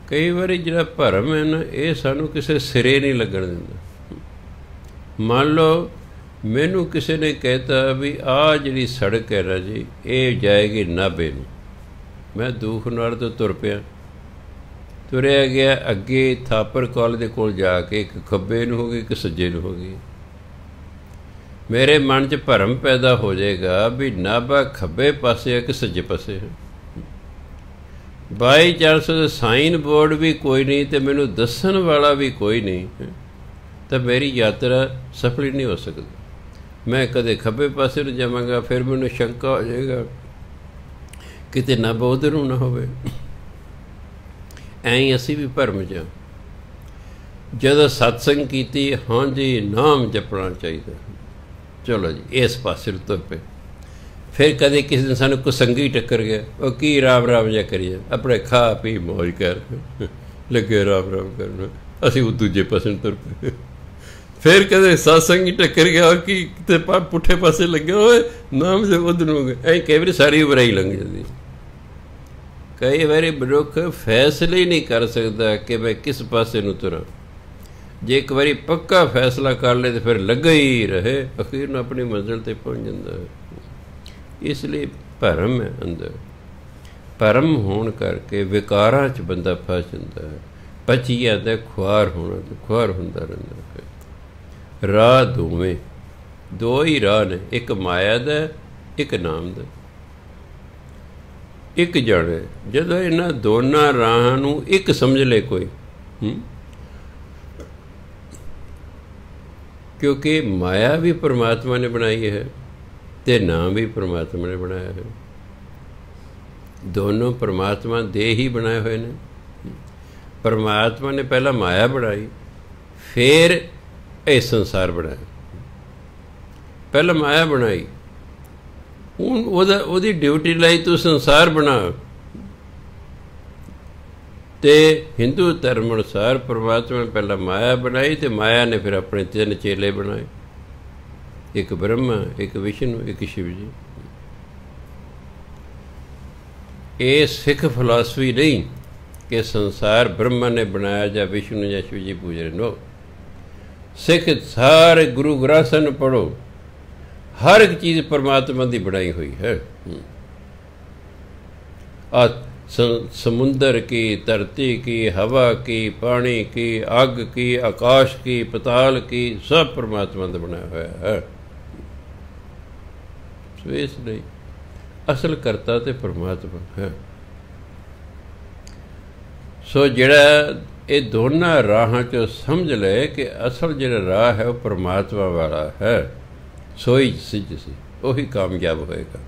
[SPEAKER 1] ਕਈ ਵਾਰੀ ਜਿਹੜਾ ਭਰਮ ਹੈ ਨਾ, ਇਹ ਸਾਨੂੰ ਕਿਸੇ ਸਿਰੇ ਨਹੀਂ ਲੱਗਣ ਦਿੰਦਾ। ਮੰਨ ਲਓ ਮੈਨੂੰ ਕਿਸੇ ਨੇ ਕਹਿਤਾ ਵੀ ਆਹ ਜਿਹੜੀ ਸੜਕ ਹੈ ਨਾ ਜੀ, ਇਹ ਜਾਏਗੀ ਨਾਭੇ ਨੂੰ। ਮੈਂ ਦੂਖ ਨਾਲ ਤੋਂ ਤੁਰ ਪਿਆ, ਤੁਰਿਆ ਗਿਆ ਅੱਗੇ ਥਾਪਰ ਕਾਲਜ ਦੇ ਕੋਲ ਜਾ ਕੇ ਇੱਕ ਖੱਬੇ ਨੂੰ ਹੋ ਗਈ, ਇੱਕ ਸੱਜੇ ਨੂੰ ਹੋ ਗਈ। ਮੇਰੇ ਮਨ 'ਚ ਭਰਮ ਪੈਦਾ ਹੋ ਜਾਏਗਾ ਵੀ ਨਾਭਾ ਖੱਬੇ ਪਾਸੇ ਹੈ ਕਿ ਸੱਜੇ ਪਾਸੇ ਹੈ। ਬਾਈ ਚਾਂਸ ਸਾਈਨ ਬੋਰਡ ਵੀ ਕੋਈ ਨਹੀਂ ਅਤੇ ਮੈਨੂੰ ਦੱਸਣ ਵਾਲਾ ਵੀ ਕੋਈ ਨਹੀਂ, ਤਾਂ ਮੇਰੀ ਯਾਤਰਾ ਸਫਲ ਹੀ ਨਹੀਂ ਹੋ ਸਕਦੀ। ਮੈਂ ਕਦੇ ਖੱਬੇ ਪਾਸੇ ਨੂੰ ਜਾਵਾਂਗਾ, ਫਿਰ ਮੈਨੂੰ ਸ਼ੰਕਾ ਹੋ ਜਾਏਗਾ ਕਿਤੇ ਨਾਭਾ ਉੱਧਰ ਨੂੰ ਨਾ ਹੋਵੇ। ਐਂ ਹੀ ਅਸੀਂ ਵੀ ਭਰਮ 'ਚ ਜਦੋਂ ਸਤਸੰਗ ਕੀਤੀ, ਹਾਂਜੀ ਨਾਮ ਜਪਣਾ ਚਾਹੀਦਾ, ਚਲੋ ਜੀ ਇਸ ਪਾਸੇ ਨੂੰ ਤੁਰ ਪਏ। ਫਿਰ ਕਦੇ ਕਿਸੇ ਦਿਨ ਸਾਨੂੰ ਕੁਸੰਗੀ ਟੱਕਰ ਗਿਆ, ਉਹ ਕੀ ਰਾਮ ਰਾਮ ਜਿਹਾ ਕਰੀਏ, ਆਪਣੇ ਖਾ ਪੀ ਮੌਜ ਕਰ ਲੱਗੇ ਰਾਮ ਰਾਮ ਕਰਨ, ਅਸੀਂ ਉਹ ਦੂਜੇ ਪਾਸੇ ਨੂੰ ਤੁਰ ਪਏ। ਫਿਰ ਕਦੇ ਸਤਸੰਗ ਹੀ ਟੱਕਰ ਗਿਆ ਕਿ ਕਿਤੇ ਪੁੱਠੇ ਪਾਸੇ ਲੱਗਿਆ ਹੋਏ, ਨਾਮ ਜੇ ਉੱਧਰ ਨੂੰ ਗਏ। ਐਂ ਕਈ ਵਾਰੀ ਸਾਰੀ ਉਮਰ ਹੀ ਲੰਘ ਜਾਂਦੀ। ਕਈ ਵਾਰੀ ਮਨੁੱਖ ਫੈਸਲੇ ਹੀ ਨਹੀਂ ਕਰ ਸਕਦਾ ਕਿ ਮੈਂ ਕਿਸ ਪਾਸੇ ਨੂੰ ਤੁਰਾਂ। ਜੇ ਇੱਕ ਵਾਰੀ ਪੱਕਾ ਫੈਸਲਾ ਕਰ ਲਏ ਤਾਂ ਫਿਰ ਲੱਗਾ ਹੀ ਰਹੇ, ਅਖੀਰ ਨੂੰ ਆਪਣੀ ਮੰਜ਼ਿਲ 'ਤੇ ਪਹੁੰਚ ਜਾਂਦਾ ਹੈ। ਇਸ ਲਈ ਭਰਮ ਹੈ ਅੰਦਰ, ਭਰਮ ਹੋਣ ਕਰਕੇ ਵਿਕਾਰਾਂ 'ਚ ਬੰਦਾ ਫਸ ਜਾਂਦਾ ਹੈ। ਪਚੀ ਜਾਂਦਾ ਖੁਆਰ ਹੋਣਾ, ਖੁਆਰ ਹੁੰਦਾ ਰਹਿੰਦਾ ਹੈ। ਰਾਹ ਦੋਵੇਂ, ਦੋ ਹੀ ਰਾਹ ਨੇ, ਇੱਕ ਮਾਇਆ ਦਾ, ਇੱਕ ਨਾਮ ਦਾ, ਇੱਕ ਜੜ ਹੈ। ਜਦੋਂ ਇਹਨਾਂ ਦੋਨਾਂ ਰਾਹਾਂ ਨੂੰ ਇੱਕ ਸਮਝ ਲੈ ਕੋਈ, ਕਿਉਂਕਿ ਮਾਇਆ ਵੀ ਪਰਮਾਤਮਾ ਨੇ ਬਣਾਈ ਹੈ ਅਤੇ ਨਾਮ ਵੀ ਪਰਮਾਤਮਾ ਨੇ ਬਣਾਇਆ ਹੈ। ਦੋਨੋਂ ਪਰਮਾਤਮਾ ਦੇ ਹੀ ਬਣਾਏ ਹੋਏ ਨੇ। ਪਰਮਾਤਮਾ ਨੇ ਪਹਿਲਾਂ ਮਾਇਆ ਬਣਾਈ, ਫਿਰ ਇਹ ਸੰਸਾਰ ਬਣਾਇਆ। ਪਹਿਲਾਂ ਮਾਇਆ ਬਣਾਈ, ਹੁਣ ਉਹਦੀ ਡਿਊਟੀ ਲਈ ਤੂੰ ਸੰਸਾਰ ਬਣਾ। ਅਤੇ ਹਿੰਦੂ ਧਰਮ ਅਨੁਸਾਰ ਪਰਮਾਤਮਾ ਨੇ ਪਹਿਲਾਂ ਮਾਇਆ ਬਣਾਈ ਅਤੇ ਮਾਇਆ ਨੇ ਫਿਰ ਆਪਣੇ 3 ਚੇਲੇ ਬਣਾਏ, ਇੱਕ ਬ੍ਰਹਮਾ, ਇੱਕ ਵਿਸ਼ਨੂੰ, ਇੱਕ ਸ਼ਿਵ ਜੀ। ਇਹ ਸਿੱਖ ਫਿਲਾਸਫੀ ਨਹੀਂ ਕਿ ਸੰਸਾਰ ਬ੍ਰਹਮਾ ਨੇ ਬਣਾਇਆ ਜਾਂ ਵਿਸ਼ਨੂੰ ਜਾਂ ਸ਼ਿਵ ਜੀ ਪੂਜ ਰਹੇ। ਨੋ, ਸਿੱਖ ਸਾਰੇ ਗੁਰੂ ਗ੍ਰੰਥ ਸਾਹਿਬ ਨੂੰ ਪੜ੍ਹੋ, ਹਰ ਇੱਕ ਚੀਜ਼ ਪਰਮਾਤਮਾ ਦੀ ਬਣਾਈ ਹੋਈ ਹੈ। समुंदर की, धरती की, हवा की, पानी की, अग की, आकाश की, पताल की, सब परमात्मा ने बनाया हुआ है। सो इसलिए असल करता तो परमात्मा है। सो जिहड़ा ये दोनों राहां चों समझ ले कि असल जिहड़ा राह है वो परमात्मा वाला है, सोई सिज सी वही कामयाब होएगा,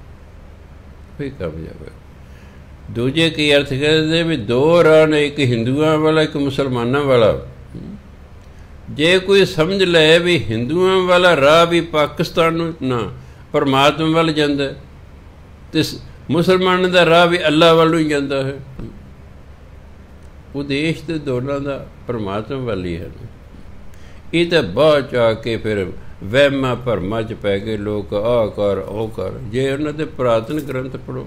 [SPEAKER 1] वही कामयाब होएगा। दूजे की अर्थ कहते भी 2 राह ने, एक हिंदुओं वाला, एक मुसलमानों वाला। जे कोई समझ ले भी हिंदुओं वाला राह भी पाकिस्तान ना परमात्मा वाल जाता है, तो मुसलमान का राह भी अल्लाह वालों ही जाता है। उद्देश तो दोनों का परमात्मा वाल ही है। ये तो बाद च आके फिर वहमां भरमां च पै गए लोग, आ कर ओ कर। जे उन्होंने पुरातन ग्रंथ पढ़ो,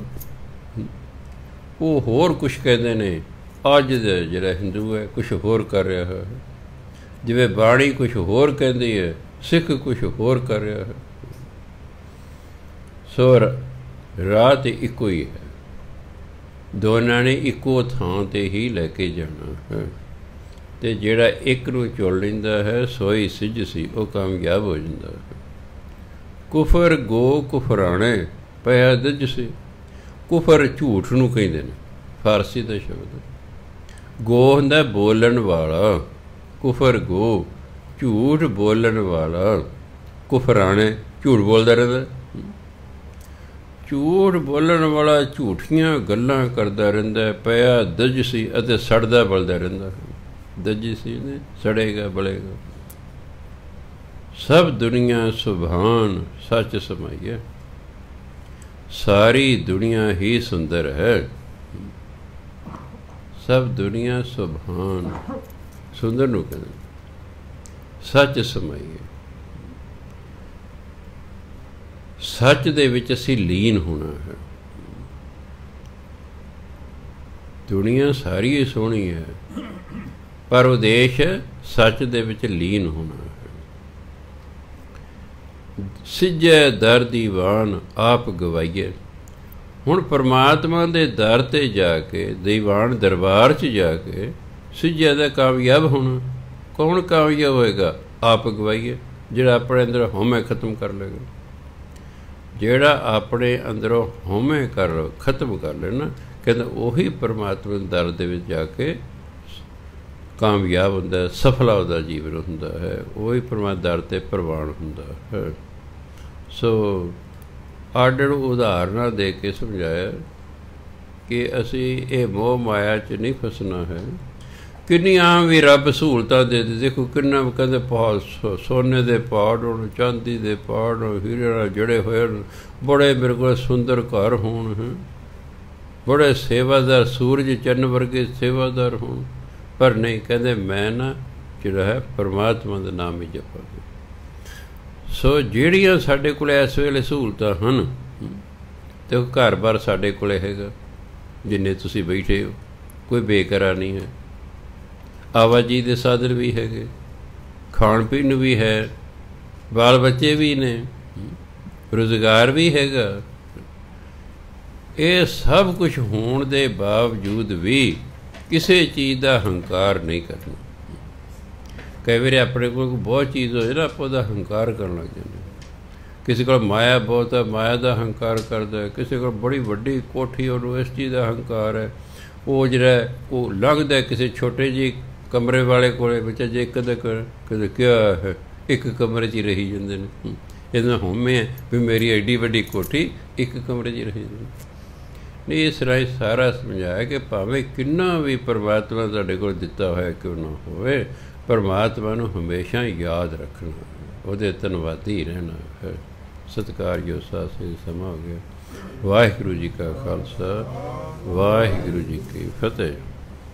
[SPEAKER 1] ਉਹ ਹੋਰ ਕੁਛ ਕਹਿੰਦੇ ਨੇ। ਅੱਜ ਦਾ ਜਿਹੜਾ ਹਿੰਦੂ ਹੈ ਕੁਛ ਹੋਰ ਕਰ ਰਿਹਾ ਹੈ, ਜਿਵੇਂ ਬਾਣੀ ਕੁਛ ਹੋਰ ਕਹਿੰਦੀ ਹੈ, ਸਿੱਖ ਕੁਛ ਹੋਰ ਕਰ ਰਿਹਾ ਹੈ। ਸੋ ਰਾਹ ਤਾਂ ਇੱਕੋ ਹੀ ਹੈ, ਦੋਨਾਂ ਨੇ ਇੱਕੋ ਥਾਂ 'ਤੇ ਹੀ ਲੈ ਕੇ ਜਾਣਾ ਹੈ। ਅਤੇ ਜਿਹੜਾ ਇੱਕ ਨੂੰ ਚੁਣ ਲੈਂਦਾ ਹੈ ਸੋਈ ਸਿੱਝ ਸੀ, ਉਹ ਕਾਮਯਾਬ ਹੋ ਜਾਂਦਾ ਹੈ। ਕੁਫਰ ਗੋ ਕੁਫਰਾਣੇ ਪਿਆ ਦੱਜ ਸੀ। ਕੁਫਰ ਝੂਠ ਨੂੰ ਕਹਿੰਦੇ ਨੇ, ਫਾਰਸੀ ਦਾ ਸ਼ਬਦ। ਗੋ ਹੁੰਦਾ ਬੋਲਣ ਵਾਲਾ, ਕੁਫਰ ਗੋ ਝੂਠ ਬੋਲਣ ਵਾਲਾ, ਕੁਫਰਾਣੇ ਝੂਠ ਬੋਲਦਾ ਰਹਿੰਦਾ। ਝੂਠ ਬੋਲਣ ਵਾਲਾ ਝੂਠੀਆਂ ਗੱਲਾਂ ਕਰਦਾ ਰਹਿੰਦਾ, ਪਿਆ ਦੱਜ ਸੀ ਅਤੇ ਸੜਦਾ ਬਲਦਾ ਰਹਿੰਦਾ। ਦੱਜ ਸੀ ਨੇ ਸੜੇਗਾ ਬਲੇਗਾ। ਸਭ ਦੁਨੀਆ ਸੁਭਾਨ ਸੱਚ ਸਮਾਈਏ। सारी दुनिया ही सुंदर है, सब दुनिया सुभान, सुंदर नूं कहंदे। सच समाईए, सच दे विच असीं लीन होना है। दुनिया सारी ही सोहनी है, पर उद्देश सच दे विच लीन होना है। ਸਿੱਝੇ ਦਰ ਦੀਵਾਨ ਆਪ ਗਵਾਈਏ। ਹੁਣ ਪਰਮਾਤਮਾ ਦੇ ਦਰ 'ਤੇ ਜਾ ਕੇ, ਦੀਵਾਨ ਦਰਬਾਰ 'ਚ ਜਾ ਕੇ ਸਿੱਝੇ ਦਾ ਕਾਮਯਾਬ ਹੋਣਾ। ਕੌਣ ਕਾਮਯਾਬ ਹੋਏਗਾ? ਆਪ ਗਵਾਈਏ, ਜਿਹੜਾ ਆਪਣੇ ਅੰਦਰ ਹਉਮੈ ਖਤਮ ਕਰ ਲਏਗਾ। ਜਿਹੜਾ ਆਪਣੇ ਅੰਦਰੋਂ ਹਉਮੈ ਖਤਮ ਕਰ ਲੈਣਾ, ਕਹਿੰਦਾ ਉਹੀ ਪਰਮਾਤਮਾ ਦੇ ਦਰ ਦੇ ਵਿੱਚ ਜਾ ਕੇ ਕਾਮਯਾਬ ਹੁੰਦਾ, ਸਫਲਾ ਉਹਦਾ ਜੀਵਨ ਹੁੰਦਾ ਹੈ। ਉਹੀ ਪਰਮਾਤਮਾ ਦਰ 'ਤੇ ਪ੍ਰਵਾਨ ਹੁੰਦਾ ਹੈ। ਸੋ ਆਡਰ ਉਦਾਹਰਨਾਂ ਦੇ ਕੇ ਸਮਝਾਇਆ ਕਿ ਅਸੀਂ ਇਹ ਮੋਹ ਮਾਇਆ 'ਚ ਨਹੀਂ ਫਸਣਾ ਹੈ। ਕਿੰਨੀਆਂ ਵੀ ਰੱਬ ਸਹੂਲਤਾਂ ਦੇ ਦੇ। ਦੇਖੋ ਕਿੰਨਾ ਕਹਿੰਦੇ ਪਹਾੜ, ਸੋਨੇ ਦੇ ਪਹਾੜ ਹੋਣ, ਚਾਂਦੀ ਦੇ ਪਹਾੜ ਹੋਣ, ਹੀਰੇ ਨਾਲ ਜੜੇ ਹੋਏ, ਬੜੇ ਮੇਰੇ ਕੋਲ ਸੁੰਦਰ ਘਰ ਹੋਣ, ਬੜੇ ਸੇਵਾਦਾਰ, ਸੂਰਜ ਚੰਨ ਵਰਗੇ ਸੇਵਾਦਾਰ ਹੋਣ, ਪਰ ਨਹੀਂ, ਕਹਿੰਦੇ ਮੈਂ ਨਾ ਜਿਹੜਾ ਹੈ ਪਰਮਾਤਮਾ ਦਾ ਨਾਮ ਹੀ ਜਪਾਂਗੇ। ਸੋ ਜਿਹੜੀਆਂ ਸਾਡੇ ਕੋਲ ਇਸ ਵੇਲੇ ਸਹੂਲਤਾਂ ਹਨ, ਅਤੇ ਉਹ ਘਰ ਬਾਰ ਸਾਡੇ ਕੋਲ ਹੈਗਾ, ਜਿੰਨੇ ਤੁਸੀਂ ਬੈਠੇ ਹੋ, ਕੋਈ ਬੇਕਰਾਰ ਨਹੀਂ ਹੈ। ਆਵਾਜਾਈ ਦੇ ਸਾਧਨ ਵੀ ਹੈਗੇ, ਖਾਣ ਪੀਣ ਨੂੰ ਵੀ ਹੈ, ਬਾਲ ਬੱਚੇ ਵੀ ਨੇ, ਰੁਜ਼ਗਾਰ ਵੀ ਹੈਗਾ। ਇਹ ਸਭ ਕੁਛ ਹੋਣ ਦੇ ਬਾਵਜੂਦ ਵੀ ਕਿਸੇ ਚੀਜ਼ ਦਾ ਹੰਕਾਰ ਨਹੀਂ ਕਰਨਾ। ਕਈ ਵਾਰੀ ਆਪਣੇ ਕੋਲ ਬਹੁਤ ਚੀਜ਼ ਹੋਏ ਨਾ, ਆਪਾਂ ਉਹਦਾ ਹੰਕਾਰ ਕਰਨ ਲੱਗ ਜਾਂਦੇ। ਕਿਸੇ ਕੋਲ ਮਾਇਆ ਬਹੁਤ ਹੈ, ਮਾਇਆ ਦਾ ਹੰਕਾਰ ਕਰਦਾ। ਕਿਸੇ ਕੋਲ ਬੜੀ ਵੱਡੀ ਕੋਠੀ, ਉਹਨੂੰ ਇਸ ਚੀਜ਼ ਦਾ ਹੰਕਾਰ ਹੈ। ਉਹ ਜਿਹੜਾ ਉਹ ਲੰਘਦਾ ਕਿਸੇ ਛੋਟੇ ਜਿਹੇ ਕਮਰੇ ਵਾਲੇ ਕੋਲ, ਬੱਚਾ ਜੇ ਕਦੇ ਕਿਹਾ ਹੈ, ਇੱਕ ਕਮਰੇ 'ਚ ਹੀ ਰਹੀ ਜਾਂਦੇ ਨੇ। ਇਹਦਾ ਹਉਮੈ ਹੈ ਵੀ ਮੇਰੀ ਐਡੀ ਵੱਡੀ ਕੋਠੀ ਇੱਕ ਕਮਰੇ 'ਚ ਹੀ ਰਹੀ ਜਾਂਦੀ। ਨਹੀਂ, ਇਸ ਰਾਹੀਂ ਸਾਰਾ ਸਮਝਾਇਆ ਕਿ ਭਾਵੇਂ ਕਿੰਨਾ ਵੀ ਪਰਮਾਤਮਾ ਤੁਹਾਡੇ ਕੋਲ ਦਿੱਤਾ ਹੋਇਆ ਕਿਉਂ ਨਾ ਹੋਵੇ, ਪਰਮਾਤਮਾ ਨੂੰ ਹਮੇਸ਼ਾ ਯਾਦ ਰੱਖਣਾ, ਉਹਦੇ ਧੰਨਵਾਦੀ ਰਹਿਣਾ ਹੈ। ਸਤਿਕਾਰਯੋਗ ਸਾਧ ਸੰਗਤ, ਸਮਾਂ ਹੋ ਗਿਆ। ਵਾਹਿਗੁਰੂ ਜੀ ਕਾ ਖਾਲਸਾ, ਵਾਹਿਗੁਰੂ ਜੀ ਕੀ ਫਤਿਹ।